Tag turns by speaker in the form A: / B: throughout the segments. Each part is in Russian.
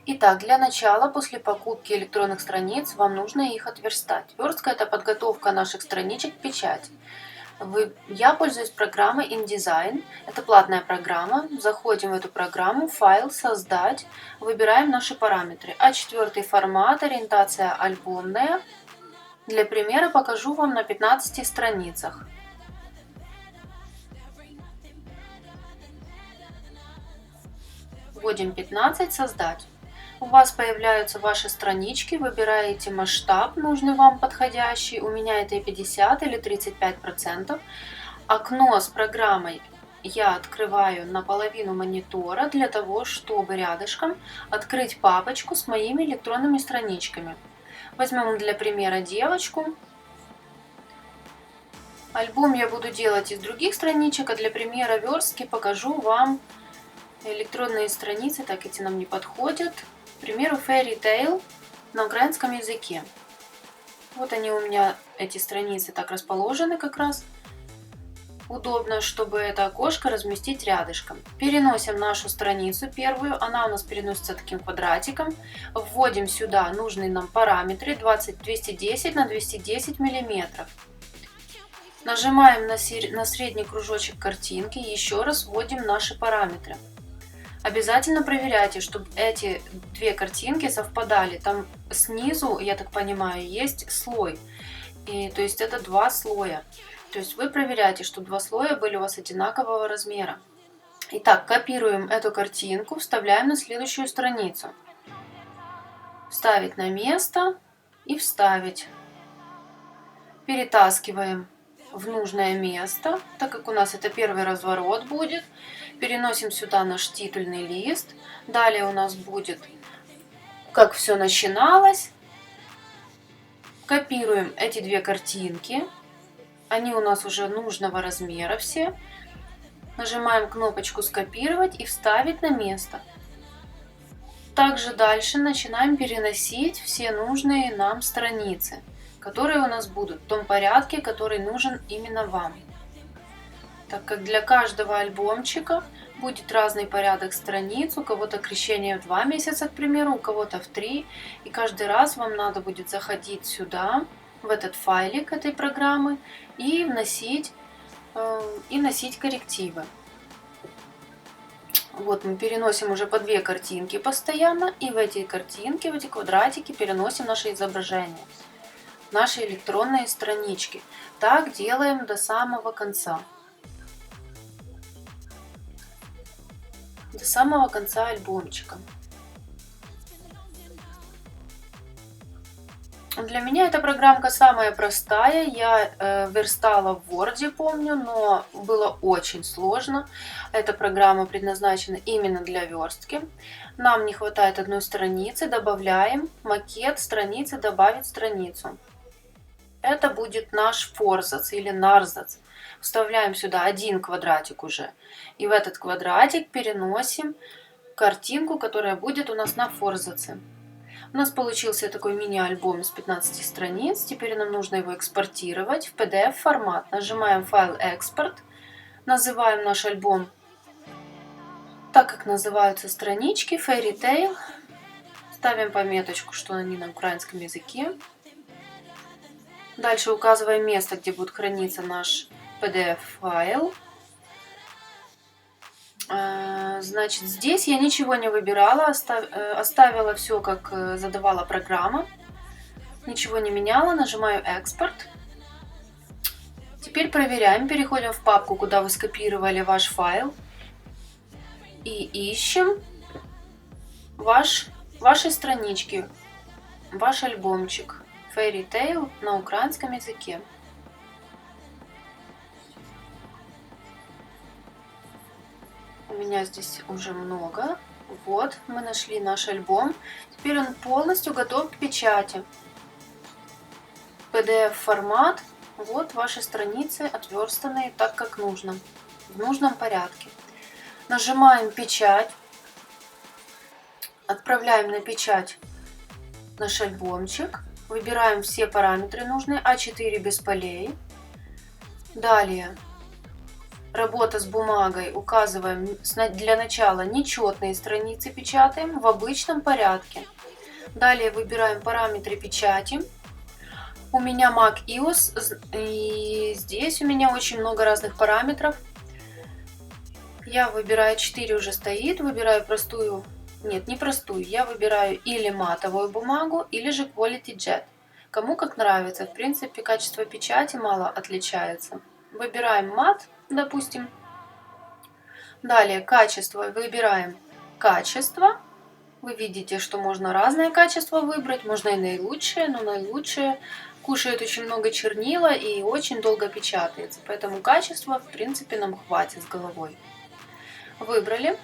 A: Итак, для начала, после покупки электронных страниц, вам нужно их отверстать. Верстка – это подготовка наших страничек к печати. Я пользуюсь программой InDesign. Это платная программа. Заходим в эту программу, файл, создать. Выбираем наши параметры. А4 формат, ориентация альбомная. Для примера покажу вам на 15 страницах. Вводим 15, создать. У вас появляются ваши странички, выбираете масштаб, нужный вам подходящий. У меня это 50 или 35%. Окно с программой я открываю наполовину монитора для того, чтобы рядышком открыть папочку с моими электронными страничками. Возьмем для примера девочку. Альбом я буду делать из других страничек, а для примера верстки покажу вам электронные страницы, так эти нам не подходят. К примеру, Fairy Tail на украинском языке. Вот они у меня, эти страницы, так расположены как раз. Удобно, чтобы это окошко разместить рядышком. Переносим нашу страницу первую, она у нас переносится таким квадратиком. Вводим сюда нужные нам параметры 210 на 210 миллиметров. Нажимаем на средний кружочек картинки, еще раз вводим наши параметры. Обязательно проверяйте, чтобы эти две картинки совпадали. Там снизу, я так понимаю, есть слой. То есть это два слоя. То есть вы проверяете, чтобы два слоя были у вас одинакового размера. Итак, копируем эту картинку, вставляем на следующую страницу. Вставить на место и вставить. Перетаскиваем в нужное место, так как у нас это первый разворот будет. Переносим сюда наш титульный лист. Далее у нас будет, как все начиналось. Копируем эти две картинки. Они у нас уже нужного размера все. Нажимаем кнопочку «Скопировать» и «Вставить на место». Также дальше начинаем переносить все нужные нам страницы, которые у нас будут в том порядке, который нужен именно вам. Так как для каждого альбомчика будет разный порядок страниц, у кого-то крещение в 2 месяца, к примеру, у кого-то в 3. И каждый раз вам надо будет заходить сюда, в этот файлик этой программы, и вносить коррективы. Вот мы переносим уже по 2 картинки постоянно, и в эти картинки, в эти квадратики переносим наше изображение, наши электронные странички. Так делаем до самого конца. До самого конца альбомчика. Для меня эта программка самая простая. Я верстала в Word, помню, но было очень сложно. Эта программа предназначена именно для верстки. Нам не хватает одной страницы, добавляем макет страницы, добавить страницу. Это будет наш форзац или нарзац. Вставляем сюда один квадратик уже. И в этот квадратик переносим картинку, которая будет у нас на форзаце. У нас получился такой мини-альбом из 15 страниц. Теперь нам нужно его экспортировать в PDF формат. Нажимаем файл «Экспорт». Называем наш альбом так, как называются странички, Fairy Tail. Ставим пометочку, что они на украинском языке. Дальше указываем место, где будет храниться наш PDF-файл. Значит, здесь я ничего не выбирала, оставила все, как задавала программа. Ничего не меняла, нажимаю «Экспорт». Теперь проверяем, переходим в папку, куда вы скопировали ваш файл. И ищем ваши странички, ваш альбомчик Fairy Tail на украинском языке. У меня здесь уже много. Вот, мы нашли наш альбом. Теперь он полностью готов к печати. PDF формат. Вот ваши страницы, отверстанные так, как нужно. В нужном порядке. Нажимаем «Печать». Отправляем на печать наш альбомчик. Выбираем все параметры нужные. А4 без полей. Далее Работа с бумагой. Указываем для начала нечетные страницы, печатаем в обычном порядке. Далее выбираем параметры печати. У меня Mac iOS, и здесь у меня очень много разных параметров. Я выбираю 4 уже стоит, выбираю простую, нет, не простую, я выбираю или матовую бумагу, или же Quality Jet. Кому как нравится, в принципе качество печати мало отличается. Выбираем мат, допустим. Далее качество, выбираем качество. Вы видите, что можно разное качество выбрать, можно и наилучшее, но наилучшее кушает очень много чернила и очень долго печатается. Поэтому качество, в принципе, нам хватит с головой. Выбрали.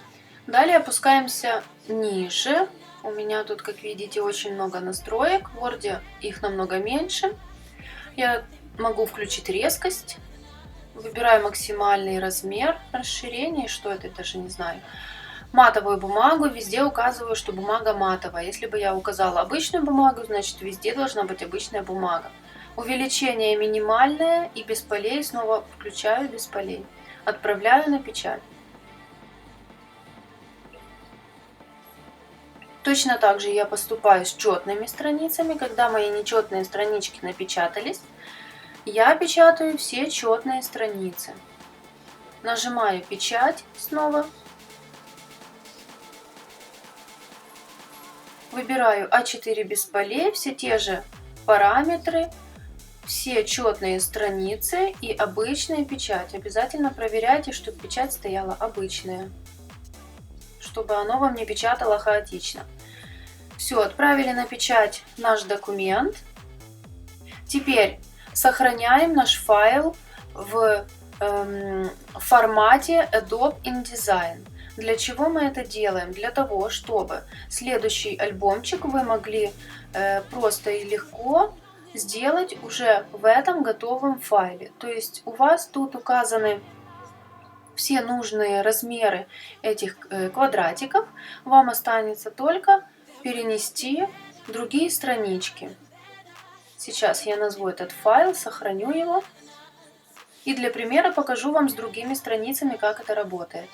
A: Далее опускаемся ниже. У меня тут, как видите, очень много настроек. В Word их намного меньше. Я могу включить резкость. Выбираю максимальный размер, расширение. Что это, даже не знаю. Матовую бумагу, везде указываю, что бумага матовая. Если бы я указала обычную бумагу, значит везде должна быть обычная бумага. Увеличение минимальное и без полей, снова включаю без полей. Отправляю на печать. Точно так же я поступаю с четными страницами. Когда мои нечетные странички напечатались, я печатаю все четные страницы. Нажимаю печать снова. Выбираю А4 без полей, все те же параметры, все четные страницы и обычная печать. Обязательно проверяйте, чтобы печать стояла обычная, чтобы оно вам не печатало хаотично. Все, отправили на печать наш документ. Теперь сохраняем наш файл в формате Adobe InDesign. Для чего мы это делаем? Для того, чтобы следующий альбомчик вы могли просто и легко сделать уже в этом готовом файле. То есть у вас тут указаны все нужные размеры этих квадратиков. Вам останется только перенести другие странички. Сейчас я назову этот файл, сохраню его. И для примера покажу вам с другими страницами, как это работает.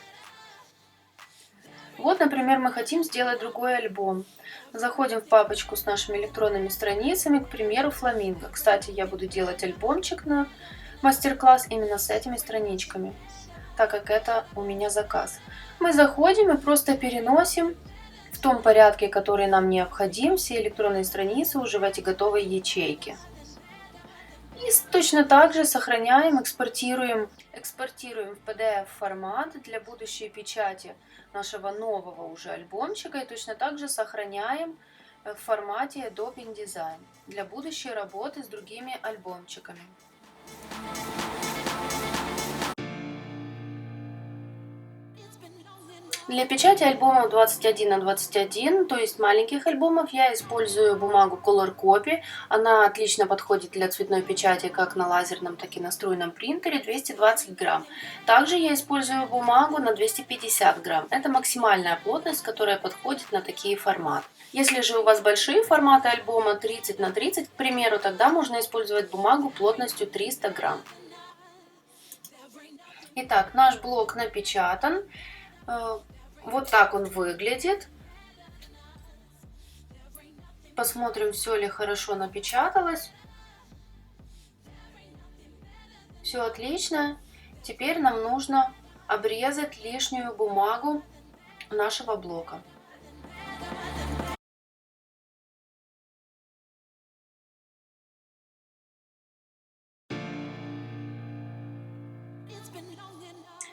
A: Вот, например, мы хотим сделать другой альбом. Заходим в папочку с нашими электронными страницами, к примеру, Фламинго. Кстати, я буду делать альбомчик на мастер-класс именно с этими страничками, так как это у меня заказ. Мы заходим и просто переносим в том порядке, который нам необходим, все электронные страницы уже в эти готовые ячейки. И точно так же сохраняем, экспортируем в PDF формат для будущей печати нашего нового уже альбомчика. И точно так же сохраняем в формате Adobe InDesign для будущей работы с другими альбомчиками. Для печати альбомов 21 на 21, то есть маленьких альбомов, я использую бумагу Color Copy. Она отлично подходит для цветной печати как на лазерном, так и на струйном принтере, 220 грамм. Также я использую бумагу на 250 грамм. Это максимальная плотность, которая подходит на такие форматы. Если же у вас большие форматы альбома 30 на 30, к примеру, тогда можно использовать бумагу плотностью 300 грамм. Итак, наш блок напечатан. Вот так он выглядит. Посмотрим, все ли хорошо напечаталось. Все отлично. Теперь нам нужно обрезать лишнюю бумагу нашего блока.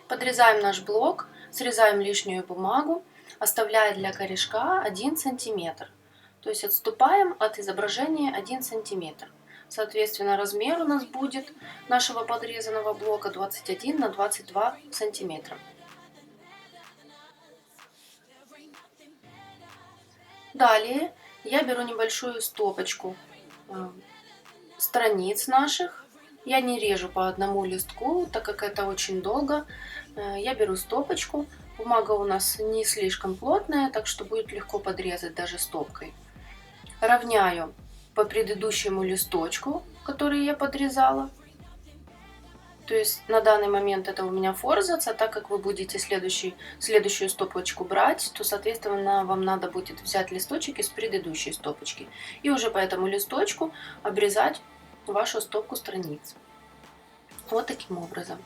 A: Подрезаем наш блок, срезаем лишнюю бумагу, оставляя для корешка 1 сантиметр. То есть отступаем от изображения 1 сантиметр. Соответственно, размер у нас будет нашего подрезанного блока 21 на 22 сантиметра. Далее я беру небольшую стопочку страниц наших. Я не режу по одному листку, так как это очень долго. Я беру стопочку. Бумага у нас не слишком плотная, так что будет легко подрезать даже стопкой. Равняю по предыдущему листочку, который я подрезала. То есть на данный момент это у меня форзац, а так как вы будете следующую стопочку брать, то, соответственно, вам надо будет взять листочек из предыдущей стопочки и уже по этому листочку обрезать вашу стопку страниц. Вот таким образом.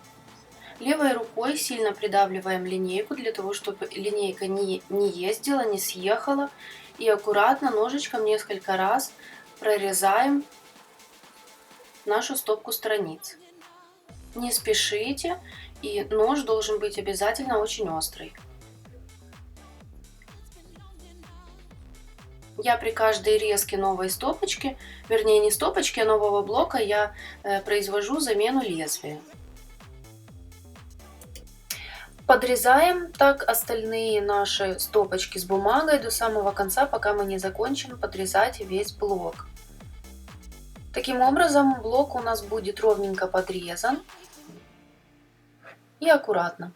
A: Левой рукой сильно придавливаем линейку, для того, чтобы линейка не ездила, не съехала. И аккуратно ножичком несколько раз прорезаем нашу стопку страниц. Не спешите, и нож должен быть обязательно очень острый. Я при каждой резке новой стопочки, вернее не стопочки, а нового блока, я произвожу замену лезвия. Подрезаем так остальные наши стопочки с бумагой до самого конца, пока мы не закончим подрезать весь блок. Таким образом, блок у нас будет ровненько подрезан и аккуратно.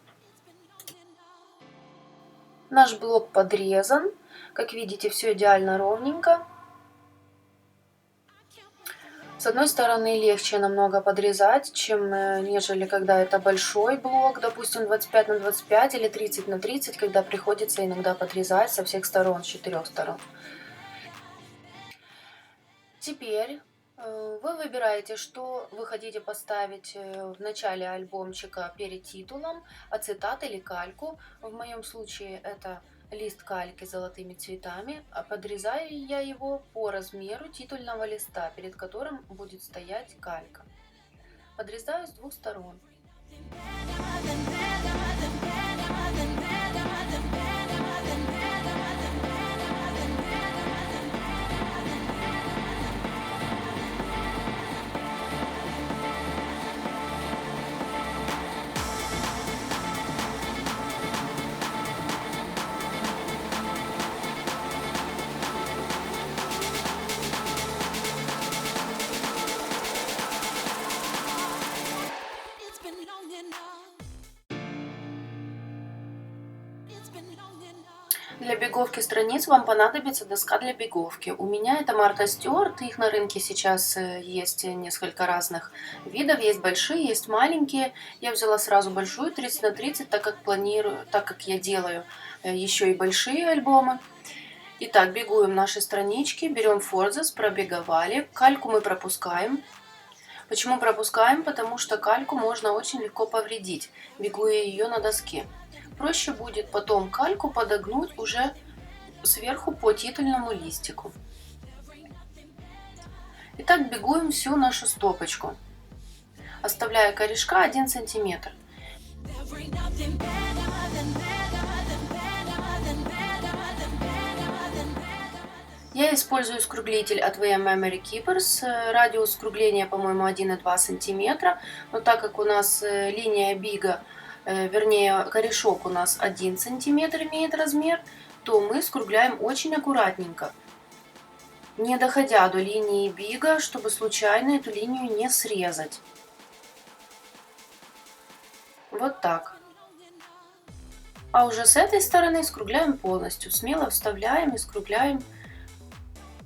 A: Наш блок подрезан. Как видите, все идеально ровненько. С одной стороны, легче намного подрезать, чем нежели когда это большой блок, допустим, 25 на 25 или 30 на 30, когда приходится иногда подрезать со всех сторон, с 4 сторон. Теперь вы выбираете, что вы хотите поставить в начале альбомчика перед титулом, ацетат или кальку. В моем случае это лист кальки с золотыми цветами, а подрезаю я его по размеру титульного листа, перед которым будет стоять калька. Подрезаю с двух сторон. Для беговки страниц вам понадобится доска для беговки. У меня это Марта Стюарт, их на рынке сейчас есть несколько разных видов, есть большие, есть маленькие. Я взяла сразу большую 30 на 30, так как я делаю еще и большие альбомы. Итак, бегуем наши странички, берем форзац, пробеговали, кальку мы пропускаем. Почему пропускаем? Потому что кальку можно очень легко повредить, бегуя ее на доске. Проще будет потом кальку подогнуть уже сверху по титульному листику. Итак, бегуем всю нашу стопочку, оставляя корешка 1 сантиметр. Я использую скруглитель от VM Memory Keepers, радиус скругления, по-моему, 1,2 сантиметра, но так как у нас линия бига, вернее корешок у нас 1 сантиметр имеет размер, то мы скругляем очень аккуратненько, не доходя до линии бига, чтобы случайно эту линию не срезать. Вот так. А уже с этой стороны скругляем полностью, смело вставляем и скругляем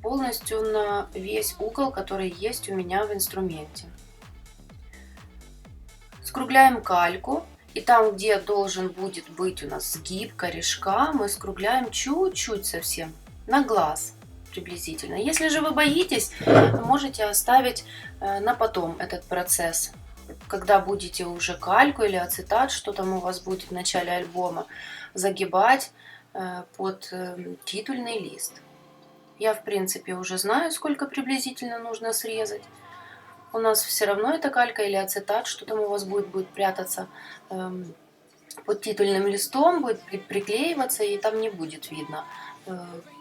A: полностью на весь угол, который есть у меня в инструменте. Скругляем кальку. И там, где должен будет быть у нас сгиб корешка, мы скругляем чуть-чуть совсем, на глаз приблизительно. Если же вы боитесь, то можете оставить на потом этот процесс. Когда будете уже кальку или ацетат, что там у вас будет в начале альбома, загибать под титульный лист. Я, в принципе, уже знаю, сколько приблизительно нужно срезать. У нас все равно это калька или ацетат, что там у вас будет прятаться под титульным листом, будет приклеиваться, и там не будет видно,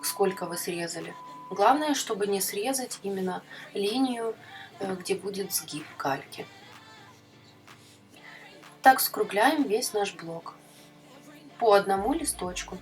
A: сколько вы срезали. Главное, чтобы не срезать именно линию, где будет сгиб кальки. Так скругляем весь наш блок по одному листочку.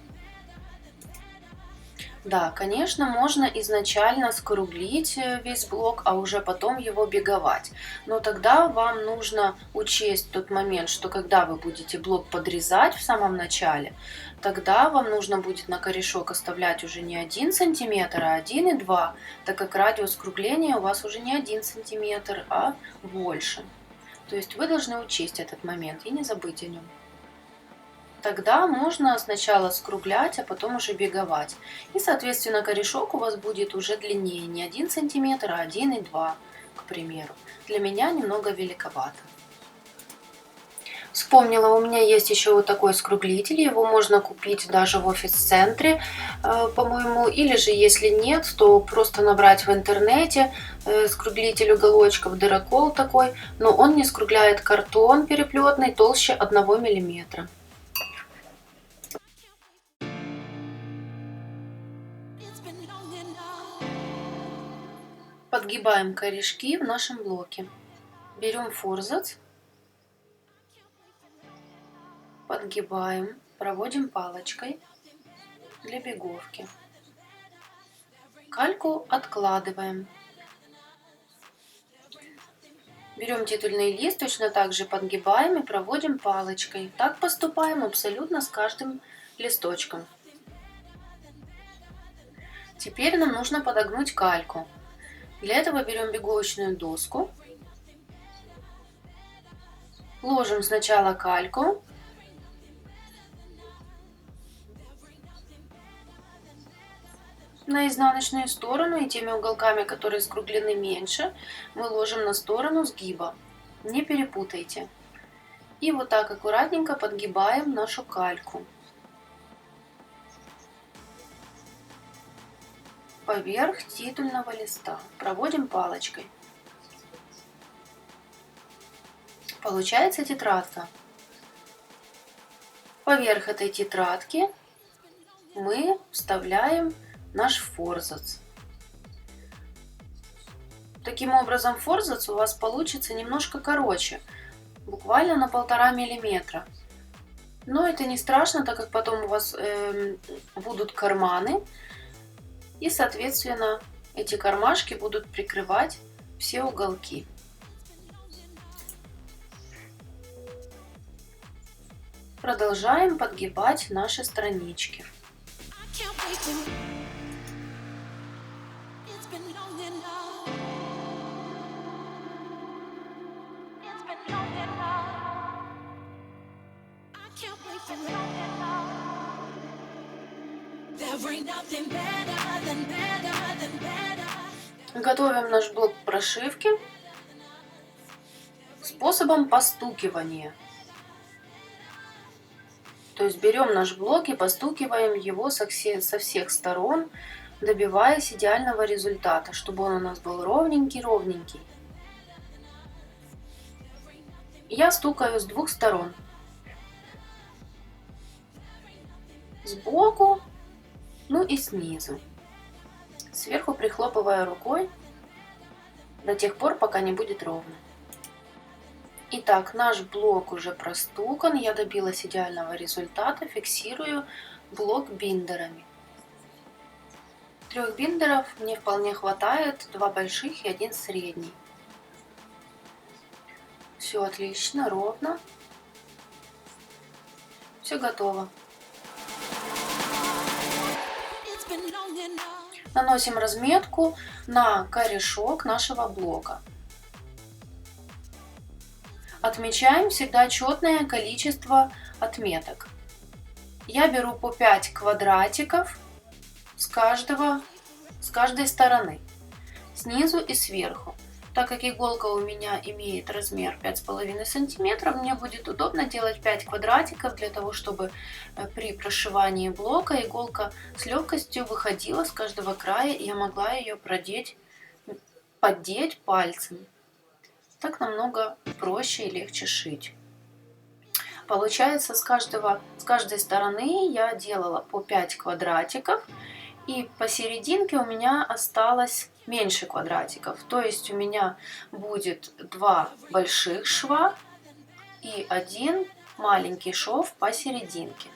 A: Да, конечно, можно изначально скруглить весь блок, а уже потом его беговать. Но тогда вам нужно учесть тот момент, что когда вы будете блок подрезать в самом начале, тогда вам нужно будет на корешок оставлять уже не 1 сантиметр, а 1,2, так как радиус скругления у вас уже не 1 сантиметр, а больше. То есть вы должны учесть этот момент и не забыть о нем. Тогда можно сначала скруглять, а потом уже беговать. И, соответственно, корешок у вас будет уже длиннее. Не 1 сантиметр, а 1,2, к примеру. Для меня немного великовато. Вспомнила, у меня есть еще вот такой скруглитель. Его можно купить даже в офис-центре, по-моему. Или же, если нет, то просто набрать в интернете скруглитель уголочков, дырокол такой. Но он не скругляет картон переплетный толще 1 миллиметра. Подгибаем корешки в нашем блоке. Берем форзац, подгибаем, проводим палочкой для беговки. Кальку откладываем. Берем титульный лист, точно так же подгибаем и проводим палочкой. Так поступаем абсолютно с каждым листочком. Теперь нам нужно подогнуть кальку. Для этого берем беговочную доску, ложим сначала кальку, на изнаночную сторону, и теми уголками, которые скруглены меньше, мы ложим на сторону сгиба. Не перепутайте. И вот так аккуратненько подгибаем нашу кальку поверх титульного листа. Проводим палочкой. Получается тетрадка. Поверх этой тетрадки мы вставляем наш форзац. Таким образом, форзац у вас получится немножко короче, буквально на 1,5 миллиметра. Но это не страшно, так как потом у вас будут карманы, и, соответственно, эти кармашки будут прикрывать все уголки. Продолжаем подгибать наши странички. Готовим наш блок прошивки способом постукивания. То есть берем наш блок и постукиваем его со всех сторон, добиваясь идеального результата, чтобы он у нас был ровненький-ровненький. Я стукаю с 2 сторон. Сбоку, ну и снизу. Сверху прихлопывая рукой до тех пор, пока не будет ровно. Итак, наш блок уже простукан, я добилась идеального результата, фиксирую блок биндерами. 3 биндеров мне вполне хватает, 2 больших и 1 средний. Все отлично, ровно. Все готово. Наносим разметку на корешок нашего блока. Отмечаем всегда четное количество отметок. Я беру по 5 квадратиков с каждой стороны, снизу и сверху. Так как иголка у меня имеет размер 5,5 сантиметров, мне будет удобно делать 5 квадратиков для того, чтобы при прошивании блока иголка с легкостью выходила с каждого края, и я могла ее поддеть пальцем. Так намного проще и легче шить. Получается, с каждой стороны я делала по 5 квадратиков, и посерединке у меня осталось меньше квадратиков. То есть у меня будет 2 больших шва и 1 маленький шов посерединке.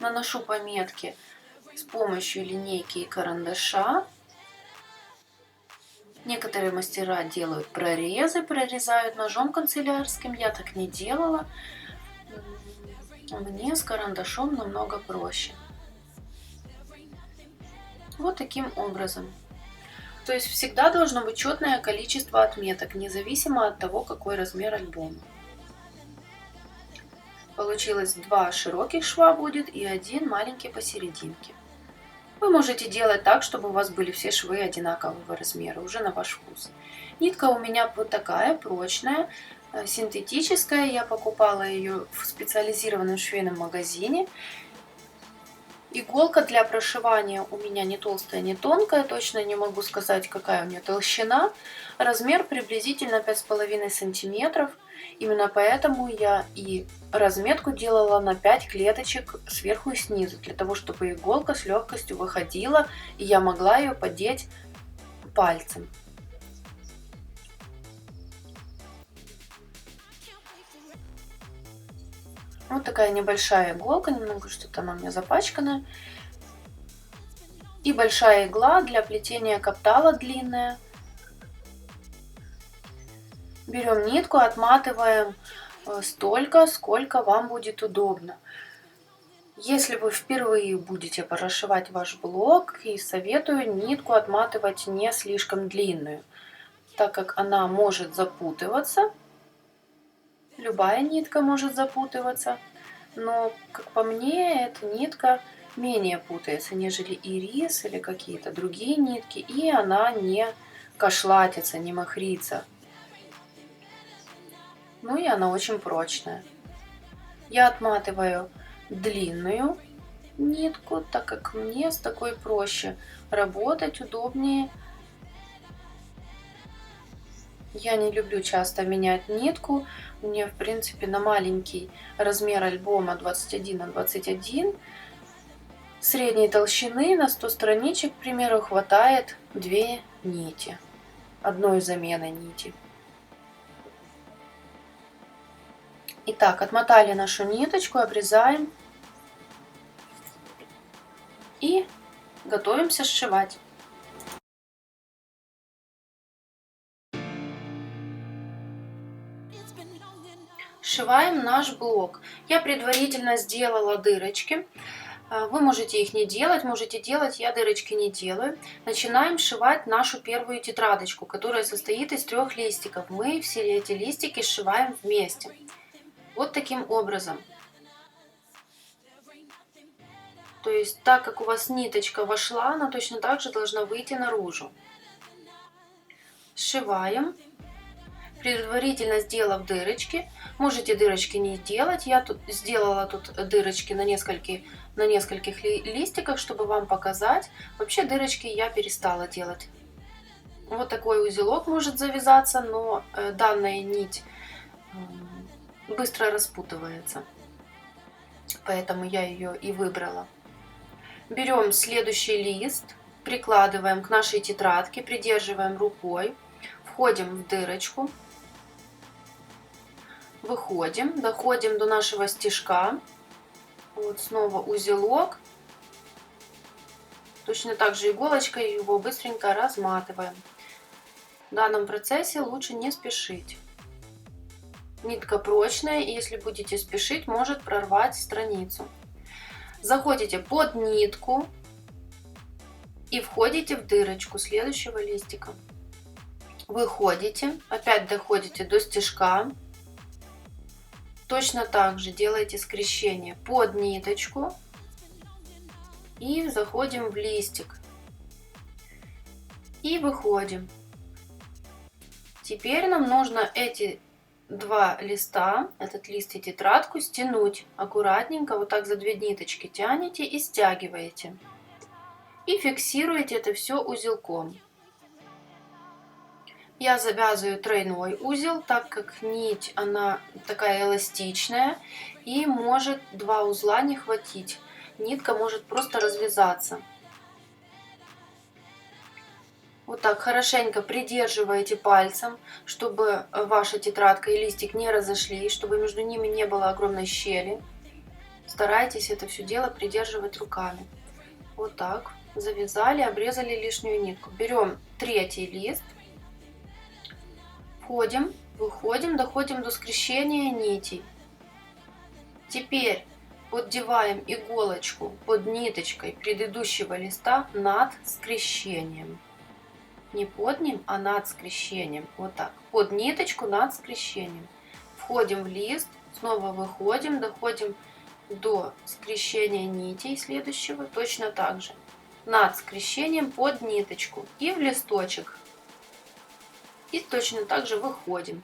A: Наношу пометки с помощью линейки и карандаша. Некоторые мастера делают прорезы, прорезают ножом канцелярским. Я так не делала. Мне с карандашом намного проще. Вот таким образом. То есть всегда должно быть четное количество отметок, независимо от того, какой размер альбома. Получилось 2 широких шва будет и 1 маленький посерединке. Вы можете делать так, чтобы у вас были все швы одинакового размера, уже на ваш вкус. Нитка у меня вот такая, прочная, синтетическая. Я покупала ее в специализированном швейном магазине. Иголка для прошивания у меня не толстая, не тонкая. Точно не могу сказать, какая у нее толщина. Размер приблизительно 5,5 сантиметров. Именно поэтому я и разметку делала на 5 клеточек сверху и снизу, для того, чтобы иголка с легкостью выходила, и я могла ее поддеть пальцем. Вот такая небольшая иголка, немного что-то она у меня запачканная. И большая игла для плетения каптала длинная. Берем нитку, отматываем столько, сколько вам будет удобно. Если вы впервые будете прошивать ваш блок, и советую нитку отматывать не слишком длинную, так как она может запутываться. Любая нитка может запутываться, но, как по мне, эта нитка менее путается, нежели ирис или какие-то другие нитки, и она не кошлатится, не махрится. Ну и она очень прочная. Я отматываю длинную нитку, так как мне с такой проще работать, удобнее. Я не люблю часто менять нитку. Мне, в принципе, на маленький размер альбома 21 на 21 средней толщины на 100 страничек, к примеру, хватает 2 нити, одной замены нити. Итак, отмотали нашу ниточку, обрезаем и готовимся сшивать. Сшиваем наш блок. Я предварительно сделала дырочки. Вы можете их не делать, можете делать, я дырочки не делаю. Начинаем сшивать нашу первую тетрадочку, которая состоит из 3 листиков. Мы все эти листики сшиваем вместе. Вот таким образом. То есть, так как у вас ниточка вошла, она точно так же должна выйти наружу. Сшиваем, предварительно сделав дырочки. Можете дырочки не делать. Я тут сделала дырочки на нескольких листиках, чтобы вам показать. Вообще дырочки я перестала делать. Вот такой узелок может завязаться, но данная нить быстро распутывается. Поэтому я ее и выбрала. Берем следующий лист, прикладываем к нашей тетрадке, придерживаем рукой, входим в дырочку, выходим, доходим до нашего стежка. Вот снова узелок. Точно так же иголочкой его быстренько разматываем. В данном процессе лучше не спешить. Нитка прочная, и если будете спешить, может прорвать страницу. Заходите под нитку и входите в дырочку следующего листика. Выходите, опять доходите до стежка. Точно так же делаете скрещение под ниточку и заходим в листик. И выходим. Теперь нам нужно эти 2 листа, этот лист и тетрадку, стянуть аккуратненько, вот так за 2 ниточки тянете и стягиваете. И фиксируете это все узелком. Я завязываю тройной узел, так как нить, она такая эластичная, и может 2 узла не хватить. Нитка может просто развязаться. Вот так хорошенько придерживаете пальцем, чтобы ваша тетрадка и листик не разошлись, чтобы между ними не было огромной щели. Старайтесь это все дело придерживать руками. Вот так. Завязали, обрезали лишнюю нитку. Берем 3-й лист. Входим, выходим, доходим до скрещения нитей. Теперь поддеваем иголочку под ниточкой предыдущего листа над скрещением. Не под ним, а над скрещением. Вот так. Под ниточку над скрещением. Входим в лист, снова выходим, доходим до скрещения нитей следующего. Точно так же. Над скрещением под ниточку. И в листочек. И точно так же выходим.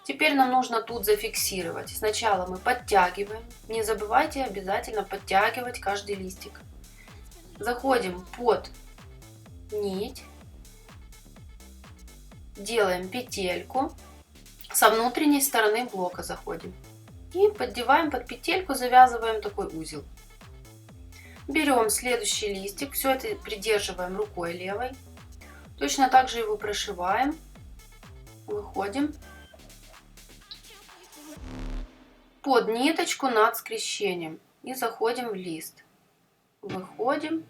A: Теперь нам нужно тут зафиксировать. Сначала мы подтягиваем. Не забывайте обязательно подтягивать каждый листик. Заходим под нить. Делаем петельку. Со внутренней стороны блока заходим. И поддеваем под петельку, завязываем такой узел. Берем следующий листик. Все это придерживаем рукой левой. Точно так же его прошиваем. Выходим. Под ниточку над скрещением. И заходим в лист. Выходим.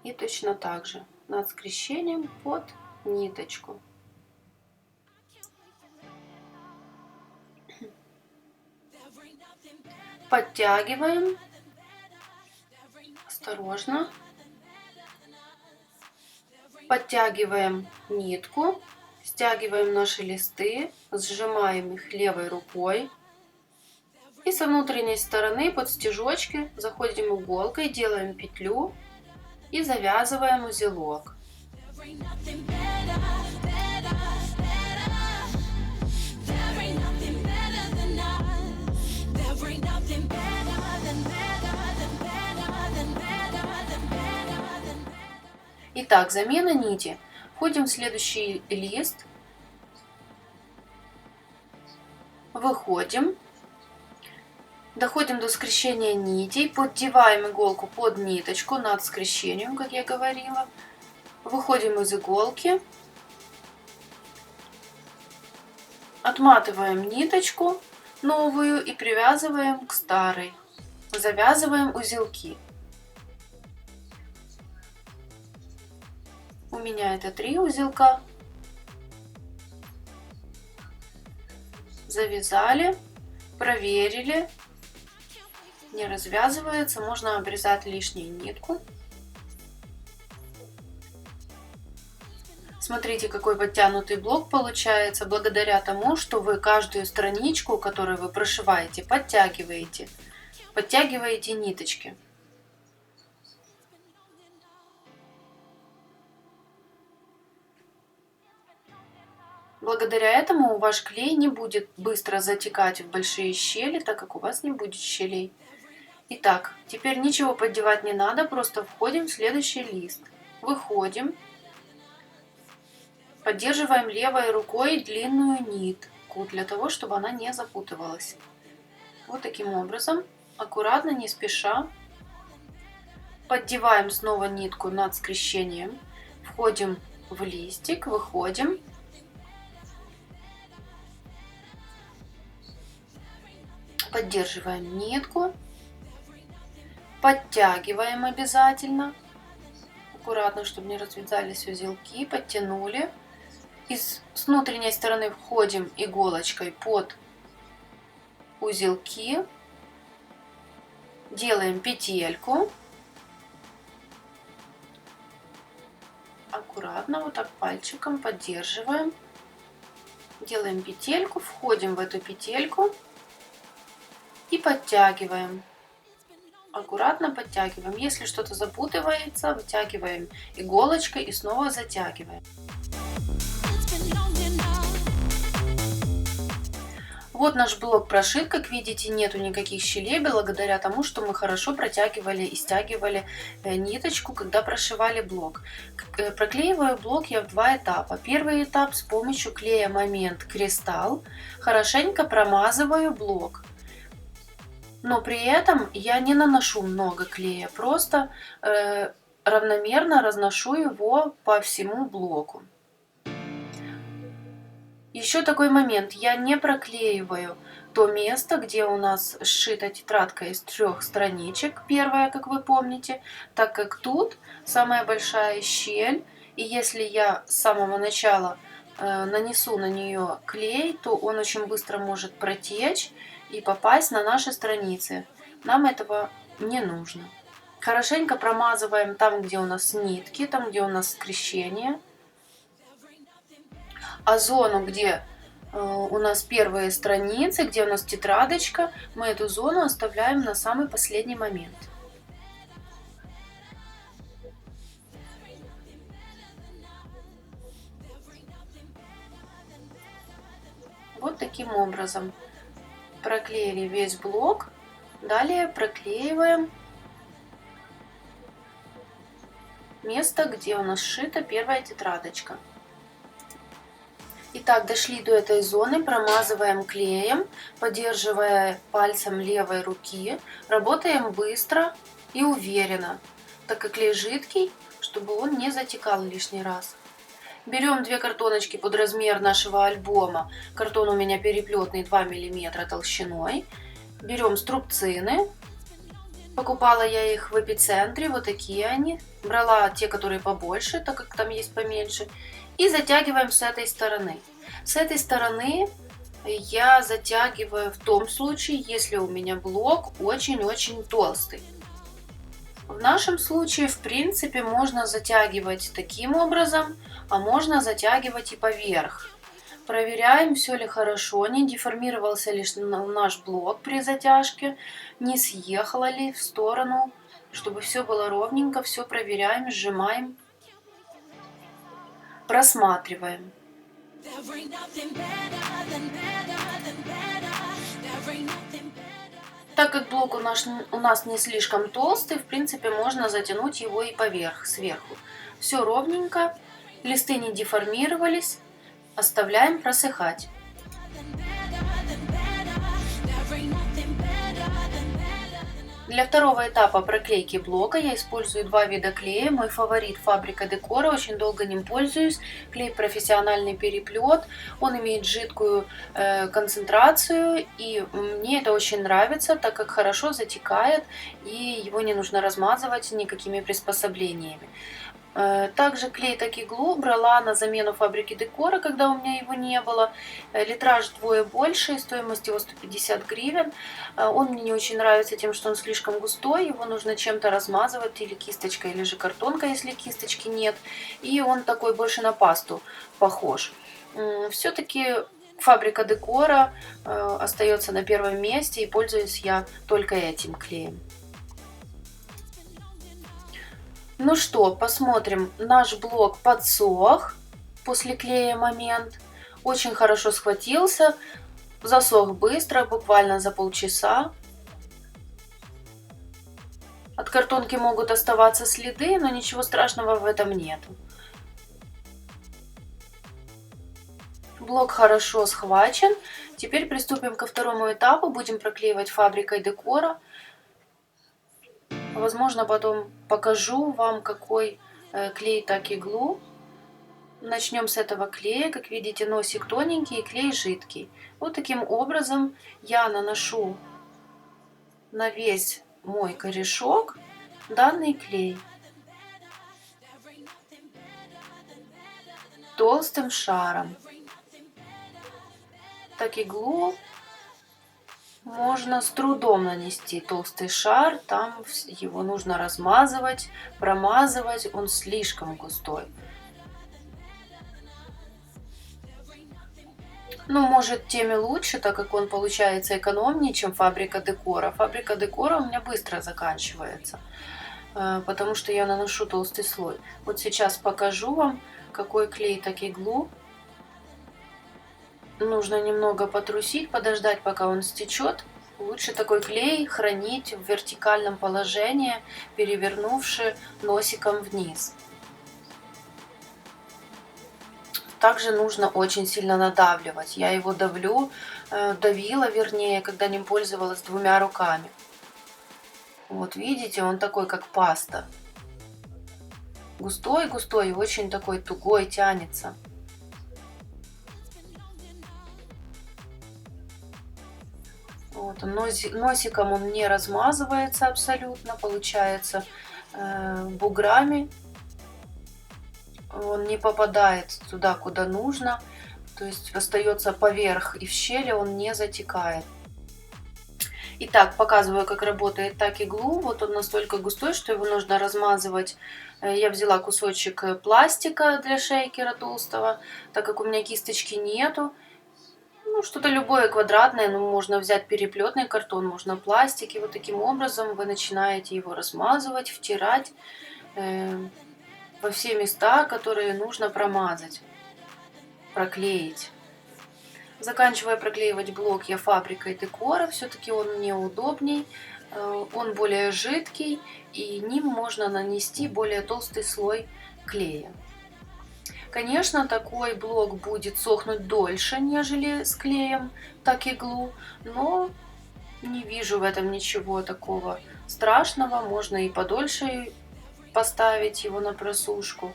A: И точно так же над скрещением под ниточку. Подтягиваем. Осторожно. Подтягиваем нитку. Стягиваем наши листы. Сжимаем их левой рукой. И со внутренней стороны под стежочки заходим иголкой, делаем петлю. И завязываем узелок. Итак, замена нити. Входим в следующий лист. Выходим. Доходим до скрещения нитей, поддеваем иголку под ниточку над скрещением, как я говорила. Выходим из иголки. Отматываем ниточку новую и привязываем к старой. Завязываем узелки. У меня это 3 узелка. Завязали, проверили. Не развязывается, можно обрезать лишнюю нитку. Смотрите, какой подтянутый блок получается, благодаря тому, что вы каждую страничку, которую вы прошиваете, подтягиваете. Подтягиваете ниточки. Благодаря этому ваш клей не будет быстро затекать в большие щели, так как у вас не будет щелей. Итак, теперь ничего поддевать не надо, просто входим в следующий лист. Выходим. Поддерживаем левой рукой длинную нитку, для того, чтобы она не запутывалась. Вот таким образом, аккуратно, не спеша. Поддеваем снова нитку над скрещением. Входим в листик, выходим. Поддерживаем нитку. Подтягиваем обязательно. Аккуратно, чтобы не развязались узелки. Подтянули. И с внутренней стороны входим иголочкой под узелки. Делаем петельку. Аккуратно, вот так пальчиком поддерживаем. Делаем петельку, входим в эту петельку и подтягиваем. Аккуратно подтягиваем. Если что-то запутывается, вытягиваем иголочкой и снова затягиваем. Вот наш блок прошит. Как видите, нету никаких щелей, благодаря тому, что мы хорошо протягивали и стягивали ниточку, когда прошивали блок. Проклеиваю блок я в 2 этапа. Первый этап: с помощью клея Момент Кристалл хорошенько промазываю блок. Но при этом я не наношу много клея, просто равномерно разношу его по всему блоку. Еще такой момент: я не проклеиваю то место, где у нас сшита тетрадка из 3 страничек, первая, как вы помните, так как тут самая большая щель, и если я с самого начала нанесу на нее клей, то он очень быстро может протечь и попасть на наши страницы. Нам этого не нужно. Хорошенько промазываем там, где у нас нитки, там, где у нас скрещение. А зону, где у нас первые страницы, где у нас тетрадочка, мы эту зону оставляем на самый последний момент. Вот таким образом проклеили весь блок. Далее проклеиваем место, где у нас сшита первая тетрадочка. Итак, дошли до этой зоны, промазываем клеем, поддерживая пальцем левой руки. Работаем быстро и уверенно, так как клей жидкий, чтобы он не затекал лишний раз. Берем 2 картоночки под размер нашего альбома. Картон у меня переплетный 2 мм толщиной. Берем струбцины. Покупала я их в Эпицентре, вот такие они. Брала те, которые побольше, так как там есть поменьше. И затягиваем с этой стороны. С этой стороны я затягиваю в том случае, если у меня блок очень-очень толстый. В нашем случае, в принципе, можно затягивать таким образом, а можно затягивать и поверх. Проверяем, все ли хорошо, не деформировался ли наш блок при затяжке, не съехало ли в сторону, чтобы все было ровненько, все проверяем, сжимаем, просматриваем. Так как блок у нас не слишком толстый, в принципе, можно затянуть его и поверх, сверху. Все ровненько, листы не деформировались, оставляем просыхать. Для второго этапа проклейки блока я использую 2 вида клея. Мой фаворит Фабрика Декора, очень долго ним пользуюсь. Клей профессиональный переплет, он имеет жидкую концентрацию, и мне это очень нравится, так как хорошо затекает и его не нужно размазывать никакими приспособлениями. Также клей Такиглу брала на замену Фабрики Декора, когда у меня его не было. Литраж вдвое больше, стоимость его 150 гривен. Он мне не очень нравится тем, что он слишком густой, его нужно чем-то размазывать, или кисточкой, или же картонкой, если кисточки нет. И он такой больше на пасту похож. Все-таки Фабрика Декора остается на первом месте, и пользуюсь я только этим клеем. Ну что, посмотрим. Наш блок подсох после клея момент. Очень хорошо схватился. Засох быстро, буквально за полчаса. От картонки могут оставаться следы, но ничего страшного в этом нет. Блок хорошо схвачен. Теперь приступим ко второму этапу. Будем проклеивать Фабрикой Декора. Возможно, потом покажу вам, какой клей Такиглу. Начнем с этого клея. Как видите, носик тоненький и клей жидкий. Вот таким образом я наношу на весь мой корешок данный клей толстым шаром. Такиглу можно с трудом нанести толстый шар, там его нужно размазывать, промазывать, он слишком густой. Ну, может, тем и лучше, так как он получается экономнее, чем Фабрика Декора. Фабрика Декора у меня быстро заканчивается, потому что я наношу толстый слой. Вот сейчас покажу вам, какой клей Такиглу. Нужно немного потрусить, подождать, пока он стечет. Лучше такой клей хранить в вертикальном положении, перевернувши носиком вниз. Также нужно очень сильно надавливать. Я его давила, вернее, когда ним пользовалась 2 руками. Вот видите, он такой, как паста. Густой-густой и очень такой тугой, тянется. Вот, носиком он не размазывается абсолютно, получается буграми. Он не попадает туда, куда нужно, то есть остается поверх и в щели он не затекает. Итак, показываю, как работает так иглу. Вот он настолько густой, что его нужно размазывать. Я взяла кусочек пластика для шейкера толстого, так как у меня кисточки нету. Ну, что-то любое квадратное, ну, можно взять переплетный картон, можно пластик. И вот таким образом вы начинаете его размазывать, втирать во все места, которые нужно промазать, проклеить. Заканчивая проклеивать блок я фабрикой декора, все-таки он мне удобней, он более жидкий, и ним можно нанести более толстый слой клея. Конечно, такой блок будет сохнуть дольше, нежели с клеем, так иглу, но не вижу в этом ничего такого страшного, можно и подольше поставить его на просушку.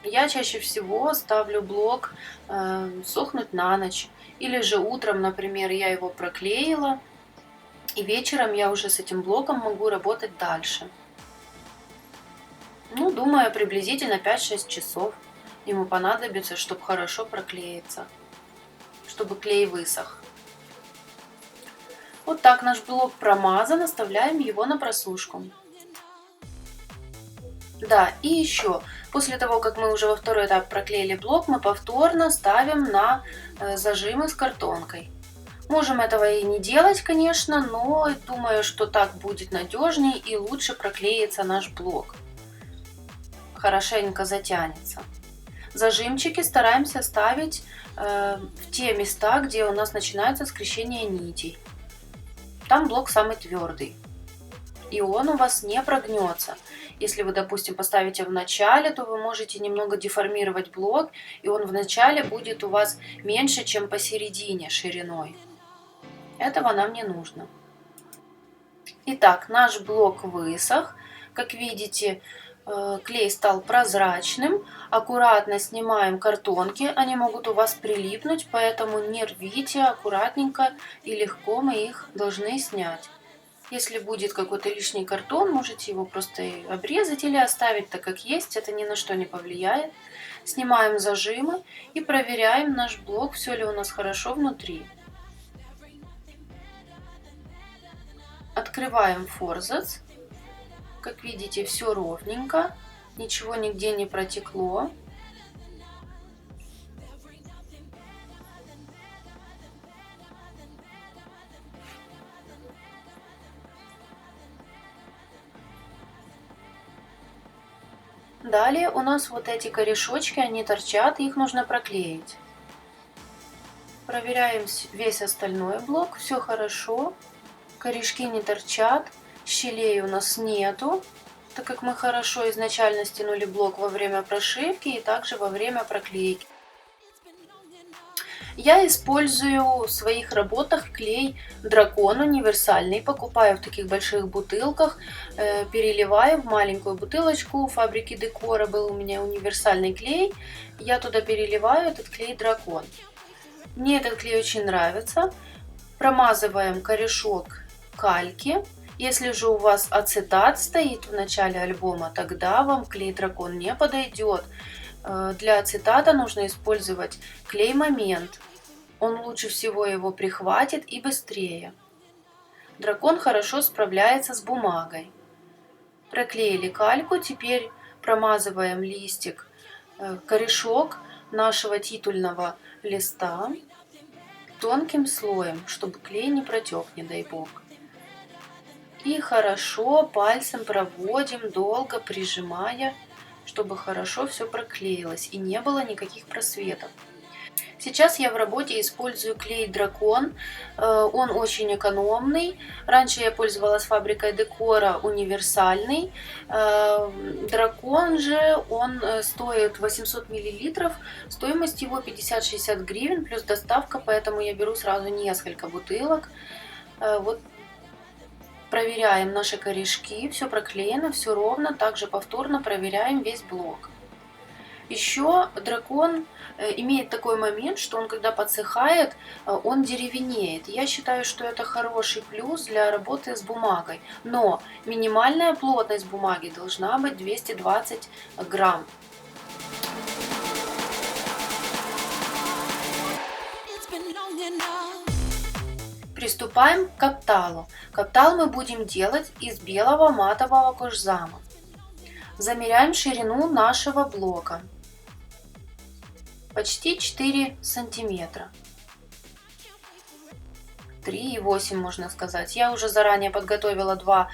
A: Я чаще всего ставлю блок сохнуть на ночь. Или же утром, например, я его проклеила, и вечером я уже с этим блоком могу работать дальше. Ну, думаю, приблизительно 5-6 часов ему понадобится, чтобы хорошо проклеиться, чтобы клей высох. Вот так наш блок промазан, оставляем его на просушку. Да, и еще, после того, как мы уже во второй этап проклеили блок, мы повторно ставим на зажимы с картонкой. Можем этого и не делать, конечно, но думаю, что так будет надежнее и лучше проклеится наш блок. Хорошенько затянется. Зажимчики стараемся ставить в те места, где у нас начинается скрещение нитей. Там блок самый твердый, и он у вас не прогнется. Если вы, допустим, поставите в начале, то вы можете немного деформировать блок, и он в начале будет у вас меньше, чем посередине шириной. Этого нам не нужно. Итак, наш блок высох. Как видите, клей стал прозрачным. Аккуратно снимаем картонки, они могут у вас прилипнуть, поэтому не рвите, аккуратненько и легко мы их должны снять. Если будет какой-то лишний картон, можете его просто обрезать или оставить так, как есть, это ни на что не повлияет. Снимаем зажимы и проверяем наш блок, все ли у нас хорошо внутри. Открываем форзац. Как видите, все ровненько, ничего нигде не протекло. Далее у нас вот эти корешочки, они торчат, их нужно проклеить. Проверяем весь остальной блок, все хорошо, корешки не торчат, щелей у нас нету, так как мы хорошо изначально стянули блок во время прошивки и также во время проклейки. Я использую в своих работах клей Дракон универсальный, покупаю в таких больших бутылках, переливаю в маленькую бутылочку фабрики декора, был у меня универсальный клей, я туда переливаю этот клей Дракон. Мне этот клей очень нравится. Промазываем корешок кальки. Если же у вас ацетат стоит в начале альбома, тогда вам клей Дракон не подойдет. Для ацетата нужно использовать клей Момент. Он лучше всего его прихватит и быстрее. Дракон хорошо справляется с бумагой. Проклеили кальку, теперь промазываем листик, корешок нашего титульного листа тонким слоем, чтобы клей не протек, не дай бог. И хорошо пальцем проводим, долго прижимая, чтобы хорошо все проклеилось и не было никаких просветов. Сейчас я в работе использую клей Дракон, он очень экономный. Раньше я пользовалась фабрикой декора универсальный. Дракон же, он стоит 800 мл, стоимость его 50-60 гривен плюс доставка, поэтому я беру сразу несколько бутылок. Вот. Проверяем наши корешки, все проклеено, все ровно, также повторно проверяем весь блок. Еще Дракон имеет такой момент, что он когда подсыхает, он деревенеет. Я считаю, что это хороший плюс для работы с бумагой. Но минимальная плотность бумаги должна быть 220 грамм. Приступаем к капталу. Каптал мы будем делать из белого матового кожзама. Замеряем ширину нашего блока. Почти 4 сантиметра. 3,8 можно сказать. Я уже заранее подготовила 2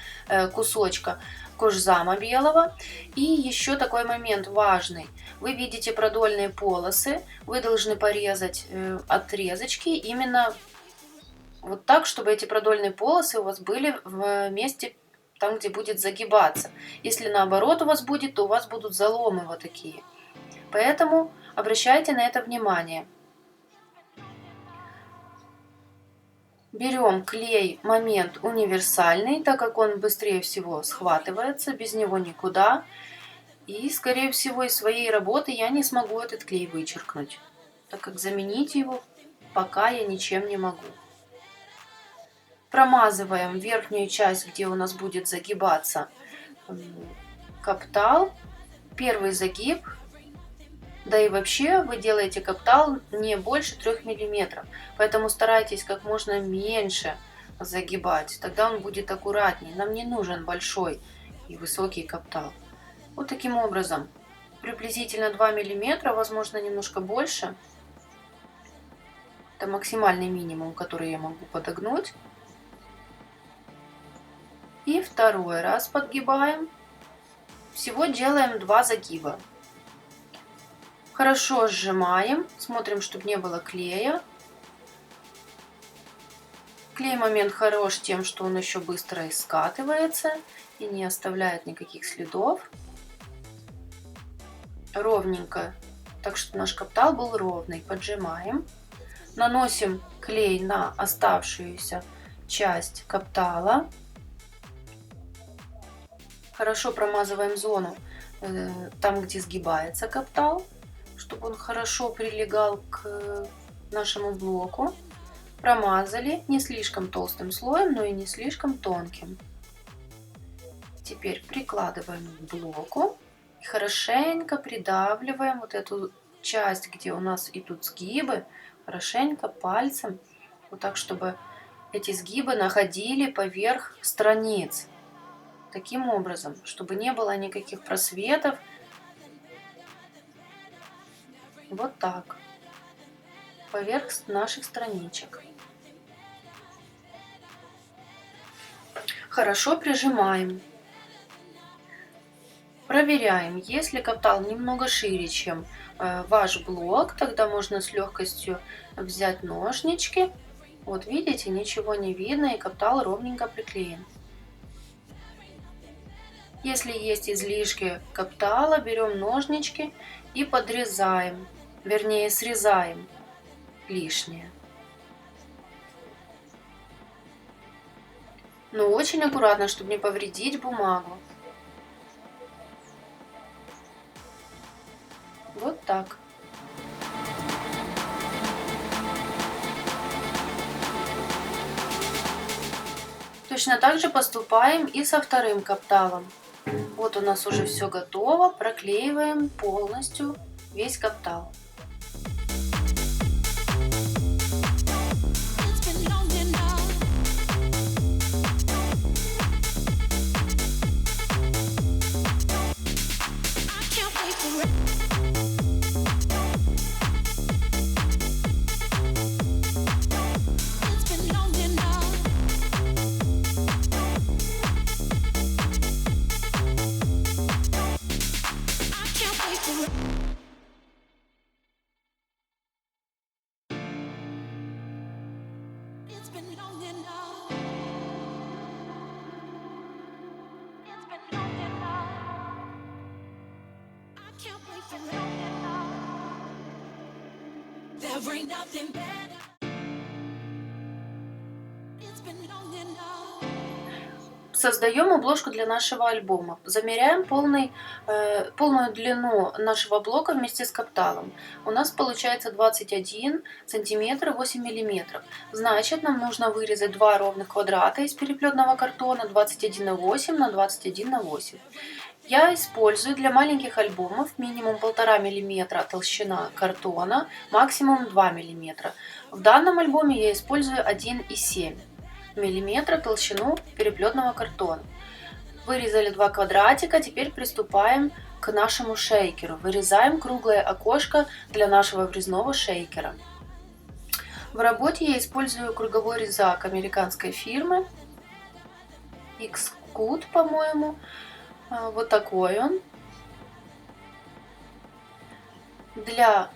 A: кусочка кожзама белого. И еще такой момент важный. Вы видите продольные полосы. Вы должны порезать отрезочки именно вот так, чтобы эти продольные полосы у вас были в месте, там, где будет загибаться. Если наоборот у вас будет, то у вас будут заломы вот такие. Поэтому обращайте на это внимание. Берем клей момент универсальный, так как он быстрее всего схватывается, без него никуда. И, скорее всего, из своей работы я не смогу этот клей вычеркнуть, так как заменить его пока я ничем не могу. Промазываем верхнюю часть, где у нас будет загибаться каптал. Первый загиб. Да и вообще вы делаете каптал не больше 3 мм. Поэтому старайтесь как можно меньше загибать. Тогда он будет аккуратнее. Нам не нужен большой и высокий каптал. Вот таким образом. Приблизительно 2 мм, возможно немножко больше. Это максимальный минимум, который я могу подогнуть. И второй раз подгибаем. Всего делаем 2 загиба. Хорошо сжимаем. Смотрим, чтобы не было клея. Клей момент хорош тем, что он еще быстро скатывается и не оставляет никаких следов. Ровненько. Так что наш каптал был ровный. Поджимаем. Наносим клей на оставшуюся часть каптала. Хорошо промазываем зону там, где сгибается каптал, чтобы он хорошо прилегал к нашему блоку. Промазали не слишком толстым слоем, но и не слишком тонким. Теперь прикладываем к блоку и хорошенько придавливаем вот эту часть, где у нас идут сгибы, хорошенько пальцем, вот так, чтобы эти сгибы находили поверх страниц. Таким образом, чтобы не было никаких просветов. Вот так. Поверх наших страничек. Хорошо прижимаем. Проверяем. Если каптал немного шире, чем ваш блок, тогда можно с легкостью взять ножнички. Вот видите, ничего не видно и каптал ровненько приклеен. Если есть излишки каптала, берем ножнички и подрезаем, вернее срезаем лишнее. Но очень аккуратно, чтобы не повредить бумагу. Вот так. Точно так же поступаем и со вторым капталом. Вот у нас уже все готово. Проклеиваем полностью весь каптал. Создаем обложку для нашего альбома. Замеряем полную длину нашего блока вместе с капталом. У нас получается 21 сантиметр 8 миллиметров. Значит, нам нужно вырезать 2 ровных квадрата из переплетного картона 21 на 8 на 21 на 8. Я использую для маленьких альбомов минимум 1,5 мм толщина картона, максимум 2 мм. В данном альбоме я использую 1,7 мм толщину переплетного картона. Вырезали 2 квадратика, теперь приступаем к нашему шейкеру. Вырезаем круглое окошко для нашего врезного шейкера. В работе я использую круговой резак американской фирмы Xcut, по-моему. Вот такой он. Для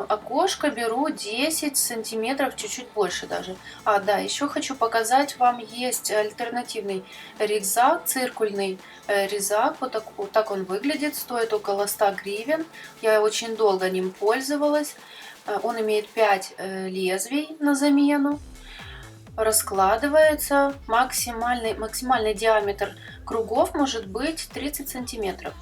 A: окошка беру 10 сантиметров, чуть-чуть больше даже. Да, еще хочу показать вам, есть альтернативный резак, циркульный резак. Вот так он выглядит, стоит около 100 гривен. Я очень долго ним пользовалась. Он имеет 5 лезвий на замену. Раскладывается. Максимальный диаметр кругов может быть 30 сантиметров.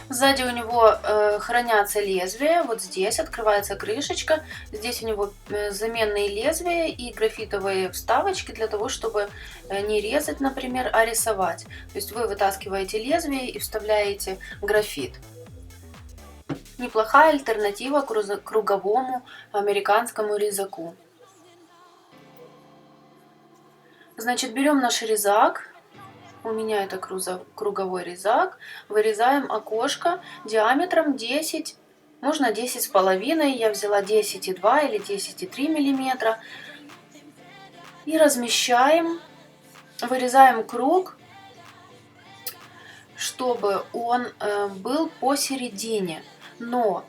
A: Сзади у него хранятся лезвия. Вот здесь открывается крышечка. Здесь у него заменные лезвия и графитовые вставочки для того, чтобы не резать, например, а рисовать. То есть вы вытаскиваете лезвие и вставляете графит. Неплохая альтернатива круговому американскому резаку. Значит, берем наш резак. У меня это круговой резак. Вырезаем окошко диаметром 10, можно 10,5. Я взяла 10,2 или 10,3 мм. И размещаем. Вырезаем круг, чтобы он был посередине. Но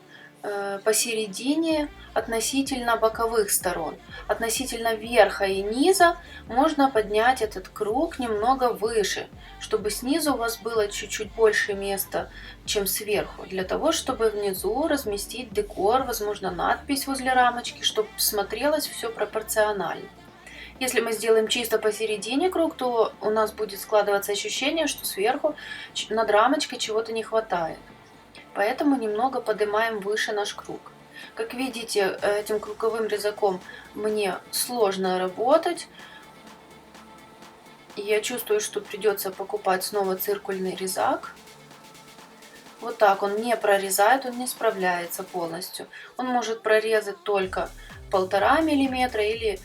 A: посередине относительно боковых сторон. Относительно верха и низа можно поднять этот круг немного выше, чтобы снизу у вас было чуть-чуть больше места, чем сверху, для того, чтобы внизу разместить декор, возможно, надпись возле рамочки, чтобы смотрелось все пропорционально. Если мы сделаем чисто посередине круг, то у нас будет складываться ощущение, что сверху над рамочкой чего-то не хватает. Поэтому немного поднимаем выше наш круг. Как видите, этим круговым резаком мне сложно работать. Я чувствую, что придется покупать снова циркульный резак. Вот так он не прорезает, он не справляется полностью. Он может прорезать только 1,5 мм или...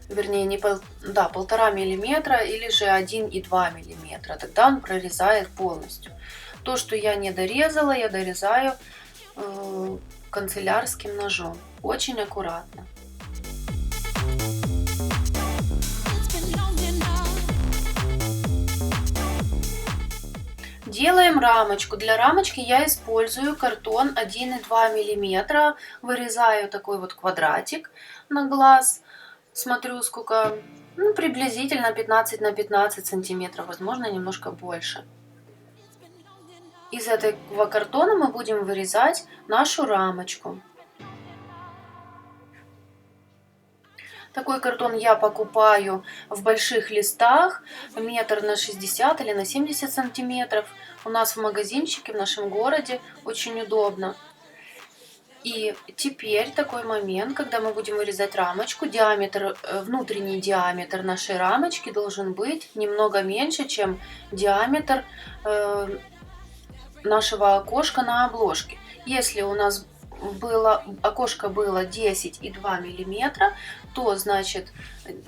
A: вернее, не 1,5 мм или же 1,2 мм. Тогда он прорезает полностью. То, что я не дорезала, я дорезаю канцелярским ножом. Очень аккуратно. Делаем рамочку. Для рамочки я использую картон 1,2 мм. Вырезаю такой вот квадратик на глаз. Смотрю, сколько, приблизительно 15 на 15 сантиметров, возможно, немножко больше. Из этого картона мы будем вырезать нашу рамочку. Такой картон я покупаю в больших листах, метр на 60 или на 70 сантиметров. У нас в магазинчике в нашем городе очень удобно. И теперь такой момент, когда мы будем вырезать рамочку, внутренний диаметр нашей рамочки должен быть немного меньше, чем диаметр нашего окошка на обложке. Если у нас окошко было 10,2 мм, то значит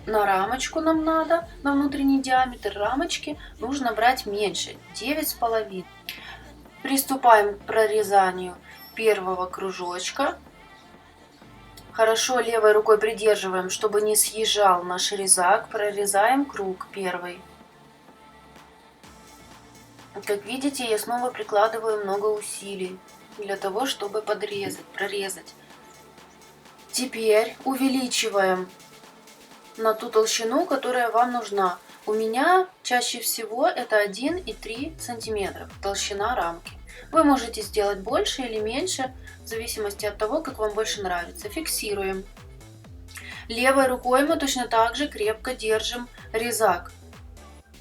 A: на рамочку нам надо, на внутренний диаметр рамочки нужно брать меньше, 9,5. Приступаем к прорезанию первого кружочка. Хорошо левой рукой придерживаем, чтобы не съезжал наш резак. Прорезаем круг первый. Как видите, я снова прикладываю много усилий для того, чтобы прорезать. Теперь увеличиваем на ту толщину, которая вам нужна. У меня чаще всего это 1,3 см толщина рамки. Вы можете сделать больше или меньше, в зависимости от того, как вам больше нравится. Фиксируем. Левой рукой мы точно так же крепко держим резак.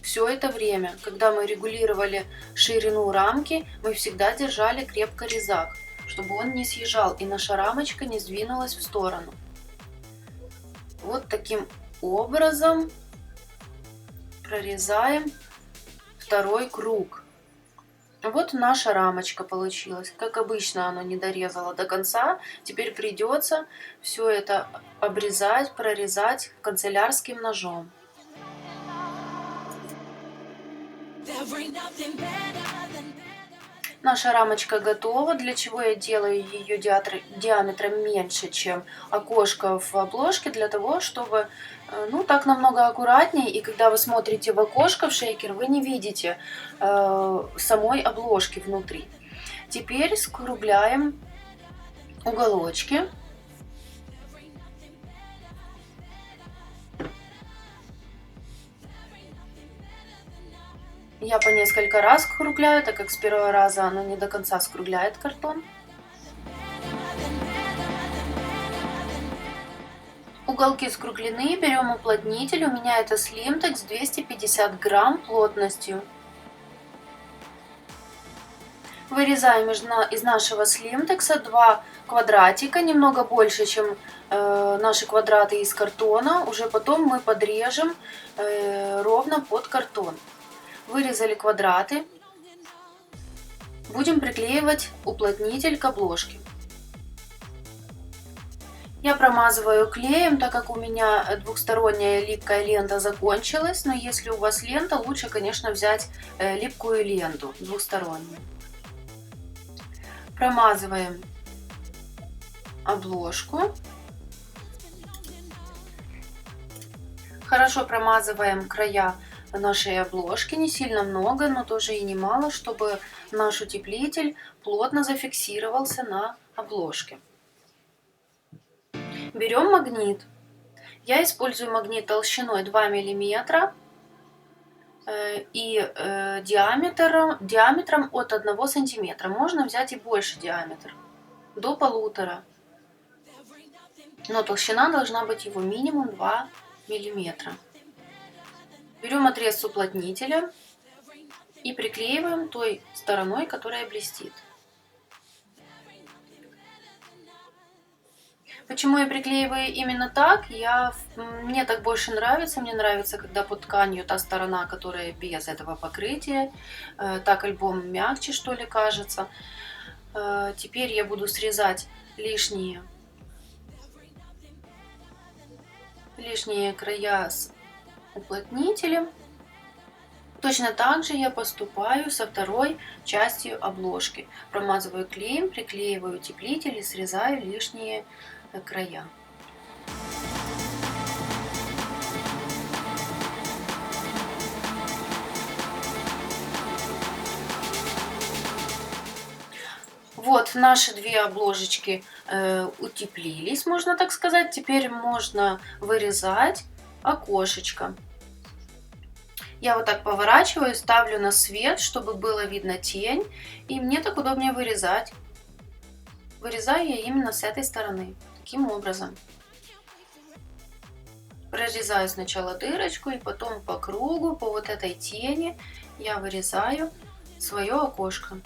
A: Все это время, когда мы регулировали ширину рамки, мы всегда держали крепко резак, чтобы он не съезжал и наша рамочка не сдвинулась в сторону. Вот таким образом прорезаем второй круг. Вот наша рамочка получилась. Как обычно, оно не дорезало до конца. Теперь придется все это обрезать, прорезать канцелярским ножом. Наша рамочка готова, для чего я делаю ее диаметром меньше, чем окошко в обложке, для того, чтобы, ну, так намного аккуратнее, и когда вы смотрите в окошко в шейкер, вы не видите самой обложки внутри. Теперь скругляем уголочки. Я по несколько раз скругляю, так как с первого раза оно не до конца скругляет картон. Уголки скруглены, берем уплотнитель, у меня это Slimtex 250 грамм плотностью. Вырезаем из нашего Slimtex 2 квадратика, немного больше, чем наши квадраты из картона. Уже потом мы подрежем ровно под картон. Вырезали квадраты. Будем приклеивать уплотнитель к обложке. Я промазываю клеем, так как у меня двухсторонняя липкая лента закончилась. Но если у вас лента, лучше, конечно, взять липкую ленту двухстороннюю. Промазываем обложку. Хорошо промазываем края нашей обложки, не сильно много, но тоже и немало, чтобы наш утеплитель плотно зафиксировался на обложке. Берем магнит. Я использую магнит толщиной 2 мм и диаметром от 1 см. Можно взять и больше диаметр, до 1,5. Но толщина должна быть его минимум 2 мм. Берем отрез с уплотнителя и приклеиваем той стороной, которая блестит. Почему я приклеиваю именно так? Мне так больше нравится. Мне нравится, когда под тканью та сторона, которая без этого покрытия. Так альбом мягче, что ли, кажется. Теперь я буду срезать лишние края с уплотнителем. Точно так же я поступаю со второй частью обложки. Промазываю клеем, приклеиваю утеплитель и срезаю лишние края. Вот наши две обложечки утеплились, можно так сказать. Теперь можно вырезать окошечко. Я вот так поворачиваю, ставлю на свет, чтобы было видно тень. И мне так удобнее вырезать. Вырезаю я именно с этой стороны. Таким образом. Прорезаю сначала дырочку и потом по кругу, по вот этой тени я вырезаю свое окошко.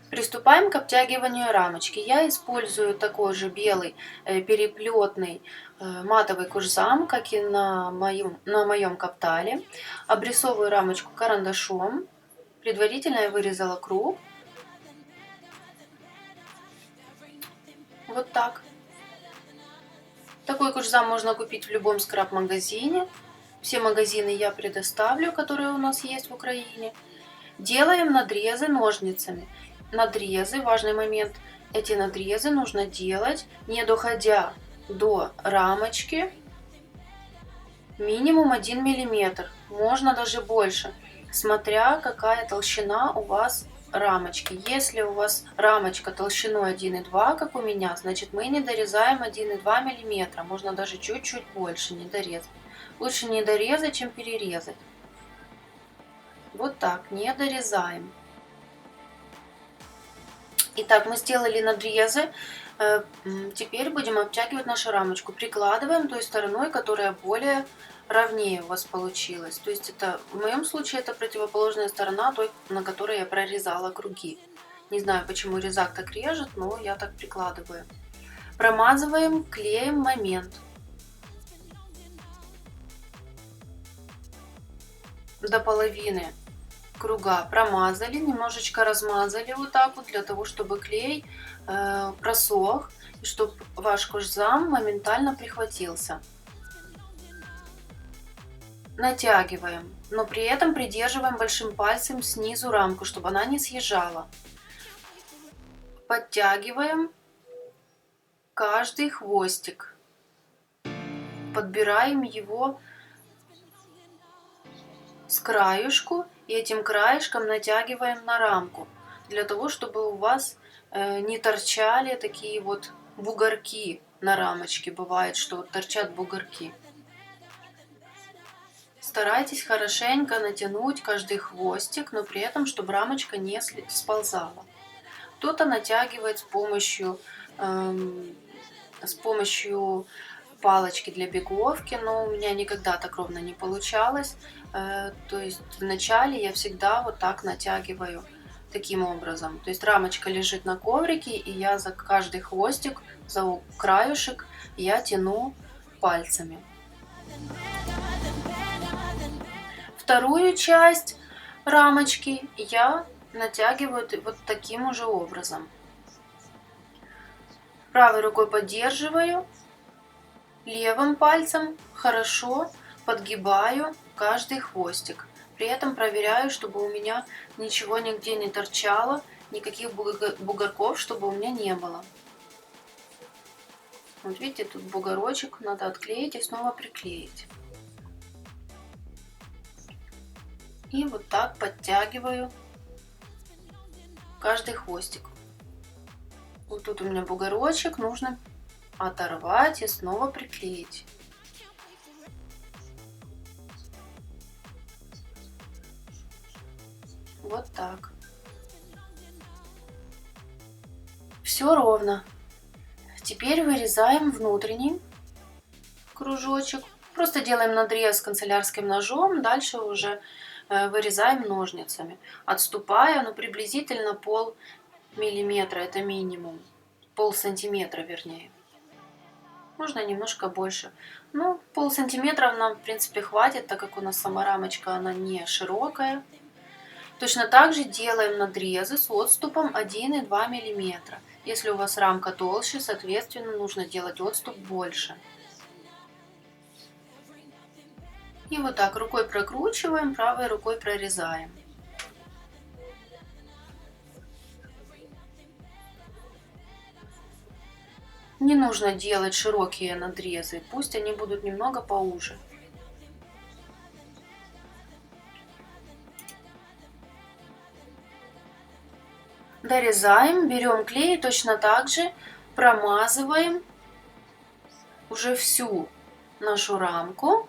A: Приступаем к обтягиванию рамочки. Я использую такой же белый переплетный матовый кожзам, как и на моем каптале. Обрисовываю рамочку карандашом. Предварительно я вырезала круг. Вот так. Такой кожзам можно купить в любом скрап-магазине. Все магазины я предоставлю, которые у нас есть в Украине. Делаем надрезы ножницами. Надрезы, важный момент, эти надрезы нужно делать, не доходя до рамочки, минимум 1 мм, можно даже больше, смотря какая толщина у вас рамочки. Если у вас рамочка толщиной 1,2, как у меня, значит мы не дорезаем 1,2 мм, можно даже чуть-чуть больше не дорезать. Лучше не дорезать, чем перерезать. Вот так, не дорезаем. Итак, мы сделали надрезы. Теперь будем обтягивать нашу рамочку. Прикладываем той стороной, которая более ровнее у вас получилось. То есть это в моем случае это противоположная сторона той, на которой я прорезала круги. Не знаю, почему резак так режет, но я так прикладываю. Промазываем клеем момент. До половины круга промазали, немножечко размазали вот так вот, для того, чтобы клей просох, и чтобы ваш кожзам моментально прихватился. Натягиваем, но при этом придерживаем большим пальцем снизу рамку, чтобы она не съезжала. Подтягиваем каждый хвостик, подбираем его с краюшку и этим краешком натягиваем на рамку, для того, чтобы у вас не торчали такие вот бугорки на рамочке. Бывает, что вот торчат бугорки. Старайтесь хорошенько натянуть каждый хвостик, но при этом, чтобы рамочка не сползала. Кто-то натягивает с помощью палочки для беговки, но у меня никогда так ровно не получалось. То есть вначале я всегда вот так натягиваю таким образом. То есть рамочка лежит на коврике, и я за каждый хвостик, за краюшек я тяну пальцами. Вторую часть рамочки я натягиваю вот таким же образом. Правой рукой поддерживаю, левым пальцем хорошо подгибаю каждый хвостик. При этом проверяю, чтобы у меня ничего нигде не торчало, никаких бугорков, чтобы у меня не было. Вот видите, тут бугорочек, надо отклеить и снова приклеить. И вот так подтягиваю каждый хвостик. Вот тут у меня бугорочек, нужно оторвать и снова приклеить. Вот так. Все ровно. Теперь вырезаем внутренний кружочек. Просто делаем надрез канцелярским ножом, дальше уже вырезаем ножницами, отступая, ну, приблизительно пол-миллиметра, это минимум, пол-сантиметра вернее. Можно немножко больше. Ну, пол-сантиметра нам, в принципе, хватит, так как у нас сама рамочка, она не широкая. Точно так же делаем надрезы с отступом 1 и 2 миллиметра. Если у вас рамка толще, соответственно, нужно делать отступ больше. И вот так рукой прокручиваем, правой рукой прорезаем. Не нужно делать широкие надрезы, пусть они будут немного поуже. Дорезаем, берем клей и точно так же промазываем уже всю нашу рамку.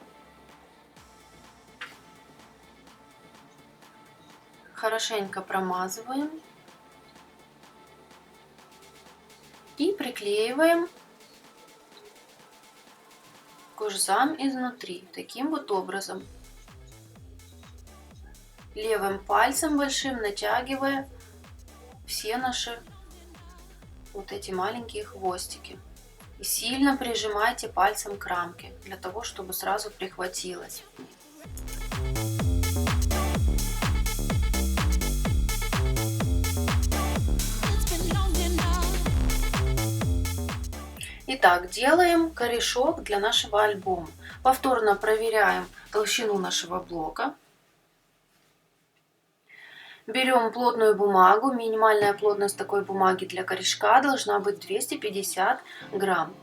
A: Хорошенько промазываем и приклеиваем кожзам изнутри, таким вот образом. Левым пальцем большим натягивая все наши вот эти маленькие хвостики. И сильно прижимайте пальцем к рамке, для того, чтобы сразу прихватилось. Итак, делаем корешок для нашего альбома. Повторно проверяем толщину нашего блока. Берем плотную бумагу. Минимальная плотность такой бумаги для корешка должна быть 250 грамм.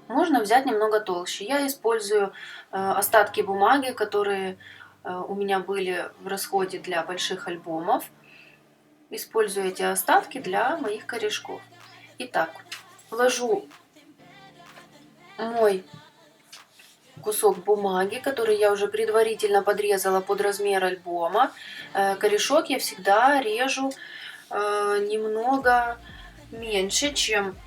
A: Можно взять немного толще. Я использую остатки бумаги, которые у меня были в расходе для больших альбомов. Использую эти остатки для моих корешков. Итак, ложу мой кусок бумаги, который я уже предварительно подрезала под размер альбома. Корешок я всегда режу немного меньше, чем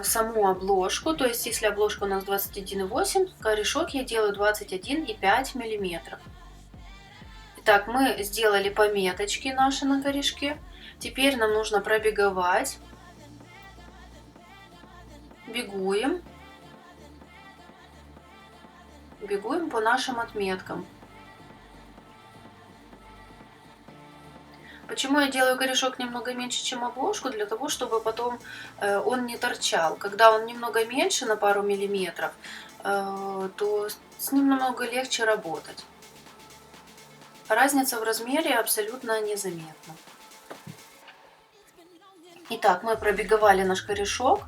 A: саму обложку. То есть если обложка у нас 21,8, корешок я делаю 21,5 миллиметров. Итак, мы сделали пометочки наши на корешке. Теперь нам нужно пробеговать. Бегуем. Бегуем по нашим отметкам. Почему я делаю корешок немного меньше, чем обложку? Для того, чтобы потом он не торчал. Когда он немного меньше на пару миллиметров, то с ним намного легче работать. Разница в размере абсолютно незаметна. Итак, мы пробеговали наш корешок.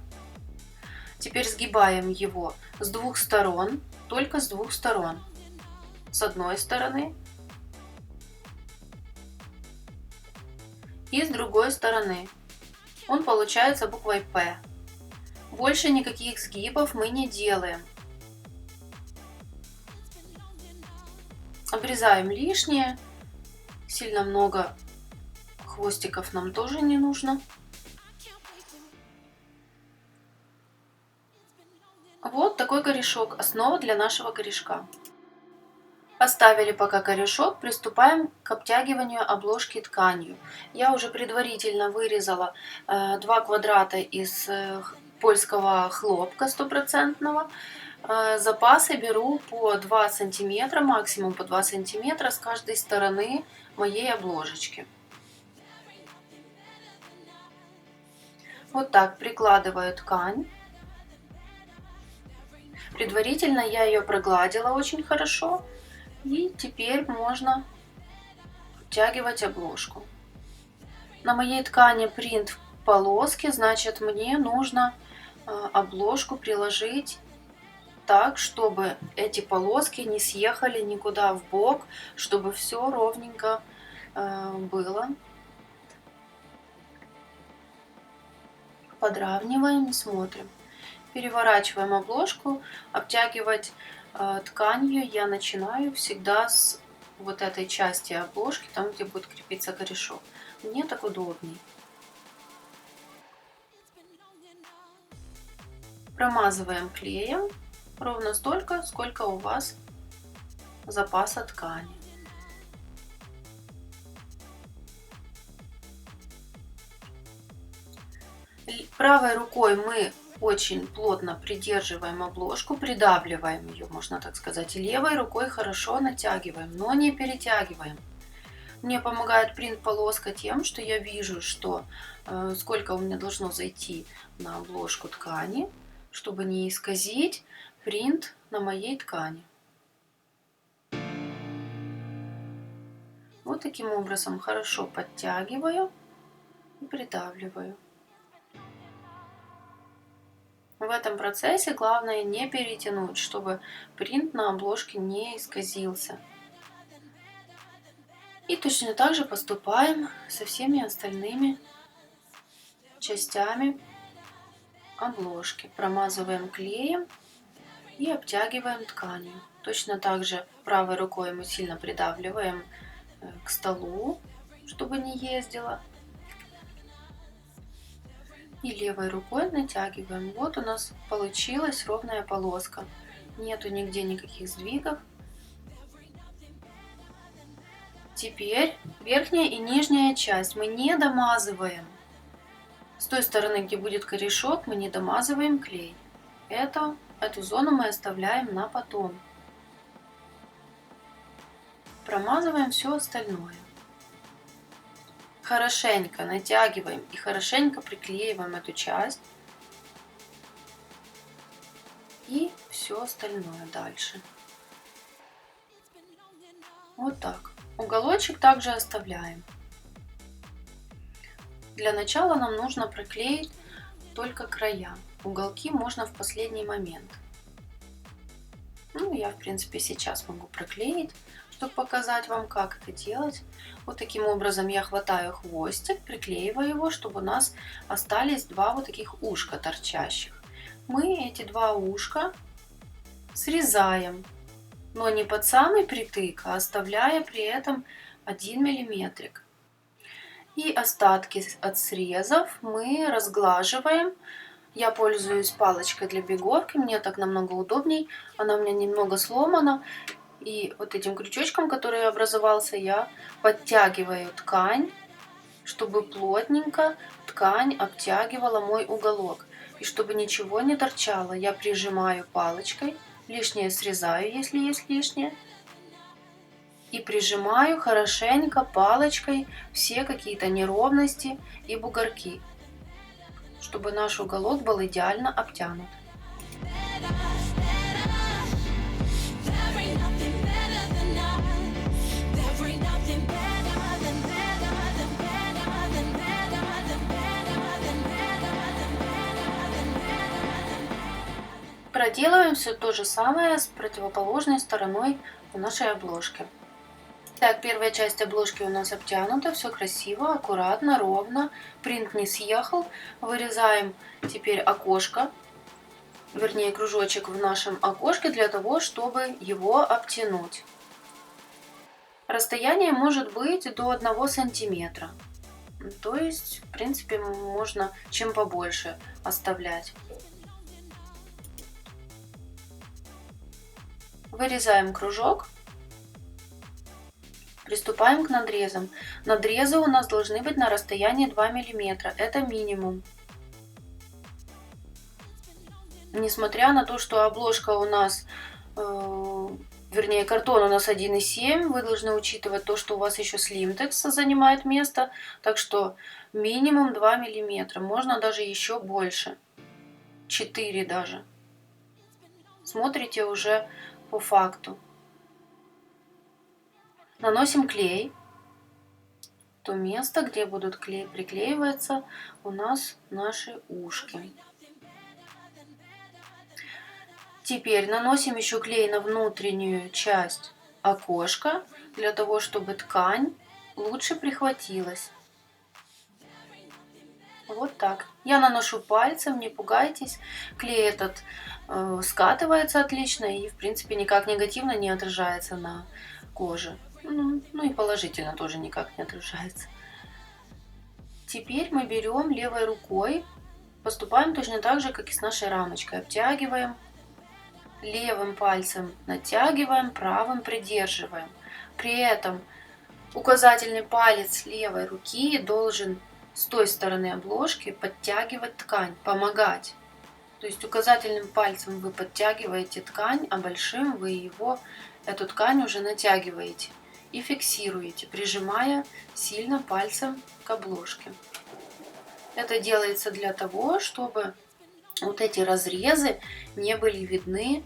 A: Теперь сгибаем его с двух сторон, только с двух сторон. С одной стороны и с другой стороны. Он получается буквой П. Больше никаких сгибов мы не делаем. Обрезаем лишнее. Сильно много хвостиков нам тоже не нужно. Вот такой корешок, основа для нашего корешка. Оставили пока корешок, приступаем к обтягиванию обложки тканью. Я уже предварительно вырезала 2 квадрата из польского хлопка стопроцентного. Запасы беру по 2 сантиметра, максимум по 2 сантиметра с каждой стороны моей обложечки. Вот так прикладываю ткань. Предварительно я ее прогладила очень хорошо. И теперь можно обтягивать обложку. На моей ткани принт в полоске, значит мне нужно обложку приложить так, чтобы эти полоски не съехали никуда в бок, чтобы все ровненько было. Подравниваем и смотрим. Переворачиваем обложку, обтягивать тканью я начинаю всегда с вот этой части обложки, там где будет крепиться корешок. Мне так удобней. Промазываем клеем ровно столько, сколько у вас запаса ткани. Правой рукой мы очень плотно придерживаем обложку, придавливаем ее, можно так сказать. И левой рукой хорошо натягиваем, но не перетягиваем. Мне помогает принт-полоска тем, что я вижу, что сколько у меня должно зайти на обложку ткани, чтобы не исказить принт на моей ткани. Вот таким образом хорошо подтягиваю и придавливаю. В этом процессе главное не перетянуть, чтобы принт на обложке не исказился. И точно так же поступаем со всеми остальными частями обложки. Промазываем клеем и обтягиваем тканью. Точно так же правой рукой мы сильно придавливаем к столу, чтобы не ездила. И левой рукой натягиваем. Вот у нас получилась ровная полоска. Нету нигде никаких сдвигов. Теперь верхняя и нижняя часть мы не домазываем. С той стороны, где будет корешок, мы не домазываем клей. Эту зону мы оставляем на потом. Промазываем все остальное. Хорошенько натягиваем и хорошенько приклеиваем эту часть. И все остальное дальше. Вот так. Уголочек также оставляем. Для начала нам нужно проклеить только края. Уголки можно в последний момент. Я в принципе сейчас могу проклеить, чтобы показать вам, как это делать. Вот таким образом я хватаю хвостик, приклеиваю его, чтобы у нас остались 2 вот таких ушка торчащих. Мы эти 2 ушка срезаем, но не под самый притык, а оставляя при этом 1 миллиметрик. И остатки от срезов мы разглаживаем Я пользуюсь палочкой для беговки, мне так намного удобней. Она у меня немного сломана. И вот этим крючочком, который образовался, я подтягиваю ткань, чтобы плотненько ткань обтягивала мой уголок. И чтобы ничего не торчало, я прижимаю палочкой, лишнее срезаю, если есть лишнее. И прижимаю хорошенько палочкой все какие-то неровности и бугорки, чтобы наш уголок был идеально обтянут. Проделываем все то же самое с противоположной стороной нашей обложки. Так, первая часть обложки у нас обтянута, все красиво, аккуратно, ровно, принт не съехал. Вырезаем теперь окошко, вернее кружочек в нашем окошке для того, чтобы его обтянуть. Расстояние может быть до 1 сантиметра, то есть, в принципе, можно чем побольше оставлять. Вырезаем кружок. Приступаем к надрезам. Надрезы у нас должны быть на расстоянии 2 мм. Это минимум. Несмотря на то, что обложка у нас, вернее картон у нас 1,7, вы должны учитывать то, что у вас еще слимтекс занимает место. Так что минимум 2 мм. Можно даже еще больше. 4 даже. Смотрите уже по факту. Наносим клей. То место, где будут приклеиваться у нас наши ушки. Теперь наносим еще клей на внутреннюю часть окошка, для того, чтобы ткань лучше прихватилась. Вот так. Я наношу пальцем, не пугайтесь. Клей этот скатывается отлично и, в принципе, никак негативно не отражается на коже. Ну и положительно тоже никак не отражается. Теперь мы берем левой рукой, поступаем точно так же, как и с нашей рамочкой. Обтягиваем, левым пальцем натягиваем, правым придерживаем. При этом указательный палец левой руки должен с той стороны обложки подтягивать ткань, помогать. То есть указательным пальцем вы подтягиваете ткань, а большим вы эту ткань уже натягиваете и фиксируете, прижимая сильно пальцем к обложке. Это делается для того, чтобы вот эти разрезы не были видны,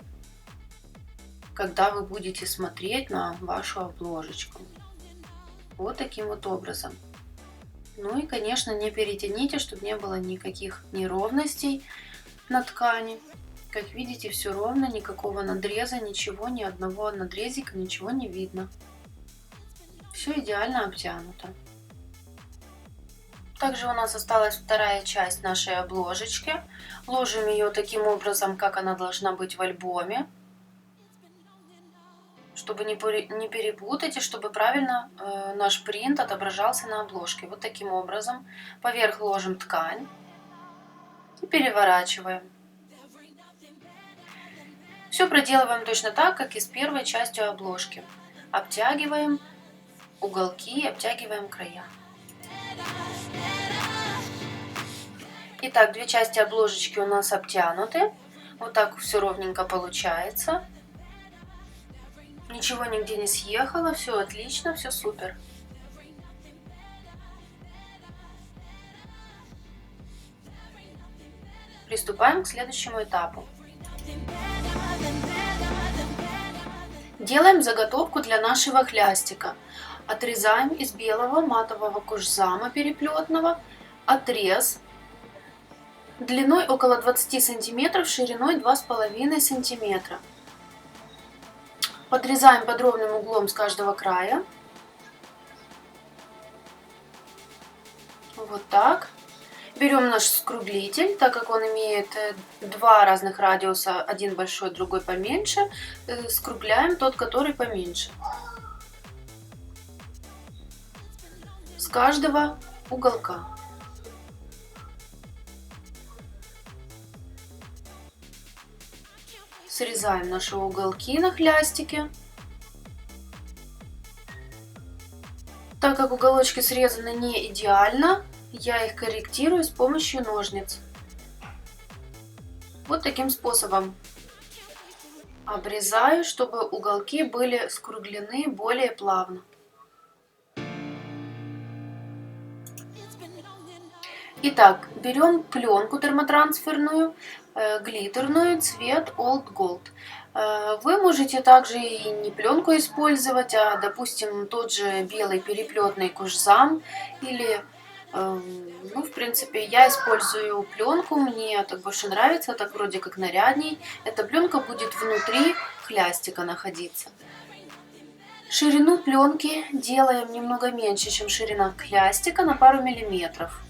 A: когда вы будете смотреть на вашу обложечку. Вот таким вот образом. Ну и, конечно, не перетяните, чтобы не было никаких неровностей на ткани. Как видите, все ровно, никакого надреза, ничего, ни одного надрезика, ничего не видно. Все идеально обтянуто. Также у нас осталась вторая часть нашей обложечки. Ложим ее таким образом, как она должна быть в альбоме, чтобы не перепутать и чтобы правильно наш принт отображался на обложке. Вот таким образом. Поверх ложим ткань и переворачиваем. Все проделываем точно так, как и с первой частью обложки. Обтягиваем уголки, обтягиваем края. Итак, две части обложечки у нас обтянуты. Вот так все ровненько получается. Ничего нигде не съехало, все отлично, все супер. Приступаем к следующему этапу. Делаем заготовку для нашего хлястика. Отрезаем из белого матового кожзама переплетного отрез длиной около 20 см, шириной 2,5 см. Подрезаем под ровным углом с каждого края. Вот так. Берем наш скруглитель, так как он имеет два разных радиуса, один большой, другой поменьше, скругляем тот, который поменьше. С каждого уголка. Срезаем наши уголки на хлястике. Так как уголочки срезаны не идеально, я их корректирую с помощью ножниц. Вот таким способом обрезаю, чтобы уголки были скруглены более плавно. Итак, берем пленку термотрансферную, глиттерную, цвет Old Gold. Вы можете также и не пленку использовать, а, допустим, тот же белый переплетный кожзам или, ну, в принципе, я использую пленку, мне так больше нравится, так вроде как нарядней. Эта пленка будет внутри хлястика находиться. Ширину пленки делаем немного меньше, чем ширина хлястика, на пару миллиметров.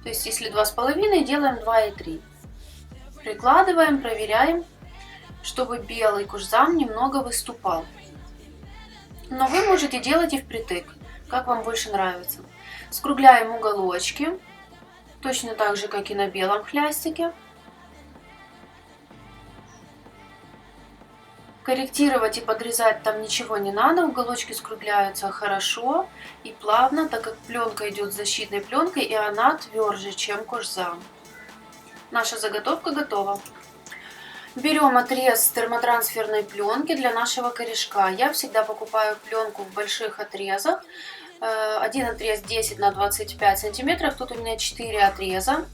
A: То есть, если 2,5, делаем 2,3. Прикладываем, проверяем, чтобы белый кожзам немного выступал. Но вы можете делать и впритык, как вам больше нравится. Скругляем уголочки, точно так же, как и на белом хлястике. Корректировать и подрезать там ничего не надо, уголочки скругляются хорошо и плавно, так как пленка идет защитной пленкой и она тверже, чем кожзам. Наша заготовка готова. Берем отрез термотрансферной пленки для нашего корешка. Я всегда покупаю пленку в больших отрезах. Один отрез 10 на 25 сантиметров, тут у меня 4 отреза.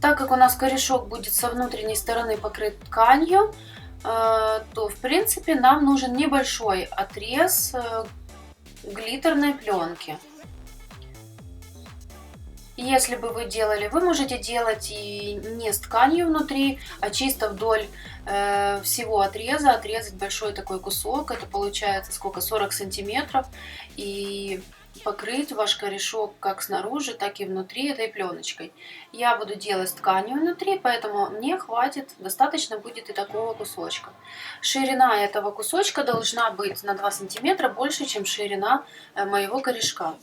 A: Так как у нас корешок будет со внутренней стороны покрыт тканью, то в принципе нам нужен небольшой отрез глиттерной пленки. Если бы вы делали, вы можете делать и не с тканью внутри, а чисто вдоль всего отреза, отрезать большой такой кусок, это получается сколько, 40 сантиметров, и покрыть ваш корешок как снаружи, так и внутри этой пленочкой. Я буду делать с тканью внутри, поэтому мне хватит, достаточно будет и такого кусочка. Ширина этого кусочка должна быть на 2 сантиметра больше, чем ширина моего корешка.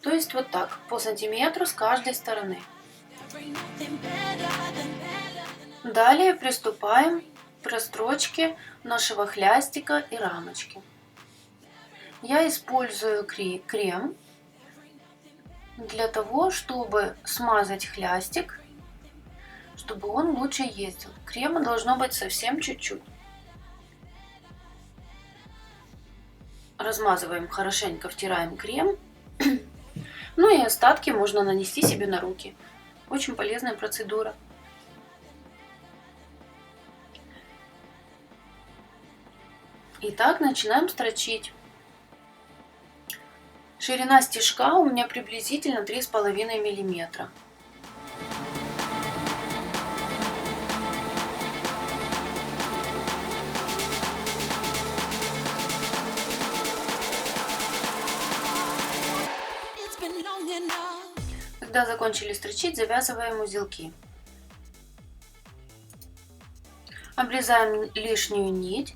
A: То есть вот так, по сантиметру с каждой стороны. Далее приступаем к прострочке нашего хлястика и рамочки. Я использую крем для того, чтобы смазать хлястик, чтобы он лучше ездил. Крема должно быть совсем чуть-чуть. Размазываем хорошенько, втираем крем. Ну и остатки можно нанести себе на руки. Очень полезная процедура. Итак, начинаем строчить. Ширина стежка у меня приблизительно 3,5 миллиметра. Когда закончили строчить, завязываем узелки. Обрезаем лишнюю нить.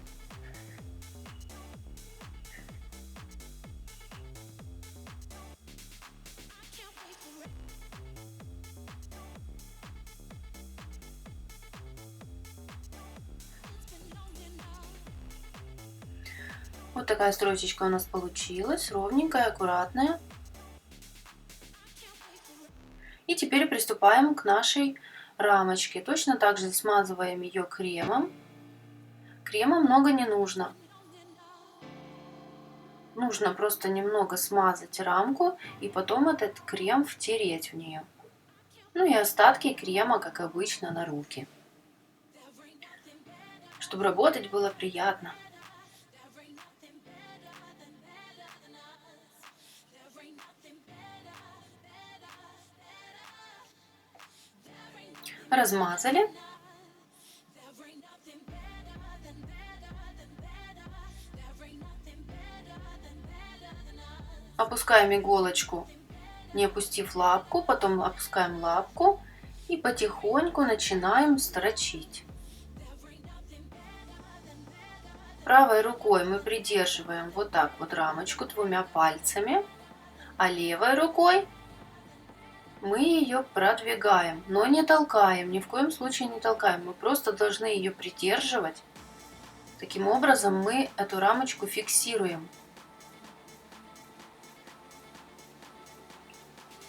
A: Вот такая строчечка у нас получилась, ровненькая, аккуратная. И теперь приступаем к нашей рамочке. Точно так же смазываем ее кремом. Крема много не нужно. Нужно просто немного смазать рамку и потом этот крем втереть в нее. Ну и остатки крема, как обычно, на руки. Чтобы работать было приятно. Размазали. Опускаем иголочку, не опустив лапку, потом опускаем лапку и потихоньку начинаем строчить. Правой рукой мы придерживаем вот так вот рамочку двумя пальцами, а левой рукой мы ее продвигаем, но не толкаем, ни в коем случае не толкаем. Мы просто должны ее придерживать. Таким образом мы эту рамочку фиксируем.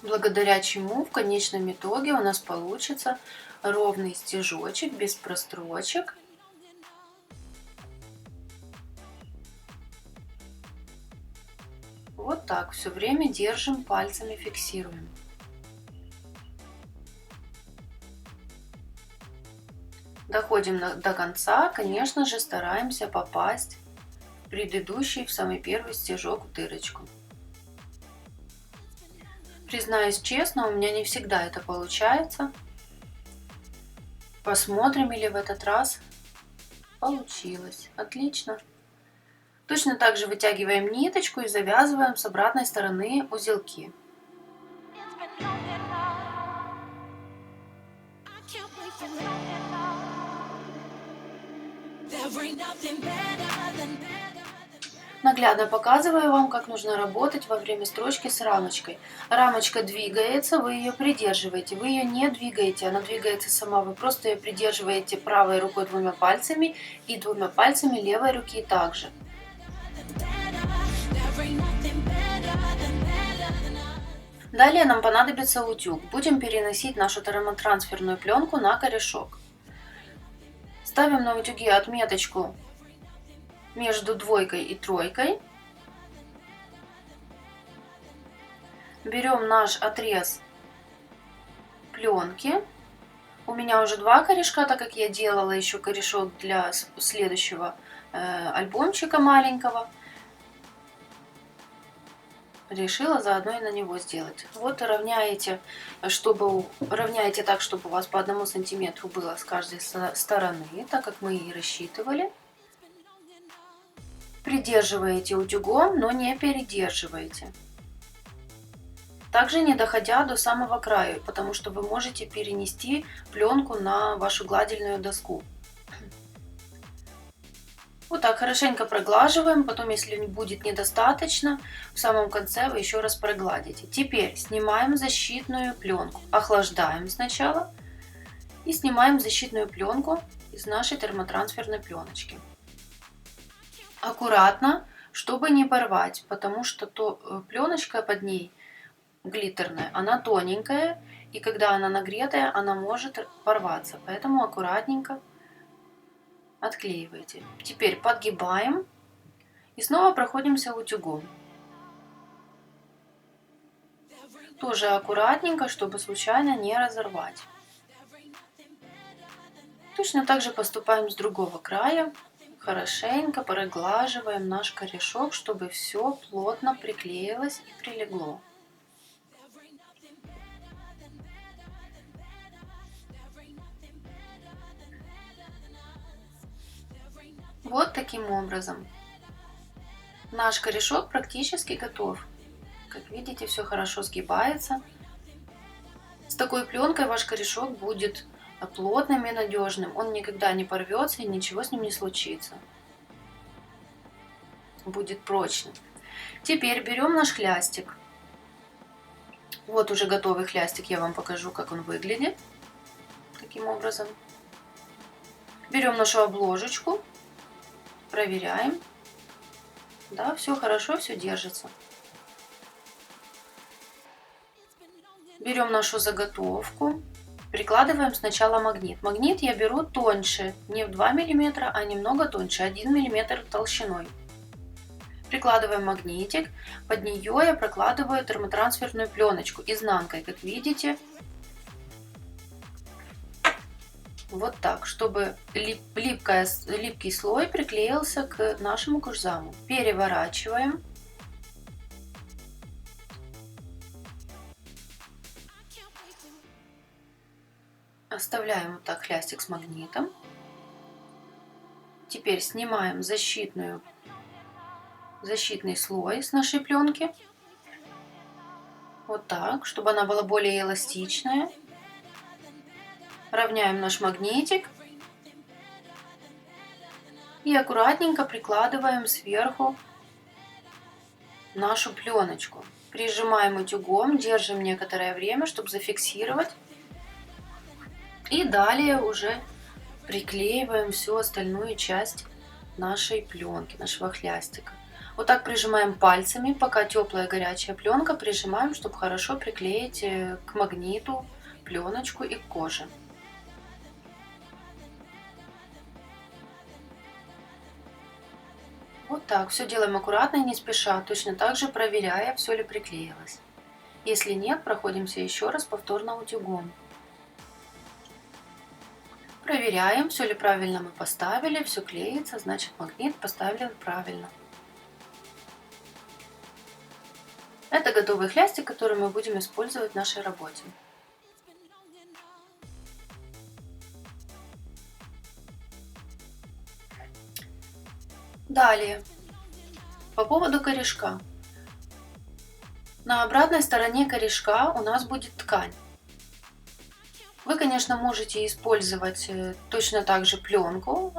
A: Благодаря чему в конечном итоге у нас получится ровный стежочек без прострочек. Вот так все время держим, пальцами фиксируем. Доходим до конца, конечно же, стараемся попасть в предыдущий, в самый первый стежок, в дырочку. Признаюсь честно, у меня не всегда это получается. Посмотрим, или в этот раз получилось. Отлично. Точно так же вытягиваем ниточку и завязываем с обратной стороны узелки. Наглядно показываю вам, как нужно работать во время строчки с рамочкой. Рамочка двигается, вы ее придерживаете. Вы ее не двигаете, она двигается сама. Вы просто ее придерживаете правой рукой 2 пальцами и 2 пальцами левой руки также. Далее нам понадобится утюг. Будем переносить нашу термотрансферную пленку на корешок. Ставим на утюге отметочку между 2 и 3. Берем наш отрез пленки. У меня уже 2 корешка, так как я делала еще корешок для следующего альбомчика маленького. Решила заодно и на него сделать. Вот равняете, равняете так, чтобы у вас по 1 сантиметру было с каждой стороны, так как мы и рассчитывали. Придерживаете утюгом, но не передерживаете. Также не доходя до самого края, потому что вы можете перенести пленку на вашу гладильную доску. Вот так хорошенько проглаживаем, потом, если будет недостаточно, в самом конце вы еще раз прогладите. Теперь снимаем защитную пленку, охлаждаем сначала и снимаем защитную пленку из нашей термотрансферной пленочки. Аккуратно, чтобы не порвать, потому что пленочка под ней глиттерная, она тоненькая, и когда она нагретая, она может порваться, поэтому аккуратненько отклеивайте. Теперь подгибаем и снова проходимся утюгом. Тоже аккуратненько, чтобы случайно не разорвать. Точно так же поступаем с другого края. Хорошенько проглаживаем наш корешок, чтобы все плотно приклеилось и прилегло. Вот таким образом. Наш корешок практически готов. Как видите, все хорошо сгибается. С такой пленкой ваш корешок будет плотным и надежным. Он никогда не порвется и ничего с ним не случится. Будет прочным. Теперь берем наш хлястик. Вот уже готовый хлястик, я вам покажу, как он выглядит. Таким образом. Берем нашу обложечку, проверяем. Да, все хорошо, все держится. Берем нашу заготовку, прикладываем сначала магнит. Магнит я беру тоньше, не в 2 мм, а немного тоньше, 1 мм толщиной. Прикладываем магнитик, под нее я прокладываю термотрансферную пленочку изнанкой, как видите. Вот так, чтобы липкий слой приклеился к нашему кожзаму. Переворачиваем. Оставляем вот так хлястик с магнитом. Теперь снимаем защитный слой с нашей пленки. Вот так, чтобы она была более эластичная. Равняем наш магнитик. И аккуратненько прикладываем сверху нашу пленочку. Прижимаем утюгом, держим некоторое время, чтобы зафиксировать. И далее уже приклеиваем всю остальную часть нашей пленки, нашего хлястика. Вот так прижимаем пальцами, пока теплая горячая пленка, прижимаем, чтобы хорошо приклеить к магниту пленочку и к коже. Вот так, все делаем аккуратно и не спеша, точно так же проверяя, все ли приклеилось. Если нет, проходимся еще раз повторно утюгом. Проверяем, все ли правильно мы поставили, все клеится, значит магнит поставлен правильно. Это готовый хлястик, который мы будем использовать в нашей работе. Далее, по поводу корешка. На обратной стороне корешка у нас будет ткань. Вы, конечно, можете использовать точно так же пленку,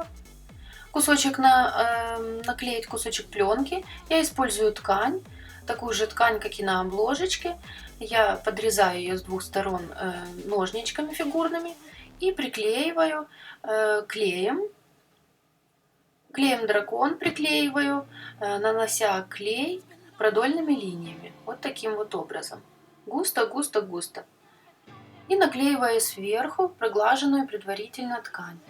A: наклеить кусочек пленки. Я использую ткань, такую же ткань, как и на обложечке. Я подрезаю ее с двух сторон ножничками фигурными и приклеиваю клеем. Клеем дракон приклеиваю, нанося клей продольными линиями. Вот таким вот образом. Густо, густо, густо. И наклеиваю сверху проглаженную предварительно ткань.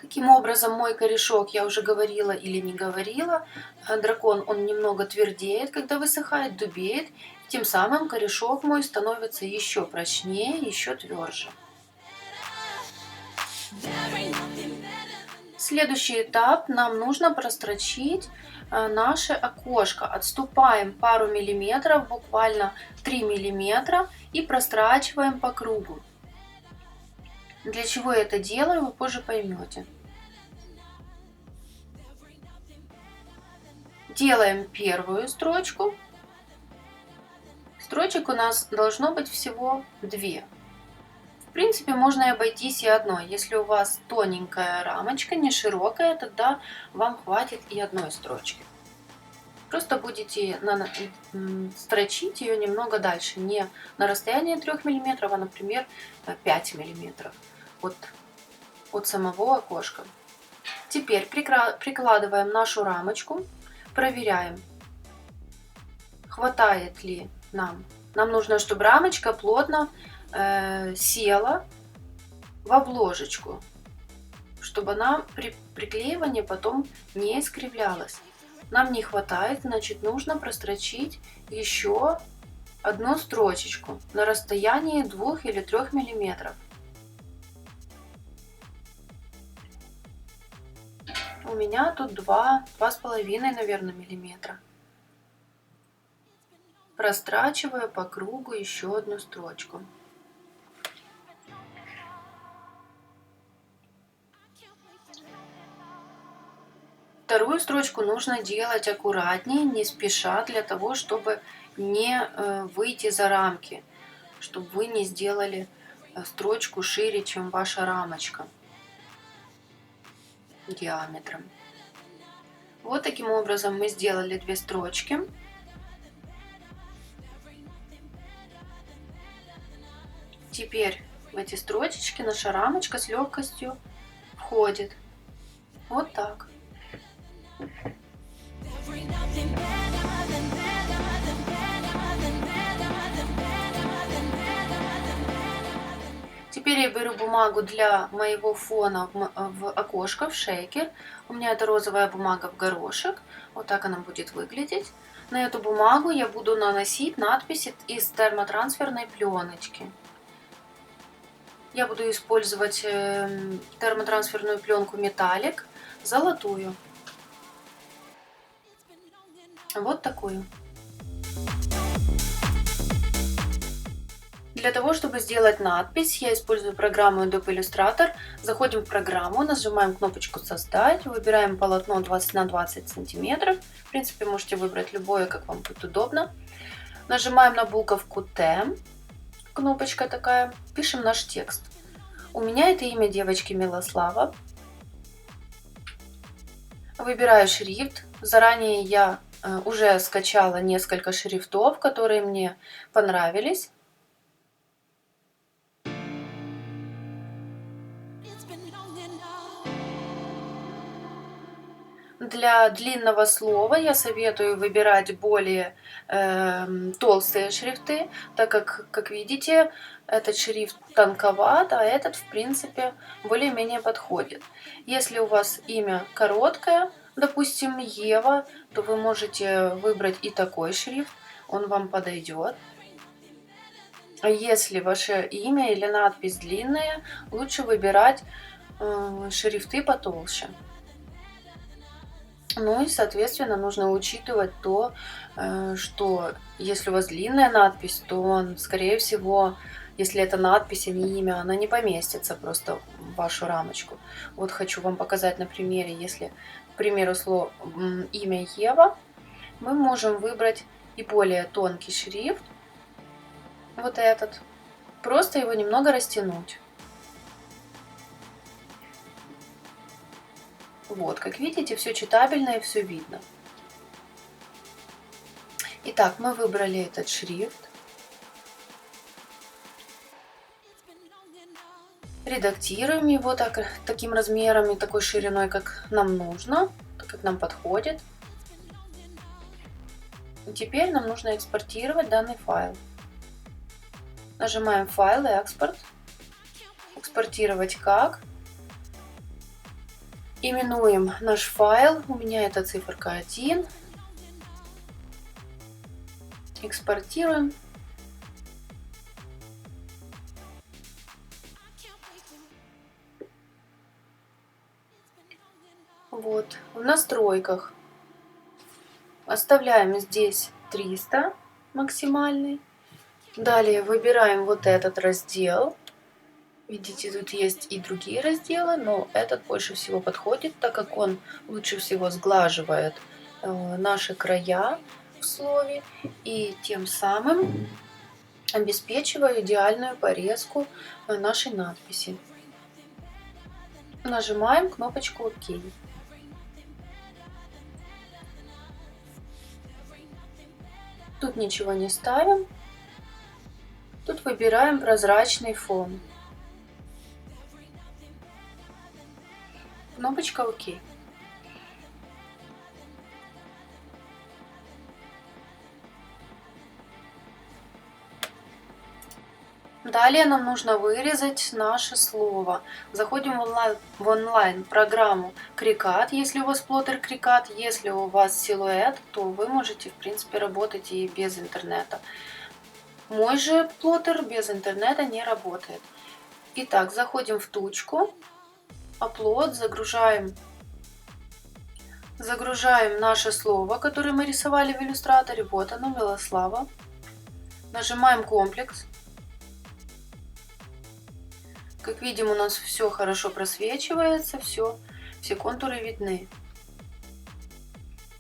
A: Таким образом, мой корешок, я уже говорила или не говорила, дракон, он немного твердеет, когда высыхает, дубеет. Тем самым корешок мой становится еще прочнее, еще тверже. Следующий этап, нам нужно прострочить наше окошко. Отступаем пару миллиметров, буквально 3 миллиметра, и прострачиваем по кругу. Для чего я это делаю, вы позже поймете. Делаем первую строчку. Строчек у нас должно быть всего 2. В принципе, можно и обойтись и одной. Если у вас тоненькая рамочка, не широкая, тогда вам хватит и одной строчки. Просто будете строчить ее немного дальше, не на расстоянии 3 мм, а, например, 5 мм от самого окошка. Теперь прикладываем нашу рамочку, проверяем, хватает ли нам. Нам нужно, чтобы рамочка плотно села в обложечку, чтобы она при приклеивании потом не искривлялась. Нам не хватает, значит, нужно прострочить еще одну строчечку на расстоянии 2 или 3 миллиметров. У меня тут 2,5, наверное, миллиметра. Прострачиваю по кругу еще одну строчку. Вторую строчку нужно делать аккуратнее, не спеша, для того, чтобы не выйти за рамки, чтобы вы не сделали строчку шире, чем ваша рамочка диаметром. Вот таким образом мы сделали 2 строчки. Теперь в эти строчечки наша рамочка с легкостью входит. Вот так. Теперь я беру бумагу для моего фона в окошко, в шейкер. У меня это розовая бумага в горошек. Вот так она будет выглядеть. На эту бумагу я буду наносить надписи из термотрансферной пленочки. Я буду использовать термотрансферную пленку металлик, золотую. Вот такую. Для того, чтобы сделать надпись, я использую программу Adobe Illustrator. Заходим в программу, нажимаем кнопочку «Создать», выбираем полотно 20 на 20 сантиметров. В принципе, можете выбрать любое, как вам будет удобно. Нажимаем на буковку Т, кнопочка такая, пишем наш текст. У меня это имя девочки Милослава. Выбираю шрифт. Заранее я уже скачала несколько шрифтов, которые мне понравились. Для длинного слова я советую выбирать более толстые шрифты, так как видите, этот шрифт тонковат, а этот, в принципе, более-менее подходит. Если у вас имя короткое, допустим, Ева, то вы можете выбрать и такой шрифт, он вам подойдет. А если ваше имя или надпись длинная, лучше выбирать шрифты потолще. Ну и, соответственно, нужно учитывать то, что если у вас длинная надпись, то, скорее всего, если это надпись, а не имя, она не поместится просто в вашу рамочку. Вот хочу вам показать на примере. Если, к примеру, слово имя Ева, мы можем выбрать и более тонкий шрифт, вот этот, просто его немного растянуть. Вот, как видите, все читабельно и все видно. Итак, мы выбрали этот шрифт. Редактируем его таким размером и такой шириной, как нам нужно, так как нам подходит. И теперь нам нужно экспортировать данный файл. Нажимаем «Файл» и «Экспорт». Экспортировать как? Именуем наш файл. У меня это циферка 1. Экспортируем. Вот, в настройках оставляем здесь 300 максимальный. Далее выбираем вот этот раздел. Видите, тут есть и другие разделы, но этот больше всего подходит, так как он лучше всего сглаживает наши края в слове и тем самым обеспечивает идеальную порезку нашей надписи. Нажимаем кнопочку «Ок». Тут ничего не ставим. Тут выбираем прозрачный фон. Кнопочка «Ок». Далее нам нужно вырезать наше слово. Заходим в онлайн-программу Cricut, если у вас плоттер Cricut. Если у вас силуэт, то вы можете, в принципе, работать и без интернета. Мой же плоттер без интернета не работает. Итак, заходим в тучку, Upload, загружаем наше слово, которое мы рисовали в иллюстраторе. Вот оно, Милослава. Нажимаем комплекс. Как видим, у нас все хорошо просвечивается, все контуры видны.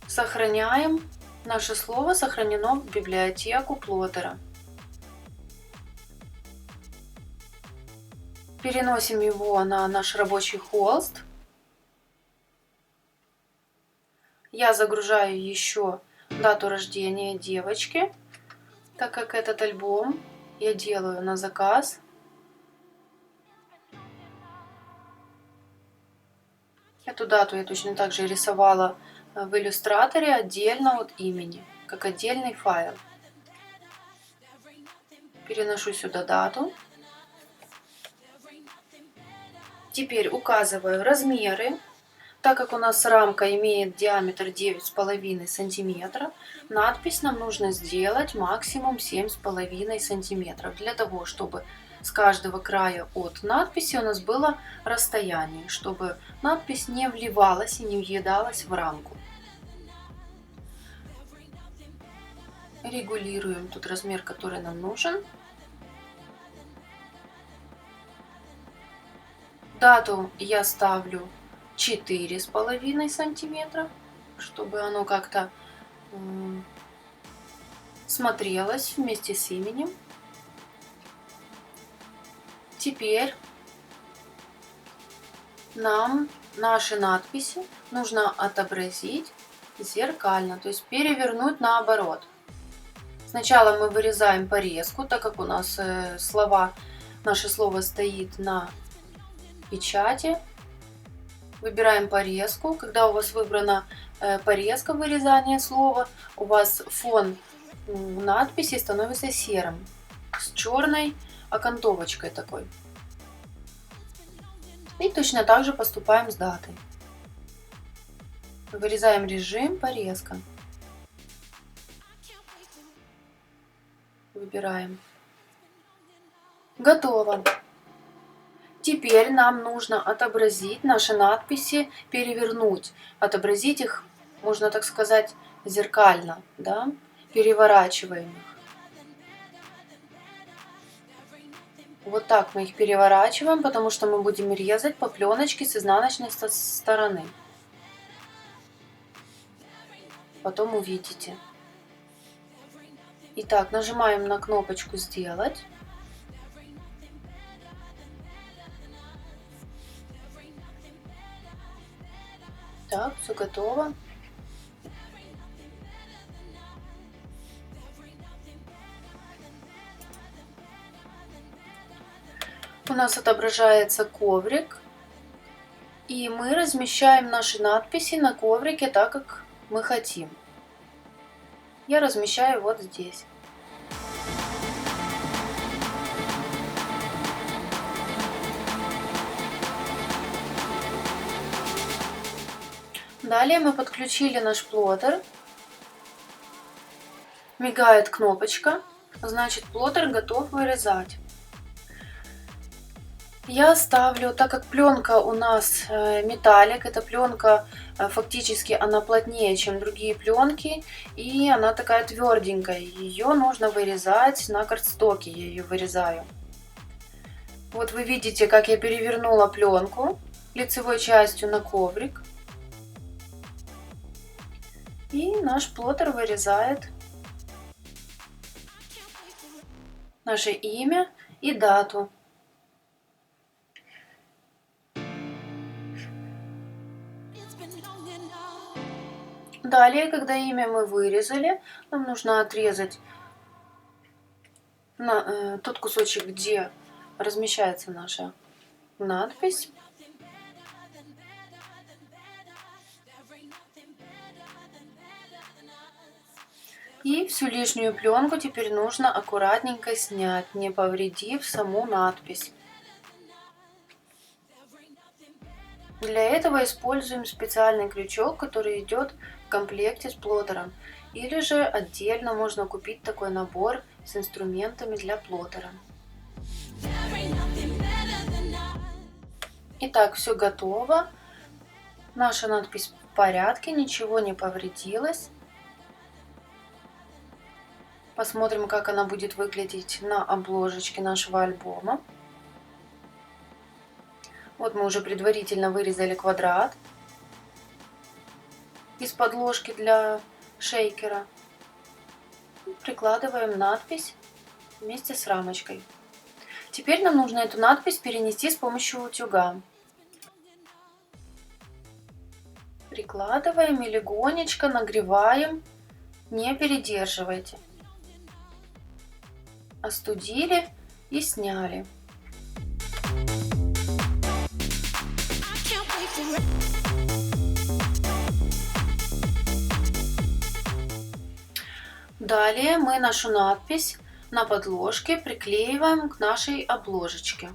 A: Сохраняем. Наше слово сохранено в библиотеку плоттера. Переносим его на наш рабочий холст. Я загружаю еще дату рождения девочки, так как этот альбом я делаю на заказ. Эту дату я точно так же рисовала в иллюстраторе отдельно от имени, как отдельный файл. Переношу сюда дату. Теперь указываю размеры. Так как у нас рамка имеет диаметр 9,5 сантиметра, надпись нам нужно сделать максимум 7,5 сантиметров, для того, чтобы с каждого края от надписи у нас было расстояние, чтобы надпись не вливалась и не въедалась в рамку. Регулируем тут размер, который нам нужен. Дату я ставлю 4,5 сантиметра, чтобы оно как-то смотрелось вместе с именем. Теперь нам наши надписи нужно отобразить Зеркально, то есть перевернуть наоборот. Сначала мы вырезаем порезку, так как у нас наше слово стоит на печати. Выбираем порезку. Когда у вас выбрана порезка вырезания слова, у вас фон надписи становится серым, с черной окантовочкой такой. И точно так же поступаем с датой. Вырезаем режим порезка. Выбираем. Готово. Теперь нам нужно отобразить наши надписи, перевернуть. Отобразить их, можно так сказать, зеркально, да? Переворачиваем их. Вот так мы их переворачиваем, потому что мы будем резать по пленочке с изнаночной стороны. Потом увидите. Итак, нажимаем на кнопочку «Сделать». Так, все готово. У нас отображается коврик. И мы размещаем наши надписи на коврике так, как мы хотим. Я размещаю вот здесь. Далее мы подключили наш плоттер. Мигает кнопочка, значит плоттер готов вырезать. Я ставлю, так как пленка у нас металлик, эта пленка фактически она плотнее, чем другие пленки, и она такая тверденькая. Ее нужно вырезать на картстоке, я ее вырезаю. Вот вы видите, как я перевернула пленку лицевой частью на коврик. И наш плоттер вырезает наше имя и дату. Далее, когда имя мы вырезали, нам нужно отрезать тот кусочек, где размещается наша надпись. И всю лишнюю пленку теперь нужно аккуратненько снять, не повредив саму надпись. Для этого используем специальный крючок, который идет в комплекте с плоттером. Или же отдельно можно купить такой набор с инструментами для плоттера. Итак, все готово. Наша надпись в порядке, ничего не повредилось. Посмотрим, как она будет выглядеть на обложечке нашего альбома. Вот мы уже предварительно вырезали квадрат из подложки для шейкера. Прикладываем надпись вместе с рамочкой. Теперь нам нужно эту надпись перенести с помощью утюга. Прикладываем и легонечко нагреваем, не передерживайте. Остудили и сняли. Далее мы нашу надпись на подложке приклеиваем к нашей обложечке.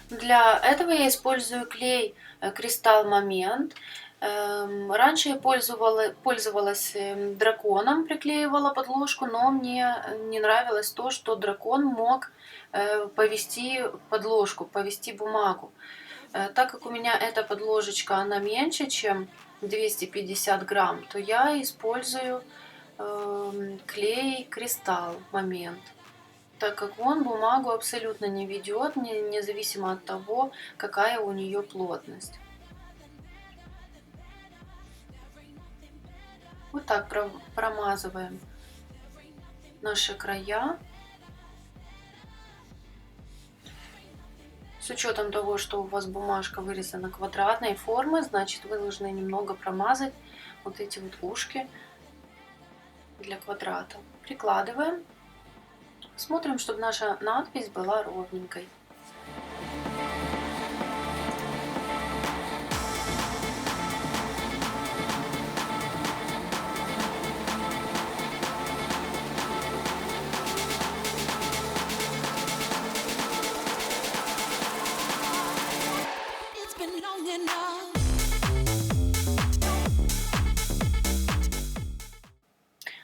A: Для этого я использую клей Кристалл Момент. Раньше я пользовалась драконом, приклеивала подложку, но мне не нравилось то, что дракон мог повести подложку, повести бумагу. Так как у меня эта подложечка, она меньше, чем 250 грамм, то я использую клей Кристалл Момент, так как он бумагу абсолютно не ведет, независимо от того, какая у нее плотность. Вот так промазываем наши края. С учетом того, что у вас бумажка вырезана квадратной формы, значит вы должны немного промазать вот эти вот ушки для квадрата. Прикладываем. Смотрим, чтобы наша надпись была ровненькой.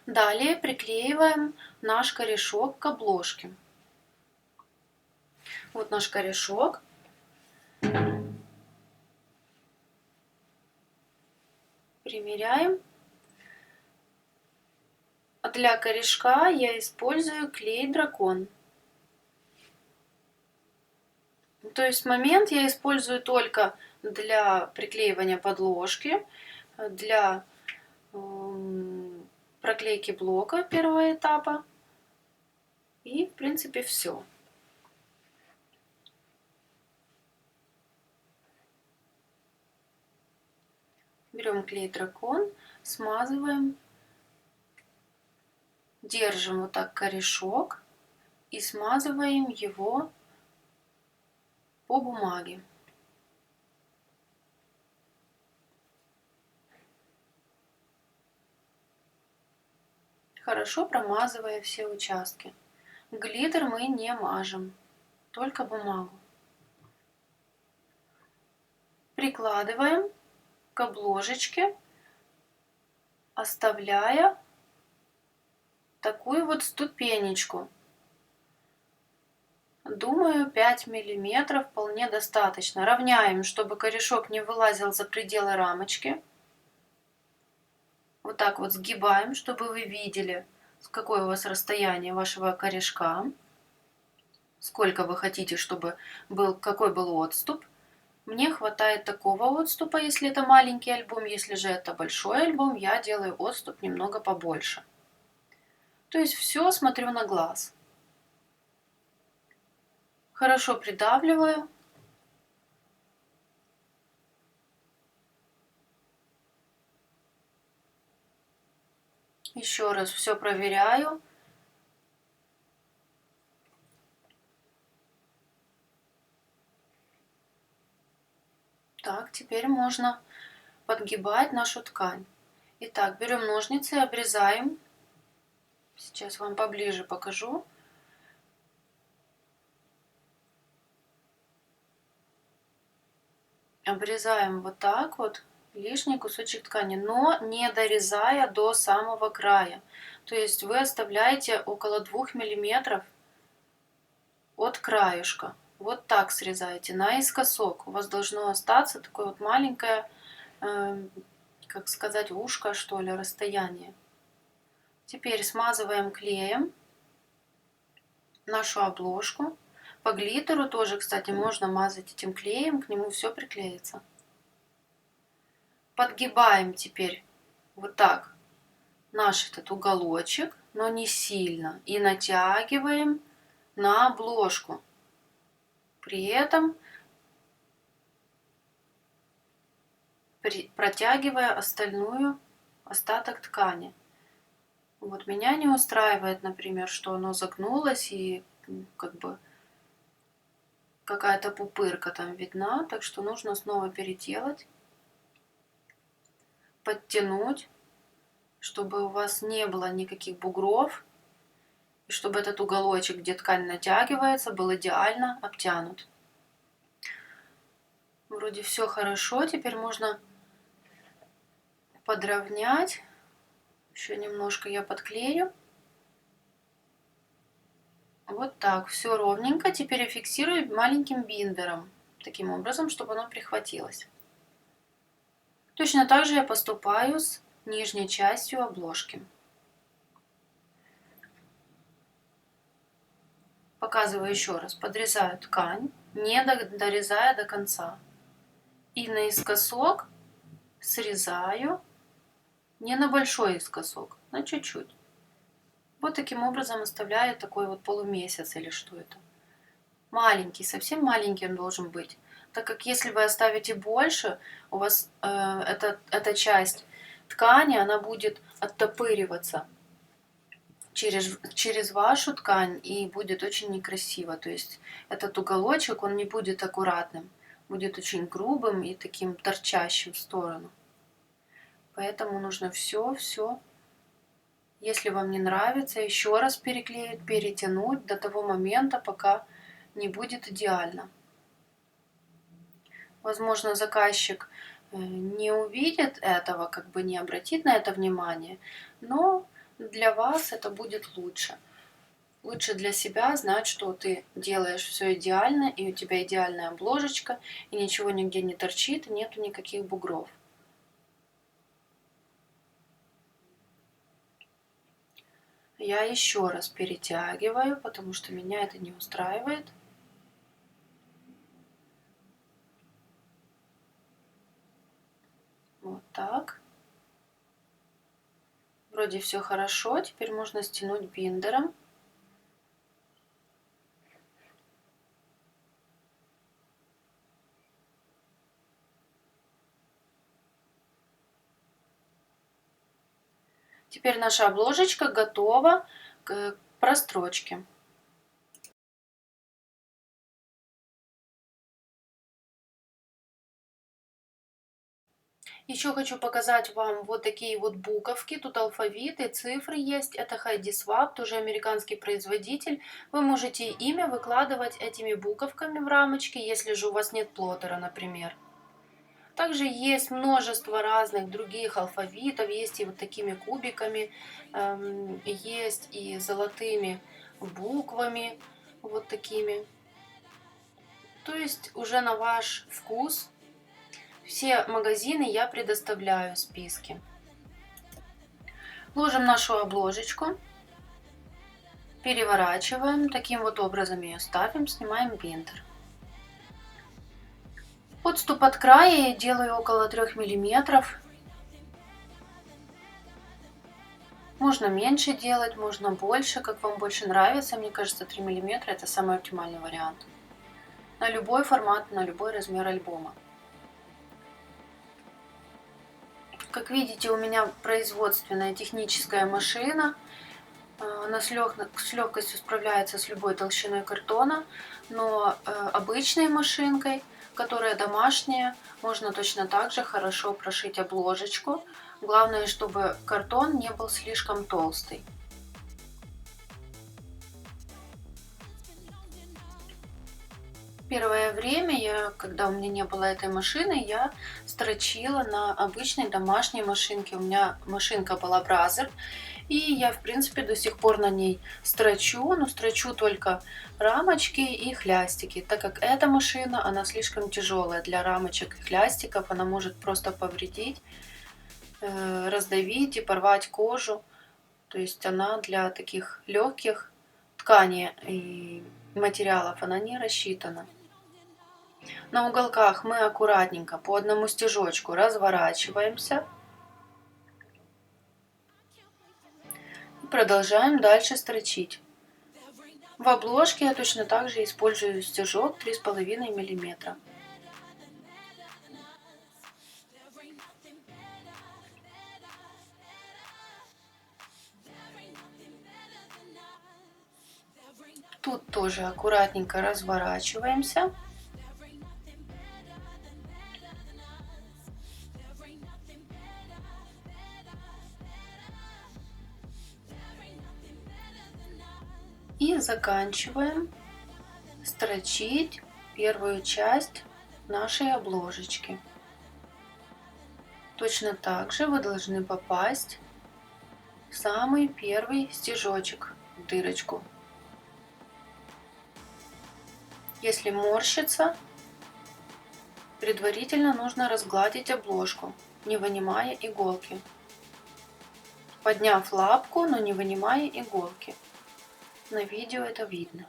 A: Далее приклеиваем наш корешок к обложке. Вот наш корешок. Примеряем. Для корешка я использую клей Дракон. То есть момент я использую только для приклеивания подложки, для проклейки блока первого этапа. И в принципе все. Берем клей Дракон, смазываем, держим вот так корешок и смазываем его по бумаге. Хорошо промазывая все участки. Глиттер мы не мажем, только бумагу. Прикладываем к обложечке, оставляя такую вот ступенечку. Думаю, 5 мм вполне достаточно. Равняем, чтобы корешок не вылазил за пределы рамочки. Вот так вот сгибаем, чтобы вы видели, какое у вас расстояние вашего корешка. Сколько вы хотите, чтобы был, какой был отступ. Мне хватает такого отступа, если это маленький альбом. Если же это большой альбом, я делаю отступ немного побольше. То есть все смотрю на глаз. Хорошо придавливаю. Еще раз все проверяю. Так, теперь можно подгибать нашу ткань. Итак, берем ножницы, обрезаем. Сейчас вам поближе покажу. Обрезаем вот так вот лишний кусочек ткани, но не дорезая до самого края. То есть вы оставляете около 2 мм от краешка. Вот так срезаете наискосок. У вас должно остаться такое вот маленькое, как сказать, ушко, что ли, расстояние. Теперь смазываем клеем нашу обложку. По глиттеру тоже, кстати, можно мазать этим клеем, к нему все приклеится. Подгибаем теперь вот так наш этот уголочек, но не сильно, и натягиваем на обложку. При этом протягивая остаток ткани. Вот меня не устраивает, например, что оно загнулось и как бы какая-то пупырка там видна, так что нужно снова переделать, подтянуть, чтобы у вас не было никаких бугров, и чтобы этот уголочек, где ткань натягивается, был идеально обтянут. Вроде все хорошо, теперь можно подровнять. Еще немножко я подклею. Вот так, все ровненько. Теперь я фиксирую маленьким биндером, таким образом, чтобы оно прихватилось. Точно так же я поступаю с нижней частью обложки. Показываю еще раз. Подрезаю ткань, не дорезая до конца. И наискосок срезаю, не на большой искосок, на чуть-чуть. Вот таким образом оставляю такой вот полумесяц или что это. Маленький, совсем маленький он должен быть. Так как если вы оставите больше, у вас эта часть ткани, она будет оттопыриваться через вашу ткань и будет очень некрасиво. То есть этот уголочек, он не будет аккуратным, будет очень грубым и таким торчащим в сторону. Поэтому нужно все, если вам не нравится, еще раз переклеить, перетянуть до того момента, пока не будет идеально. Возможно, заказчик не увидит этого, как бы не обратит на это внимание, но для вас это будет лучше. Лучше для себя знать, что ты делаешь все идеально, и у тебя идеальная обложечка, и ничего нигде не торчит, и нету никаких бугров. Я еще раз перетягиваю, потому что меня это не устраивает. Вот так. Вроде все хорошо, теперь можно стянуть биндером. Теперь наша обложечка готова к прострочке. Еще хочу показать вам вот такие вот буковки. Тут алфавиты, цифры есть. Это Heidi Swapp, тоже американский производитель. Вы можете имя выкладывать этими буковками в рамочке, если же у вас нет плоттера, например. Также есть множество разных других алфавитов. Есть и вот такими кубиками, есть и золотыми буквами, вот такими. То есть уже на ваш вкус. Все магазины я предоставляю списки. Ложим нашу обложечку, переворачиваем, таким вот образом ее ставим, снимаем биндер. Отступ от края я делаю около 3 мм. Можно меньше делать, можно больше, как вам больше нравится. Мне кажется, 3 мм это самый оптимальный вариант. На любой формат, на любой размер альбома. Как видите, у меня производственная техническая машина. Она с легкостью справляется с любой толщиной картона, но обычной машинкой, которая домашняя, можно точно так же хорошо прошить обложечку. Главное, чтобы картон не был слишком толстый. Первое время, когда у меня не было этой машины, я строчила на обычной домашней машинке. У меня машинка была Бразер, и я, в принципе, до сих пор на ней строчу, но строчу только рамочки и хлястики, так как эта машина, она слишком тяжелая для рамочек и хлястиков, она может просто повредить, раздавить и порвать кожу. То есть она для таких легких тканей и материалов она не рассчитана. На уголках мы аккуратненько по одному стежочку разворачиваемся и продолжаем дальше строчить. В обложке я точно так же использую стежок 3,5 мм. Тут тоже аккуратненько разворачиваемся. И заканчиваем строчить первую часть нашей обложечки. Точно так же вы должны попасть в самый первый стежочек, в дырочку. Если морщится, предварительно нужно разгладить обложку, не вынимая иголки. Подняв лапку, но не вынимая иголки. На видео это видно.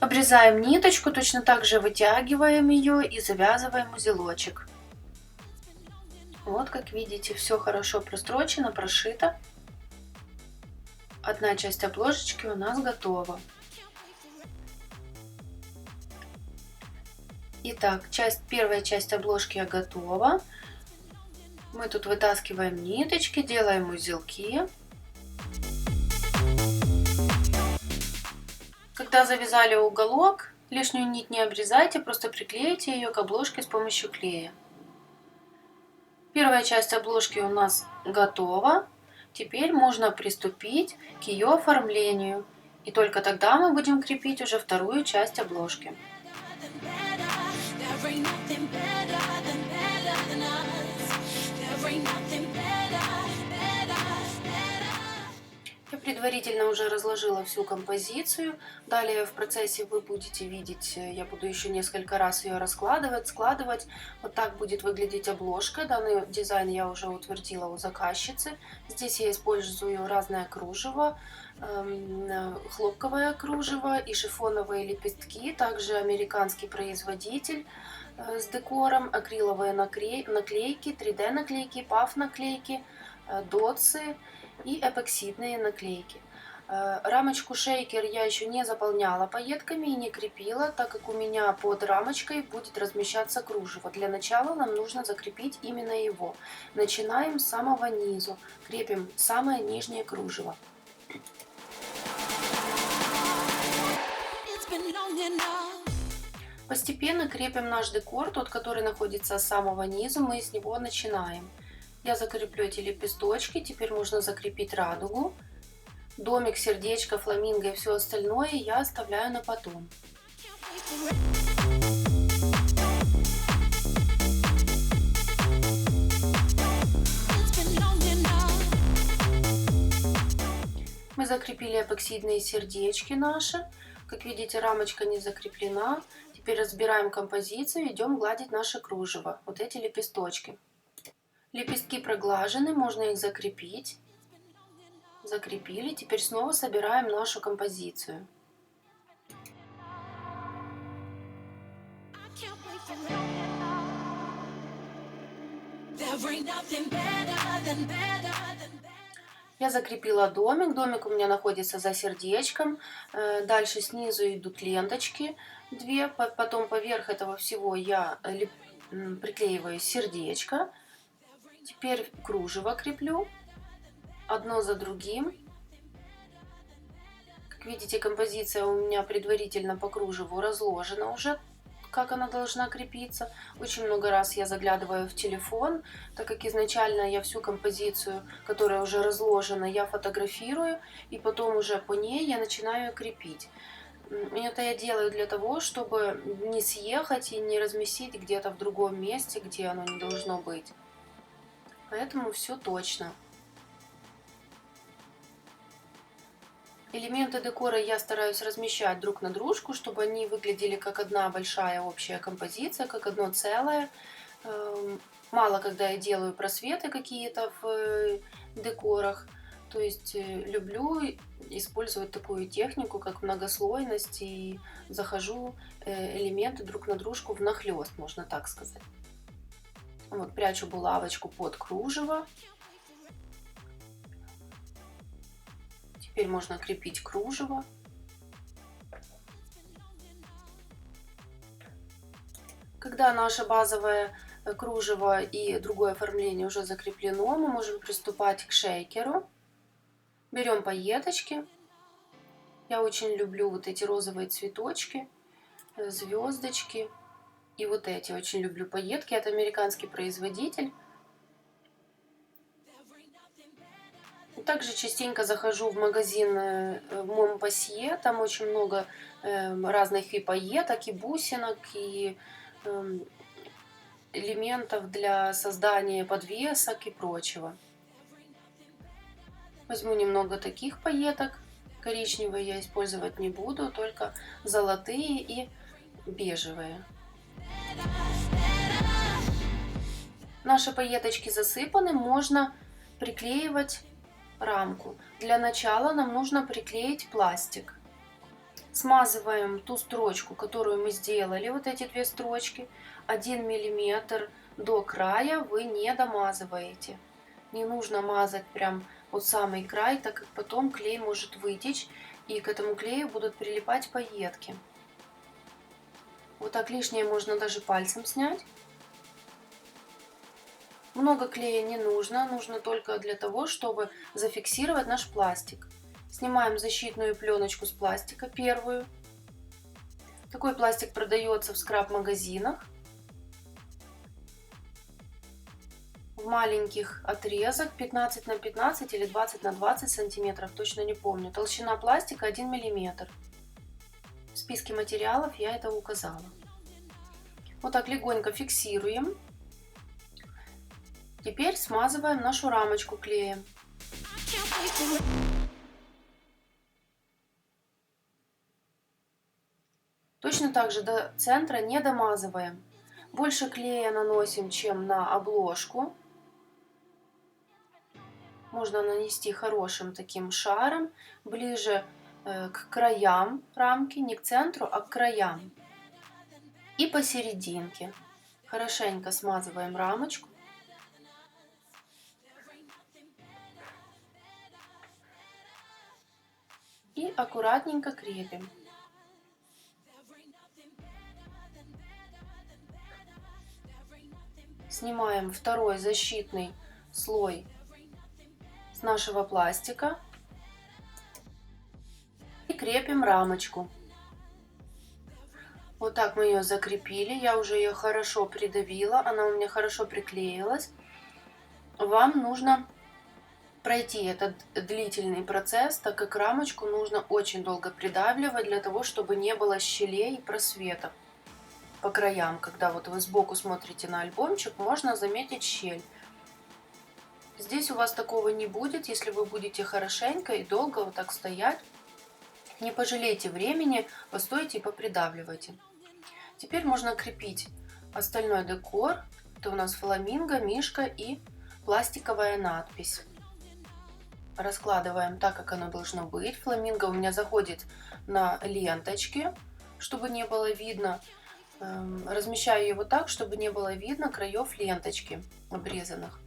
A: Обрезаем ниточку, точно так же вытягиваем ее и завязываем узелочек. Вот, как видите, все хорошо прострочено, прошито. Одна часть обложечки у нас готова. Итак, первая часть обложки готова. Мы тут вытаскиваем ниточки, делаем узелки. Когда завязали уголок, лишнюю нить не обрезайте, просто приклеите ее к обложке с помощью клея. Первая часть обложки у нас готова. Теперь можно приступить к ее оформлению. И только тогда мы будем крепить уже вторую часть обложки. Я предварительно уже разложила всю композицию. Далее в процессе вы будете видеть, я буду еще несколько раз ее раскладывать, складывать. Вот так будет выглядеть обложка. Данный дизайн я уже утвердила у заказчицы. Здесь я использую разное кружево, хлопковое кружево и шифоновые лепестки. Также американский производитель с декором, акриловые наклейки, 3D наклейки, паф наклейки, дотсы и эпоксидные наклейки. Рамочку шейкер я еще не заполняла пайетками и не крепила, так как у меня под рамочкой будет размещаться кружево. Для начала нам нужно закрепить именно его. Начинаем с самого низу, крепим самое нижнее кружево. Постепенно крепим наш декор, тот, который находится с самого низу, мы с него начинаем. Я закреплю эти лепесточки, теперь можно закрепить радугу. Домик, сердечко, фламинго и все остальное я оставляю на потом. Мы закрепили эпоксидные сердечки наши. Как видите, рамочка не закреплена. Теперь разбираем композицию, идем гладить наше кружево. Вот эти лепесточки. Лепестки проглажены, можно их закрепить. Закрепили. Теперь снова собираем нашу композицию. Я закрепила домик. Домик у меня находится за сердечком. Дальше снизу идут ленточки. Две. Потом поверх этого всего я приклеиваю сердечко. Теперь кружево креплю. Одно за другим. Как видите, композиция у меня предварительно по кружеву разложена уже, как она должна крепиться. Очень много раз я заглядываю в телефон, так как изначально я всю композицию, которая уже разложена, я фотографирую, и потом уже по ней я начинаю крепить. Это я делаю для того, чтобы не съехать и не разместить где-то в другом месте, где оно не должно быть. Поэтому все точно. Элементы декора я стараюсь размещать друг на дружку, чтобы они выглядели как одна большая общая композиция, как одно целое. Мало когда я делаю просветы какие-то в декорах. То есть люблю использовать такую технику, как многослойность, и захожу элементы друг на дружку внахлёст, можно так сказать. Вот, прячу булавочку под кружево. Теперь можно крепить кружево. Когда наше базовое кружево и другое оформление уже закреплено, мы можем приступать к шейкеру. Берем пайеточки. Я очень люблю вот эти розовые цветочки, звездочки. И вот эти очень люблю пайетки. Это американский производитель. Также частенько захожу в магазин Монпасье, там очень много разных и пайеток, и бусинок, и элементов для создания подвесок и прочего. Возьму немного таких пайеток, коричневые я использовать не буду, только золотые и бежевые. Наши пайеточки засыпаны, можно приклеивать рамку. Для начала нам нужно приклеить пластик. Смазываем ту строчку, которую мы сделали, вот эти две строчки, 1 мм до края вы не домазываете. Не нужно мазать прям вот самый край, так как потом клей может вытечь, и к этому клею будут прилипать пайетки. Вот так лишнее можно даже пальцем снять. Много клея не нужно, нужно только для того, чтобы зафиксировать наш пластик. Снимаем защитную пленочку с пластика, первую. Такой пластик продается в скраб-магазинах. В маленьких отрезок 15 на 15 или 20 на 20 сантиметров, точно не помню. Толщина пластика 1 миллиметр. В списке материалов я это указала. Вот так легонько фиксируем. Теперь смазываем нашу рамочку клеем. Точно так же до центра не домазываем. Больше клея наносим, чем на обложку. Можно нанести хорошим таким шаром, ближе к краям рамки, не к центру, а к краям. И посерединке. Хорошенько смазываем рамочку. И аккуратненько крепим. Снимаем второй защитный слой с нашего пластика и крепим рамочку. Вот так мы ее закрепили. Я уже ее хорошо придавила, она у меня хорошо приклеилась. Вам нужно пройти этот длительный процесс, так как рамочку нужно очень долго придавливать для того, чтобы не было щелей и просветов по краям. Когда вот вы сбоку смотрите на альбомчик, можно заметить щель. Здесь у вас такого не будет, если вы будете хорошенько и долго вот так стоять. Не пожалейте времени, постойте и попридавливайте. Теперь можно крепить остальной декор. Это у нас фламинго, мишка и пластиковая надпись. Раскладываем так, как оно должно быть. Фламинго у меня заходит на ленточки, чтобы не было видно. Размещаю его так, чтобы не было видно краев ленточки обрезанных.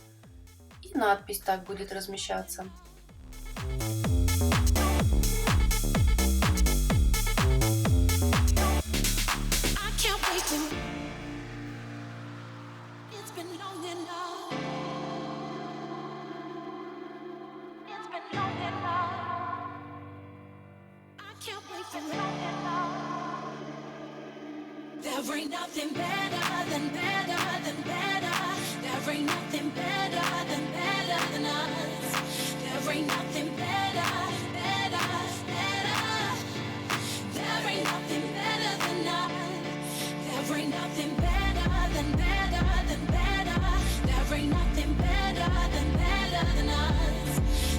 A: И надпись так будет размещаться.
B: There ain't nothing better than better than better. There ain't nothing better than us. There ain't nothing better, better, better. There ain't nothing better than us. There ain't nothing better than better than better. There ain't nothing better than us.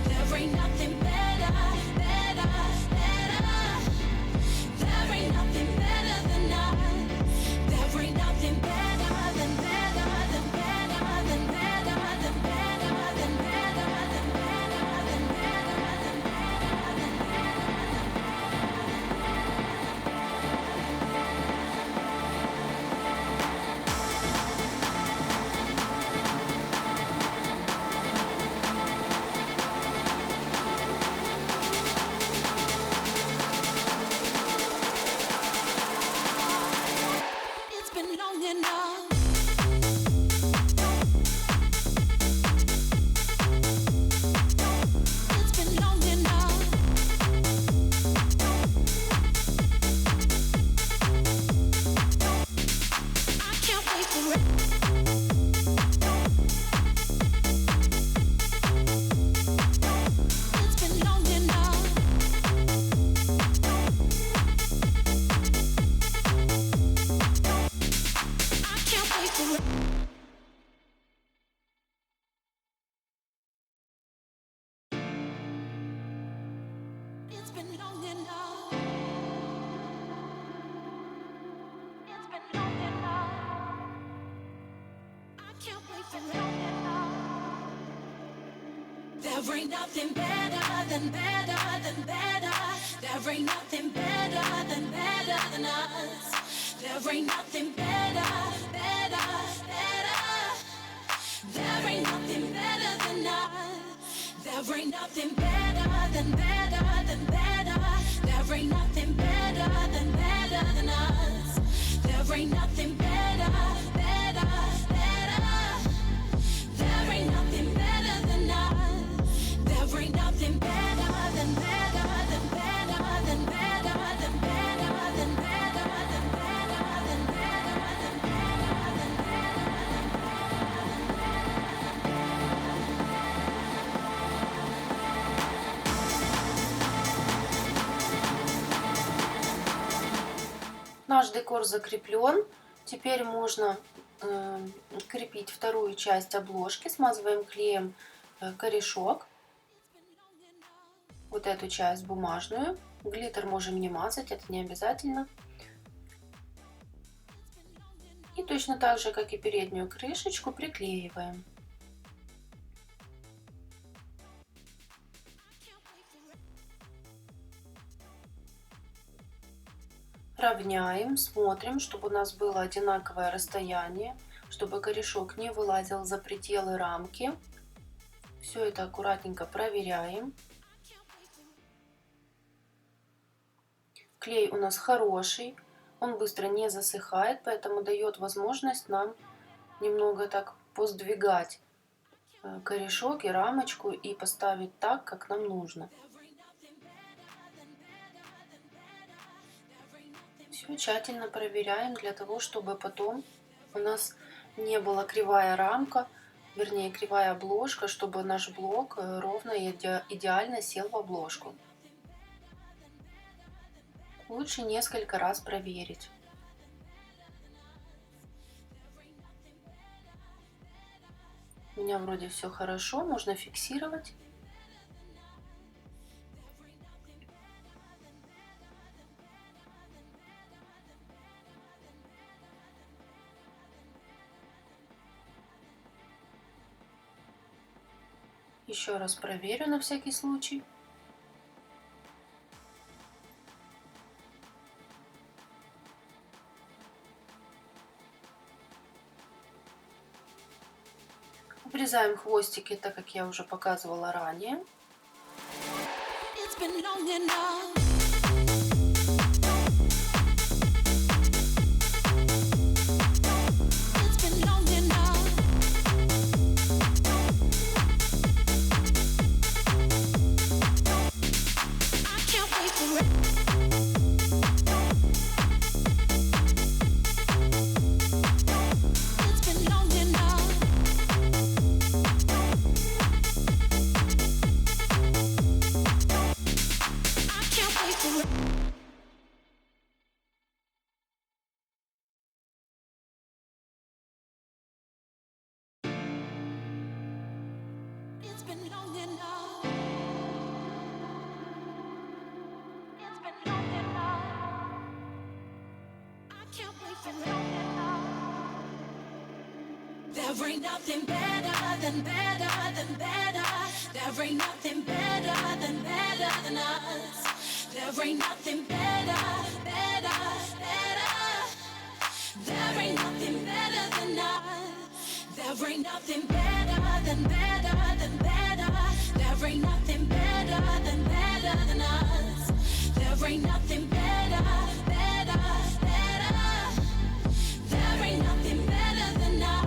B: There ain't nothing better, better, better. There ain't nothing better than us. There ain't nothing better than better than better than better than better than better than better than better than It's been long enough. It's been long enough. I can't wait for it. It's been long enough. I can't wait for it. It's been long enough. It's been long enough. I can't wait for it. There ain't nothing better than better than better. There ain't nothing better than us. There ain't nothing better, better, better. There ain't nothing better than us. There ain't nothing better than better than better. There ain't nothing better than us. There
A: Наш декор закреплен. Теперь можно крепить вторую часть обложки. Смазываем клеем корешок. Вот эту часть бумажную. Глиттер можем не мазать, это не обязательно. И точно так же, как и переднюю крышечку, приклеиваем. Равняем, смотрим, чтобы у нас было одинаковое расстояние, чтобы корешок не вылазил за пределы рамки. Все это аккуратненько проверяем. Клей у нас хороший, он быстро не засыхает, поэтому дает возможность нам немного так поздвигать корешок и рамочку и поставить так, как нам нужно. Все тщательно проверяем для того, чтобы потом у нас не была кривая рамка, вернее кривая обложка, чтобы наш блок ровно и идеально сел в обложку. Лучше несколько раз проверить. У меня вроде все хорошо, можно фиксировать. Еще раз проверю на всякий случай. Обрезаем хвостики, так как я уже показывала ранее.
B: There ain't nothing better than better than better. There ain't nothing better than us. There ain't nothing better, better, better. There ain't nothing better than us. There ain't nothing better than better than better. There ain't nothing better than us. There ain't nothing better, better, better. There ain't nothing better than us.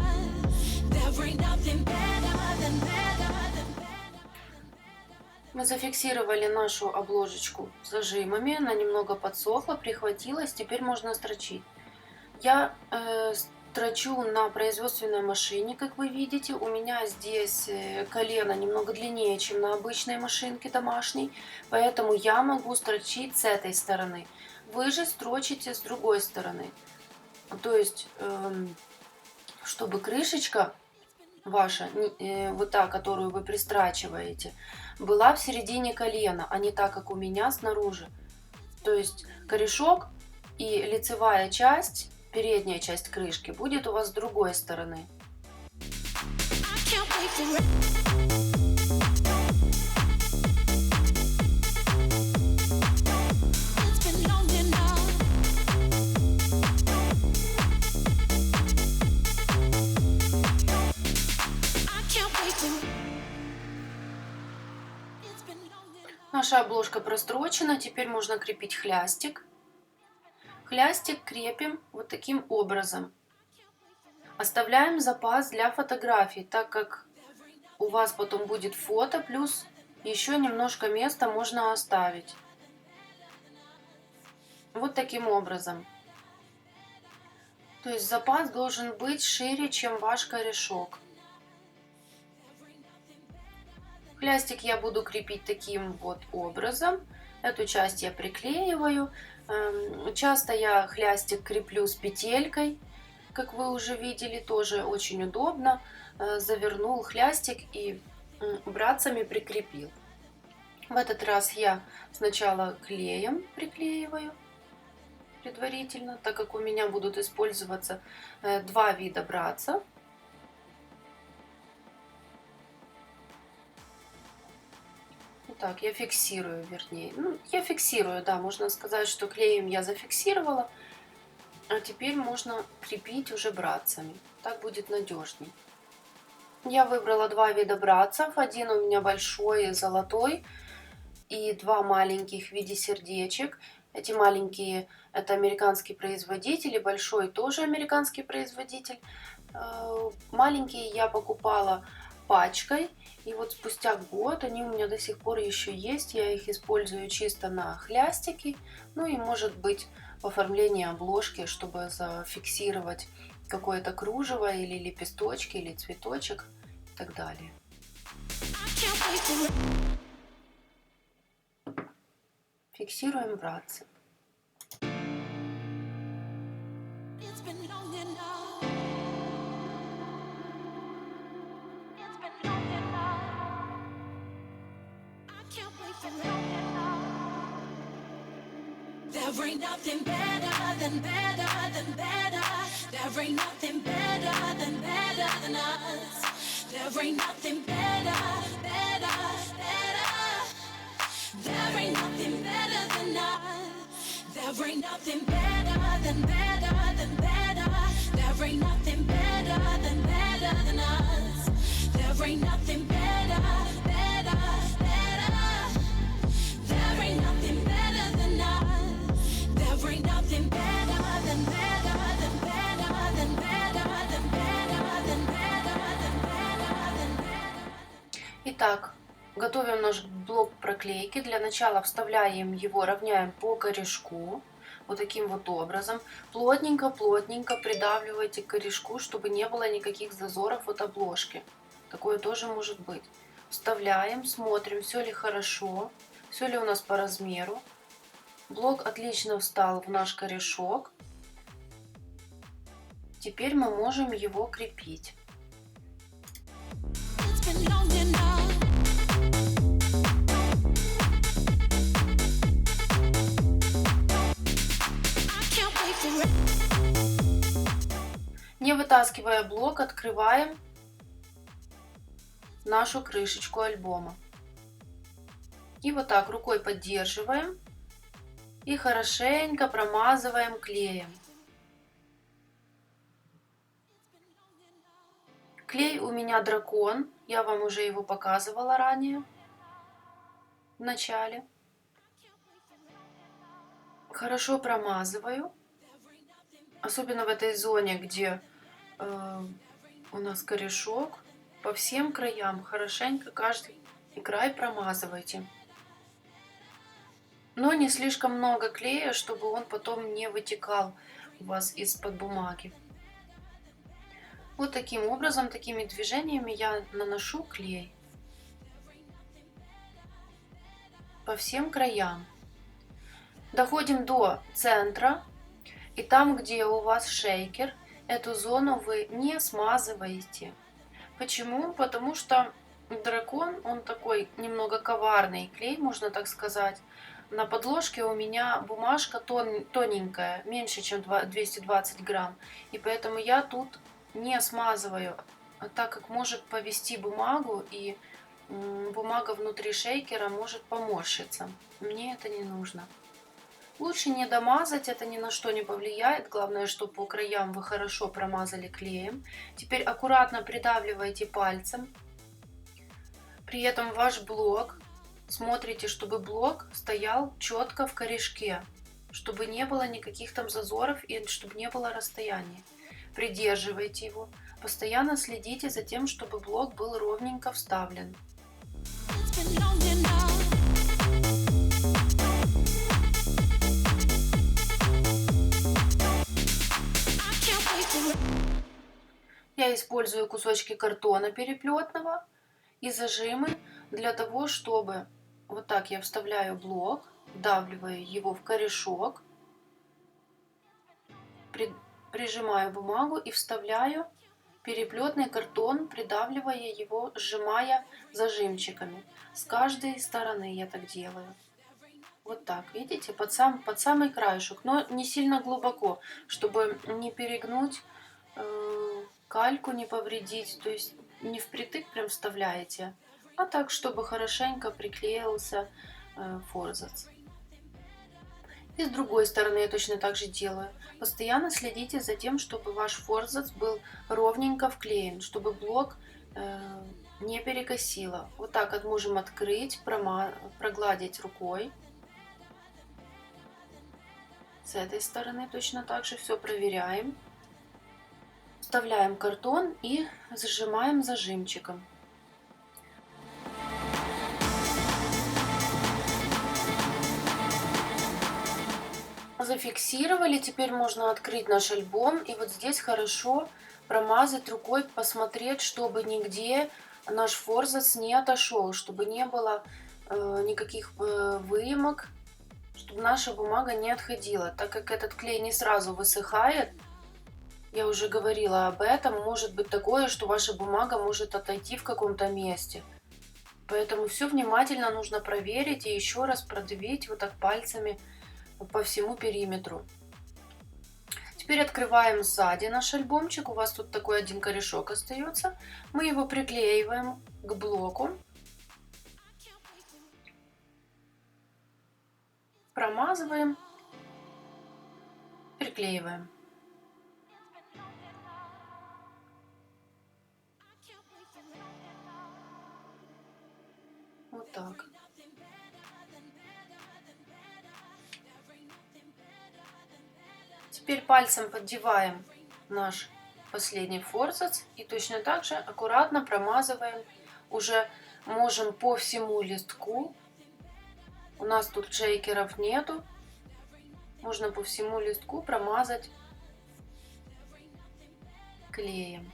B: There ain't nothing better than better than better.
A: Мы зафиксировали нашу обложечку зажимами, она немного подсохла, прихватилась, теперь можно строчить. Я строчу на производственной машине, как вы видите. У меня здесь колено немного длиннее, чем на обычной машинке домашней, поэтому я могу строчить с этой стороны. Вы же строчите с другой стороны. То есть, чтобы крышечка ваша, вот та, которую вы пристрачиваете, была в середине колена, а не так, как у меня снаружи. То есть корешок и лицевая часть, передняя часть крышки будет у вас с другой стороны. Наша обложка прострочена, теперь можно крепить хлястик. Хлястик крепим вот таким образом. Оставляем запас для фотографий, так как у вас потом будет фото, плюс еще немножко места можно оставить. Вот таким образом. То есть запас должен быть шире, чем ваш корешок. Хлястик я буду крепить таким вот образом. Эту часть я приклеиваю. Часто я хлястик креплю с петелькой, как вы уже видели, тоже очень удобно. Завернул хлястик и братцами прикрепил. В этот раз я сначала клеем приклеиваю предварительно, так как у меня будут использоваться два вида братцев. Так, я фиксирую, вернее. Ну, я фиксирую, да, можно сказать, что клеем я зафиксировала, а теперь можно крепить уже братцами. Так будет надежней. Я выбрала два вида братцев. Один у меня большой, золотой, и два маленьких в виде сердечек. Эти маленькие — это американский производитель, и большой тоже американский производитель. Маленькие я покупала пачкой, и вот спустя год они у меня до сих пор еще есть. Я их использую чисто на хлястики, ну и может быть в оформлении обложки, чтобы зафиксировать какое-то кружево или лепесточки, или цветочек и так далее. Фиксируем братцы.
B: There ain't nothing better than better than better. There ain't nothing better than better than us. There ain't nothing better, better, better. There ain't nothing better than us. There ain't nothing better than better than better. There ain't nothing better than better than us. There ain't nothing better, better, better. There ain't nothing better than us. There ain't nothing better than better than better than better than better than better than better than better.
A: Итак, готовим наш блок проклейки. Для начала вставляем его, равняем по корешку. Вот таким вот образом. Плотненько-плотненько придавливайте к корешку, чтобы не было никаких зазоров от обложки. Такое тоже может быть. Вставляем, смотрим, все ли хорошо, все ли у нас по размеру. Блок отлично встал в наш корешок. Теперь мы можем его крепить.
B: It's been long enough. I can't wait for it.
A: Не вытаскивая блок, открываем нашу крышечку альбома. И вот так рукой поддерживаем и хорошенько промазываем клеем. Клей у меня дракон, я вам уже его показывала ранее, в начале. Хорошо промазываю, особенно в этой зоне, где у нас корешок. По всем краям хорошенько каждый край промазывайте. Но не слишком много клея, чтобы он потом не вытекал у вас из-под бумаги. Вот таким образом, такими движениями я наношу клей по всем краям. Доходим до центра, и там, где у вас шейкер, эту зону вы не смазываете. Почему? Потому что дракон, он такой немного коварный клей, можно так сказать. На подложке у меня бумажка тоненькая, меньше, чем 220 грамм. И поэтому я тут не смазываю, так как может повести бумагу, и бумага внутри шейкера может поморщиться. Мне это не нужно. Лучше не домазать, это ни на что не повлияет. Главное, чтобы по краям вы хорошо промазали клеем. Теперь аккуратно придавливайте пальцем. При этом ваш блок, смотрите, чтобы блок стоял четко в корешке, чтобы не было никаких там зазоров и чтобы не было расстояния. Придерживайте его. Постоянно следите за тем, чтобы блок был ровненько вставлен.
B: It's been long enough. I can't wait for it.
A: Я использую кусочки картона переплетного и зажимы для того, чтобы вот так я вставляю блок, вдавливаю его в корешок прижимаю бумагу и вставляю переплетный картон, придавливая его, сжимая зажимчиками. С каждой стороны я так делаю. Вот так, видите, под самый краешек, но не сильно глубоко, чтобы не перегнуть кальку, не повредить. То есть не впритык прям вставляете, а так, чтобы хорошенько приклеился форзац. И с другой стороны я точно так же делаю. Постоянно следите за тем, чтобы ваш форзац был ровненько вклеен, чтобы блок не перекосило. Вот так вот можем открыть, прогладить рукой. С этой стороны точно так же все проверяем. Вставляем картон и зажимаем зажимчиком. Зафиксировали, теперь можно открыть наш альбом и вот здесь хорошо промазать рукой, посмотреть, чтобы нигде наш форзац не отошел, чтобы не было никаких выемок, чтобы наша бумага не отходила. Так как этот клей не сразу высыхает, я уже говорила об этом, может быть такое, что ваша бумага может отойти в каком-то месте. Поэтому все внимательно нужно проверить и еще раз продавить вот так пальцами по всему периметру. Теперь открываем сзади наш альбомчик. У вас тут такой один корешок остается. Мы его приклеиваем к блоку. Промазываем. Приклеиваем. Вот так. Теперь пальцем поддеваем наш последний форзац и точно так же аккуратно промазываем. Уже можем по всему листку. У нас тут шейкеров нету. Можно по всему листку промазать клеем.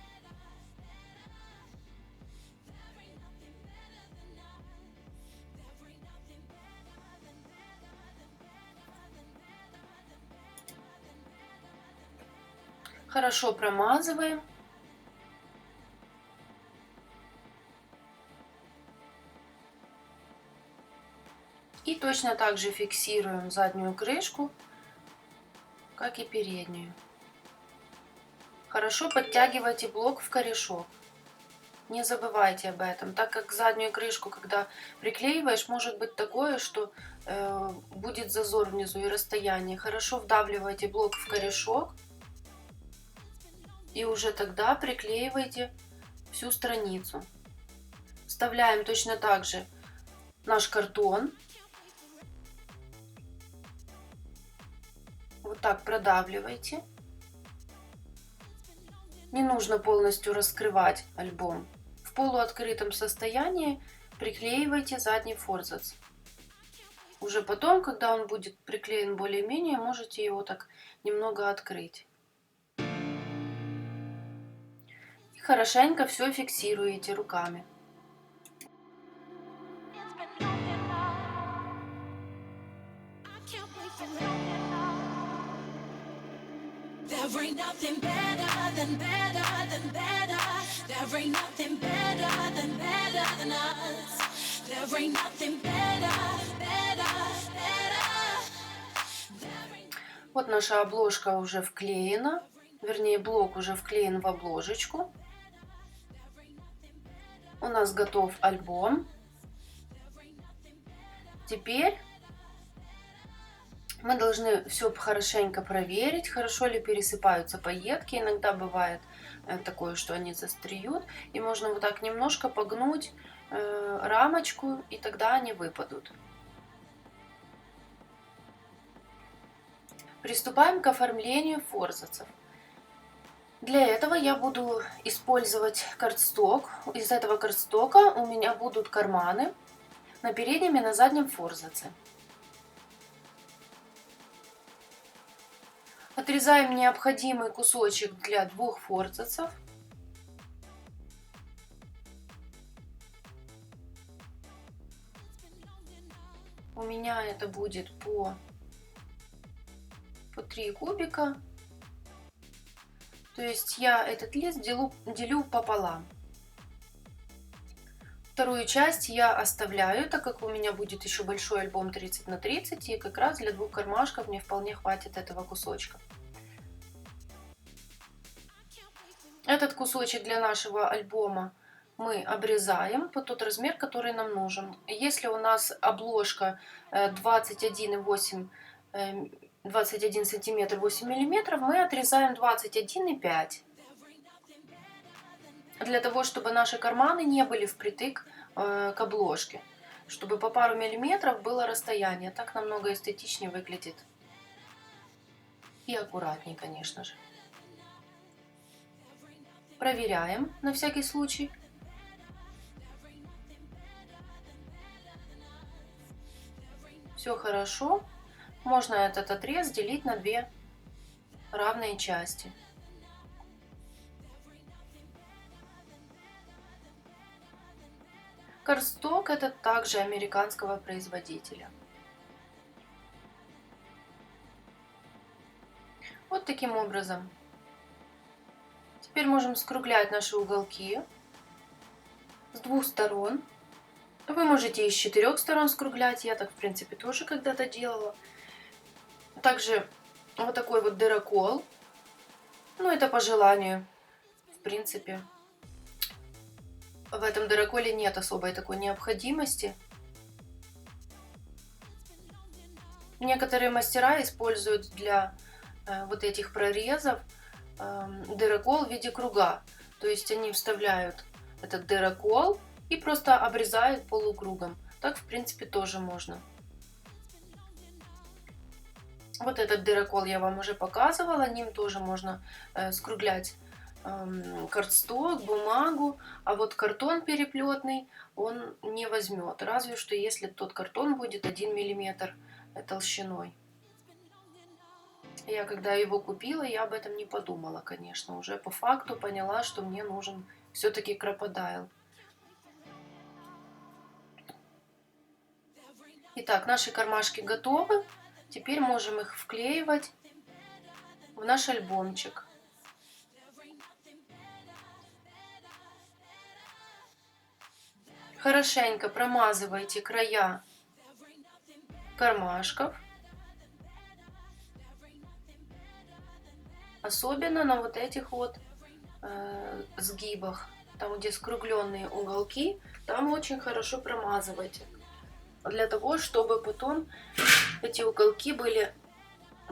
A: Хорошо промазываем. И точно так же фиксируем заднюю крышку, как и переднюю. Хорошо подтягивайте блок в корешок. Не забывайте об этом, так как заднюю крышку, когда приклеиваешь, может быть такое, что будет зазор внизу и расстояние. Хорошо вдавливайте блок в корешок. И уже тогда приклеивайте всю страницу. Вставляем точно так же наш картон. Вот так продавливайте. Не нужно полностью раскрывать альбом. В полуоткрытом состоянии приклеивайте задний форзац. Уже потом, когда он будет приклеен более-менее, можете его так немного открыть. Хорошенько все фиксируете руками.
B: There ain't nothing better than better than better. There ain't nothing better than better than us. There ain't nothing better, better, better.
A: Вот наша обложка уже вклеена, вернее блок уже вклеен в обложечку. У нас готов альбом. Теперь мы должны все хорошенько проверить, хорошо ли пересыпаются пайетки. Иногда бывает такое, что они застреют. И можно вот так немножко погнуть рамочку, и тогда они выпадут. Приступаем к оформлению форзацев. Для этого я буду использовать кардсток. Из этого кардстока у меня будут карманы на переднем и на заднем форзаце. Отрезаем необходимый кусочек для 2 форзацев. У меня это будет по 3 кубика. То есть я этот лист делю пополам. Вторую часть я оставляю, так как у меня будет еще большой альбом 30 на 30, и как раз для 2 кармашков мне вполне хватит этого кусочка. Этот кусочек для нашего альбома мы обрезаем под тот размер, который нам нужен. Если у нас обложка 21 сантиметр 8 миллиметров, мы отрезаем 21,5. Для того, чтобы наши карманы не были впритык к обложке. Чтобы по пару миллиметров было расстояние. Так намного эстетичнее выглядит. И аккуратнее, конечно же. Проверяем на всякий случай. Все хорошо. Можно этот отрез делить на 2 равные части. Cardstock это также американского производителя. Вот таким образом. Теперь можем скруглять наши уголки с 2 сторон. Вы можете и с 4 сторон скруглять. Я так, в принципе, тоже когда-то делала. Также вот такой вот дырокол. Ну, это по желанию. В принципе, в этом дыроколе нет особой такой необходимости. Некоторые мастера используют для вот этих прорезов дырокол в виде круга. То есть они вставляют этот дырокол и просто обрезают полукругом. Так, в принципе, тоже можно. Вот этот дырокол я вам уже показывала. Ним тоже можно скруглять кардсток, бумагу. А вот картон переплетный он не возьмет. Разве что если тот картон будет 1 миллиметр толщиной. Я когда его купила, я об этом не подумала, конечно. Уже по факту поняла, что мне нужен все-таки крокодайл. Итак, наши кармашки готовы. Теперь можем их вклеивать в наш альбомчик. Хорошенько промазывайте края кармашков. Особенно на вот этих вот сгибах, там где скругленные уголки, там очень хорошо промазывайте. Для того, чтобы потом эти уголки были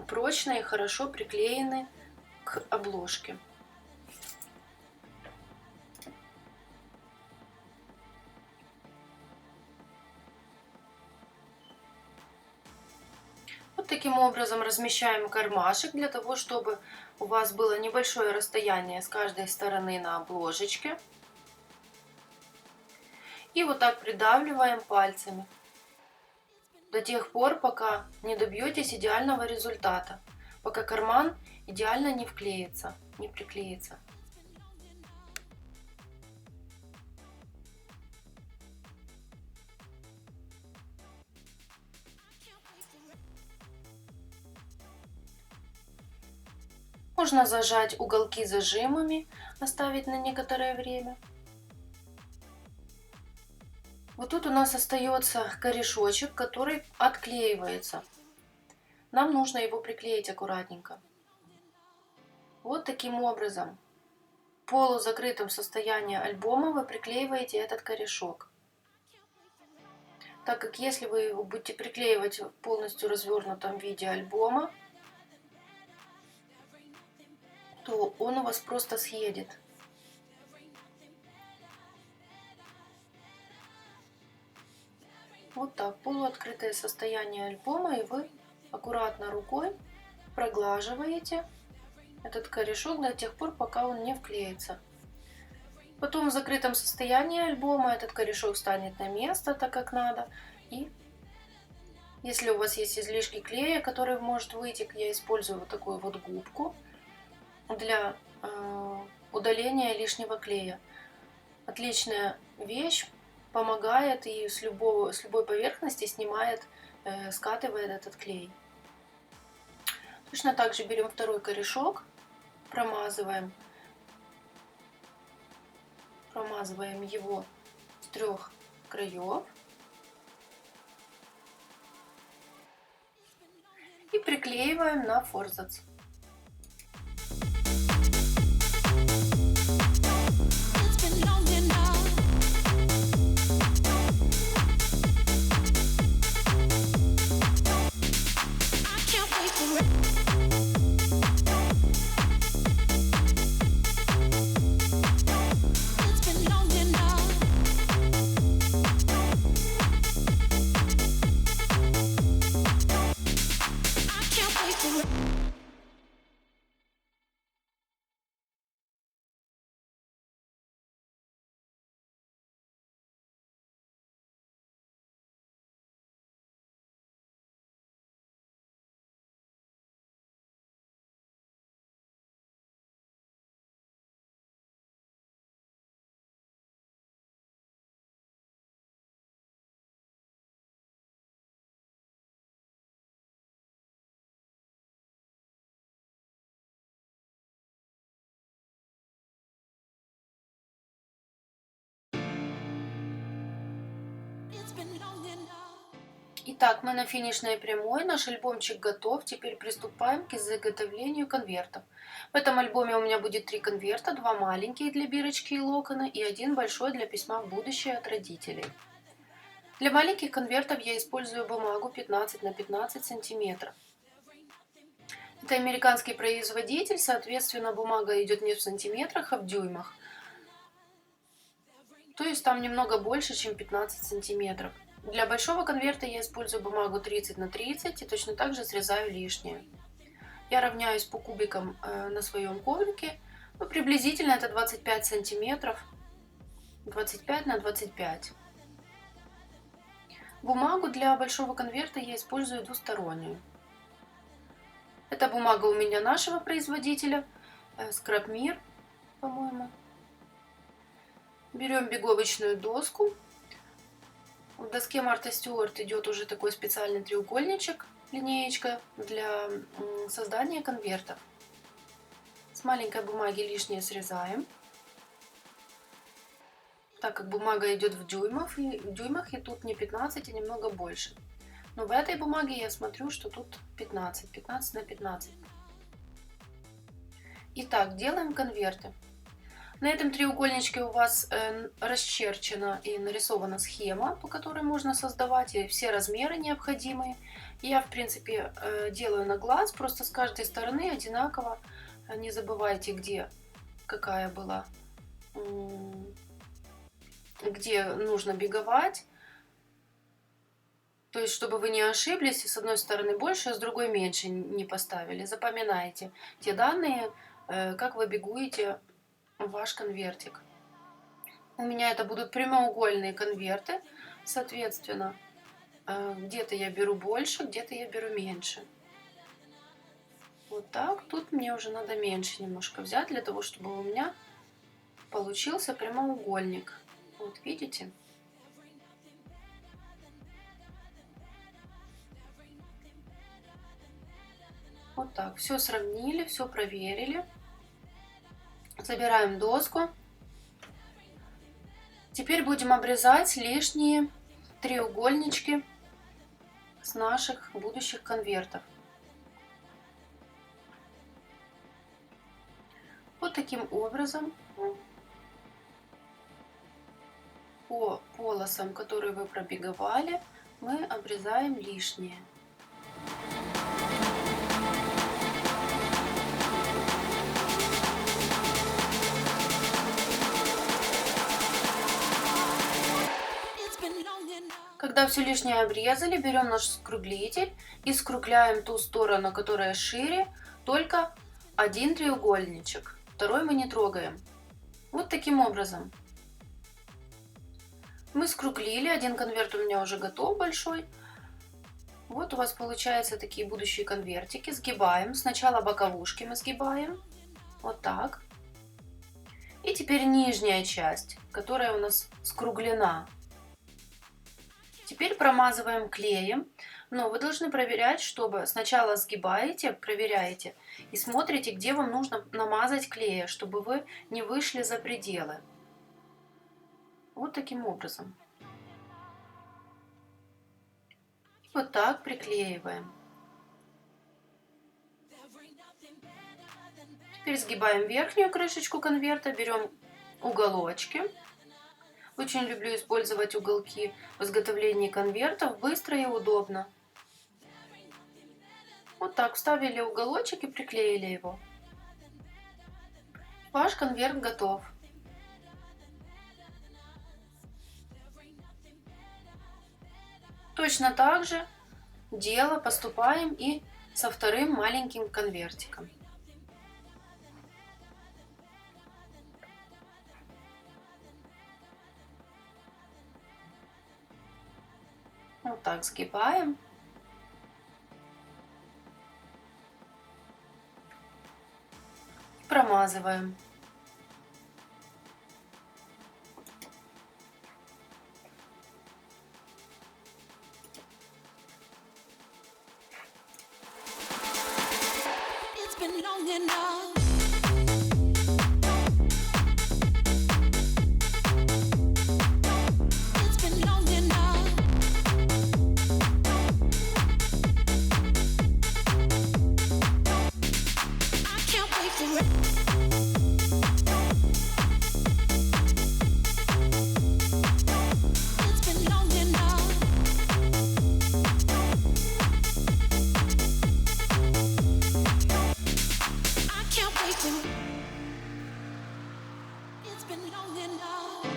A: прочные, хорошо приклеены к обложке. Вот таким образом размещаем кармашек для того, чтобы у вас было небольшое расстояние с каждой стороны на обложечке. И вот так придавливаем пальцами до тех пор, пока не добьетесь идеального результата, пока карман идеально не вклеится, не приклеится. Можно зажать уголки зажимами, оставить на некоторое время. Вот тут у нас остается корешочек, который отклеивается. Нам нужно его приклеить аккуратненько. Вот таким образом. В полузакрытом состоянии альбома вы приклеиваете этот корешок. Так как если вы его будете приклеивать в полностью развернутом виде альбома, то он у вас просто съедет. Вот так, полуоткрытое состояние альбома, и вы аккуратно рукой проглаживаете этот корешок до тех пор, пока он не вклеится. Потом в закрытом состоянии альбома этот корешок станет на место, так как надо. И если у вас есть излишки клея, который может выйти, я использую вот такую вот губку для удаления лишнего клея. Отличная вещь, помогает и с любой поверхности снимает, скатывает этот клей. Точно так же берем второй корешок Промазываем его с 3 краев и приклеиваем на форзац.
B: It's been long enough. I can't wait for it. It's been long enough. I can't wait for it. It's been long enough.
A: Итак, мы на финишной прямой, наш альбомчик готов. Теперь приступаем к изготовлению конвертов. В этом альбоме у меня будет 3 конверта, 2 маленькие для бирочки и локона и 1 большой для письма в будущее от родителей. Для маленьких конвертов я использую бумагу 15 на 15 сантиметров. Это американский производитель, соответственно, бумага идет не в сантиметрах, а в дюймах. То есть там немного больше, чем 15 сантиметров. Для большого конверта я использую бумагу 30 на 30 и точно так же срезаю лишнее. Я равняюсь по кубикам на своем коврике. Ну, приблизительно это 25 сантиметров. 25 на 25. Бумагу для большого конверта я использую двустороннюю. Это бумага у меня нашего производителя, Scrapmir, по-моему. Берем беговочную доску. В доске Марта Стюарт идет уже такой специальный треугольничек, линеечка для создания конвертов. С маленькой бумаги лишнее срезаем, так как бумага идет в дюймах, и тут не 15, а немного больше. Но в этой бумаге я смотрю, что тут 15 на 15. Итак, делаем конверты. На этом треугольничке у вас расчерчена и нарисована схема, по которой можно создавать, и все размеры необходимые. Я, в принципе, делаю на глаз, просто с каждой стороны одинаково. Не забывайте, где какая была, где нужно беговать. То есть, чтобы вы не ошиблись, и с одной стороны больше, а с другой меньше не поставили. Запоминайте те данные, как вы бегуете ваш конвертик. У меня это будут прямоугольные конверты, соответственно, где-то я беру больше, где-то я беру меньше. Вот так. Тут мне уже надо меньше немножко взять, для того, чтобы у меня получился прямоугольник. Вот видите? Вот так. Все сравнили, все проверили. Забираем доску. Теперь будем обрезать лишние треугольнички с наших будущих конвертов. Вот таким образом по полосам, которые вы пробеговали, мы обрезаем лишнее. Когда все лишнее обрезали, берем наш скруглитель и скругляем ту сторону, которая шире, только один треугольничек. Второй мы не трогаем. Вот таким образом. Мы скруглили, один конверт у меня уже готов большой. Вот у вас получаются такие будущие конвертики. Сгибаем. Сначала боковушки мы сгибаем. Вот так. И теперь нижняя часть, которая у нас скруглена. Теперь промазываем клеем. Но вы должны проверять, чтобы сначала сгибаете, проверяете и смотрите, где вам нужно намазать клея, чтобы вы не вышли за пределы. Вот таким образом. И вот так приклеиваем. Теперь сгибаем верхнюю крышечку конверта, берем уголочки. Очень люблю использовать уголки в изготовлении конвертов, быстро и удобно. Вот так вставили уголочек и приклеили его. Ваш конверт готов. Точно так же поступаем и со вторым маленьким конвертиком. Вот так сгибаем. Промазываем.
B: It's been long enough. It's been long enough. I can't wait for it. It's been long enough. I can't wait for it. It's been long enough.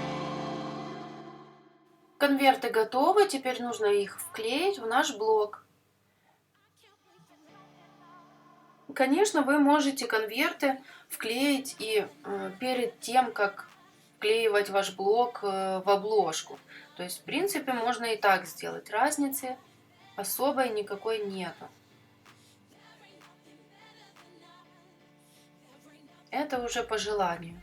A: Конверты готовы, теперь нужно их вклеить в наш блок. Конечно, вы можете конверты вклеить и перед тем, как вклеивать ваш блок в обложку. То есть, в принципе, можно и так сделать. Разницы особой никакой нету. Это уже по желанию.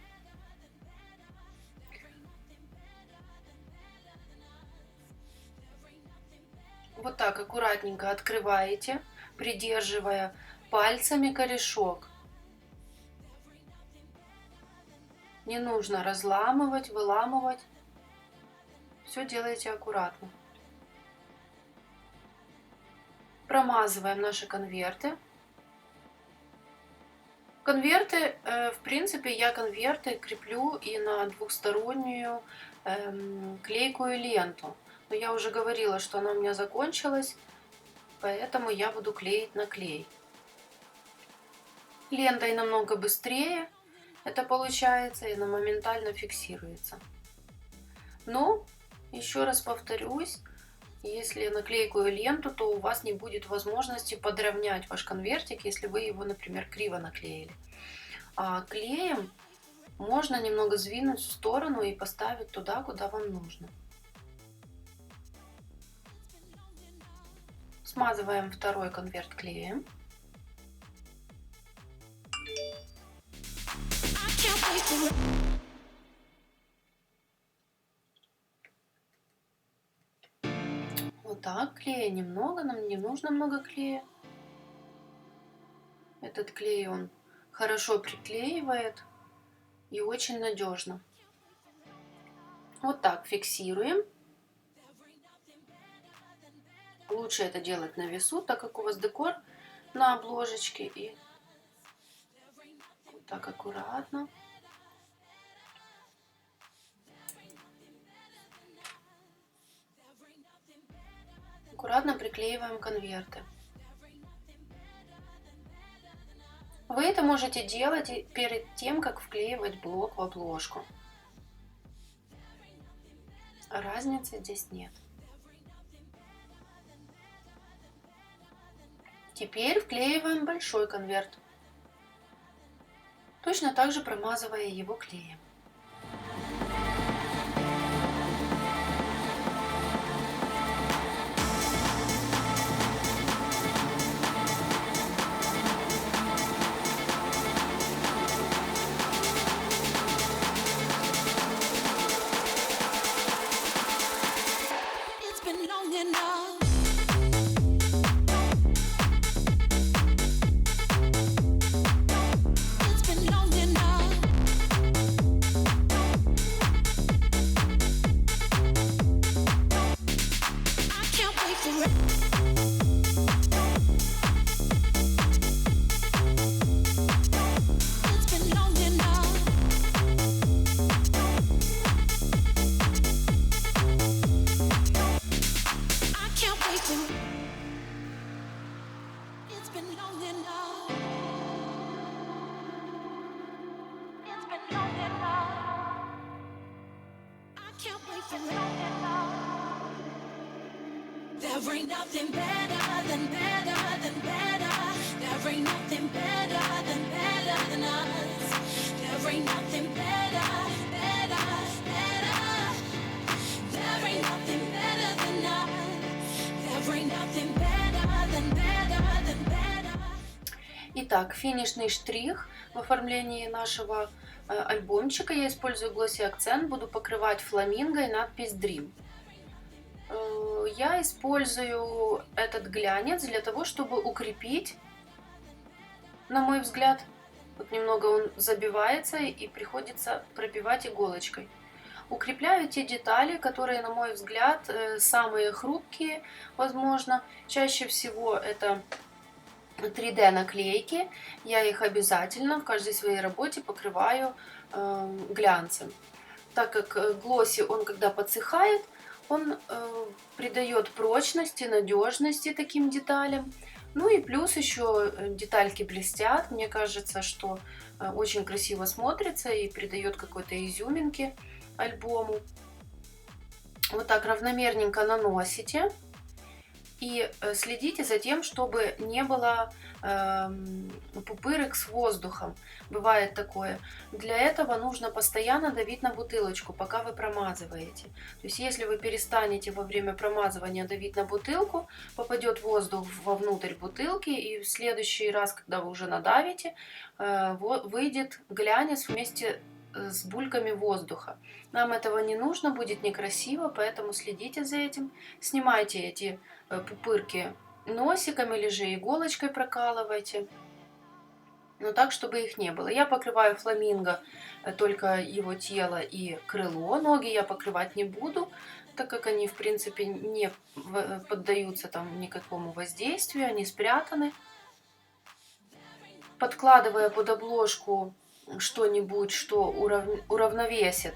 A: Вот так аккуратненько открываете, придерживая пальцами корешок. Не нужно разламывать, выламывать. Все делайте аккуратно. Промазываем наши конверты. Конверты, в принципе, я конверты креплю и на двухстороннюю клейкую ленту. Но я уже говорила, что она у меня закончилась, поэтому я буду клеить на клей. Лентой намного быстрее это получается, и она моментально фиксируется. Но, еще раз повторюсь, если на клейкую ленту, то у вас не будет возможности подровнять ваш конвертик, если вы его, например, криво наклеили. А клеем можно немного сдвинуть в сторону и поставить туда, куда вам нужно. Смазываем второй конверт клеем.
B: I can't wait for it.
A: Вот так, клея немного, нам не нужно много клея. Этот клей, он хорошо приклеивает и очень надежно. Вот так фиксируем. Лучше это делать на весу, так как у вас декор на обложечке. И вот так аккуратно. Аккуратно приклеиваем конверты. Вы это можете делать и перед тем, как вклеивать блок в обложку. Разницы здесь нет. Теперь вклеиваем большой конверт. Точно так же промазывая его клеем.
B: It's been long enough. There ain't nothing better than better than better. There ain't nothing better than us. There ain't nothing better, better, better. There ain't nothing better than us. There ain't nothing better than better than better.
A: Итак, финишный штрих в оформлении нашего альбомчика. Я использую Glossy акцент, буду покрывать фламинго и надпись Dream. Я использую этот глянец для того, чтобы укрепить, на мой взгляд, вот немного он забивается и приходится пробивать иголочкой. Укрепляю те детали, которые, на мой взгляд, самые хрупкие, возможно. Чаще всего это 3D наклейки. Я их обязательно в каждой своей работе покрываю глянцем. Так как глосси, он когда подсыхает, он придает прочности, надежности таким деталям. Ну и плюс еще детальки блестят. Мне кажется, что очень красиво смотрится и придает какой-то изюминки альбому. Вот так равномерненько наносите. И следите за тем, чтобы не было пупырок с воздухом. Бывает такое. Для этого нужно постоянно давить на бутылочку, пока вы промазываете. То есть, если вы перестанете во время промазывания давить на бутылку, попадет воздух вовнутрь бутылки, и в следующий раз, когда вы уже надавите, выйдет глянец вместе с бульками воздуха. Нам этого не нужно, будет некрасиво, поэтому следите за этим. Снимайте эти пупырки носиком или же иголочкой прокалывайте, но так, чтобы их не было. Я покрываю фламинго только его тело и крыло. Ноги я покрывать не буду, так как они, в принципе, не поддаются там никакому воздействию, они спрятаны. Подкладывая под обложку что-нибудь, что уравновесит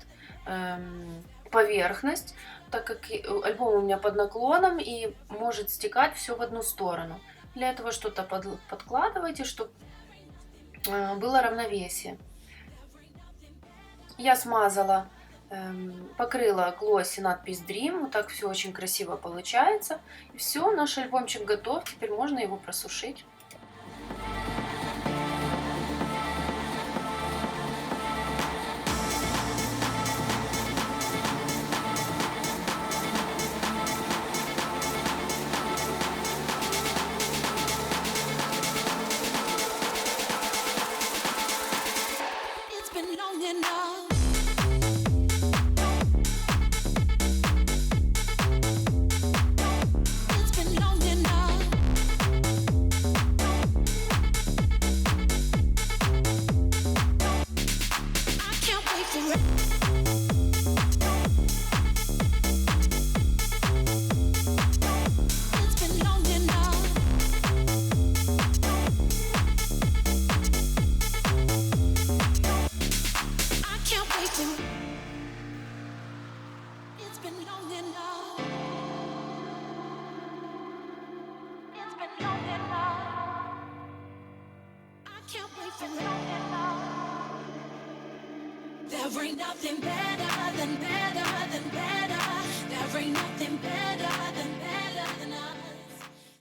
A: поверхность, так как альбом у меня под наклоном и может стекать все в одну сторону. Для этого что-то подкладывайте, чтобы было равновесие. Я смазала, покрыла глосси надпись Dream. Вот так все очень красиво получается. И все, наш альбомчик готов. Теперь можно его просушить.
B: There ain't nothing better.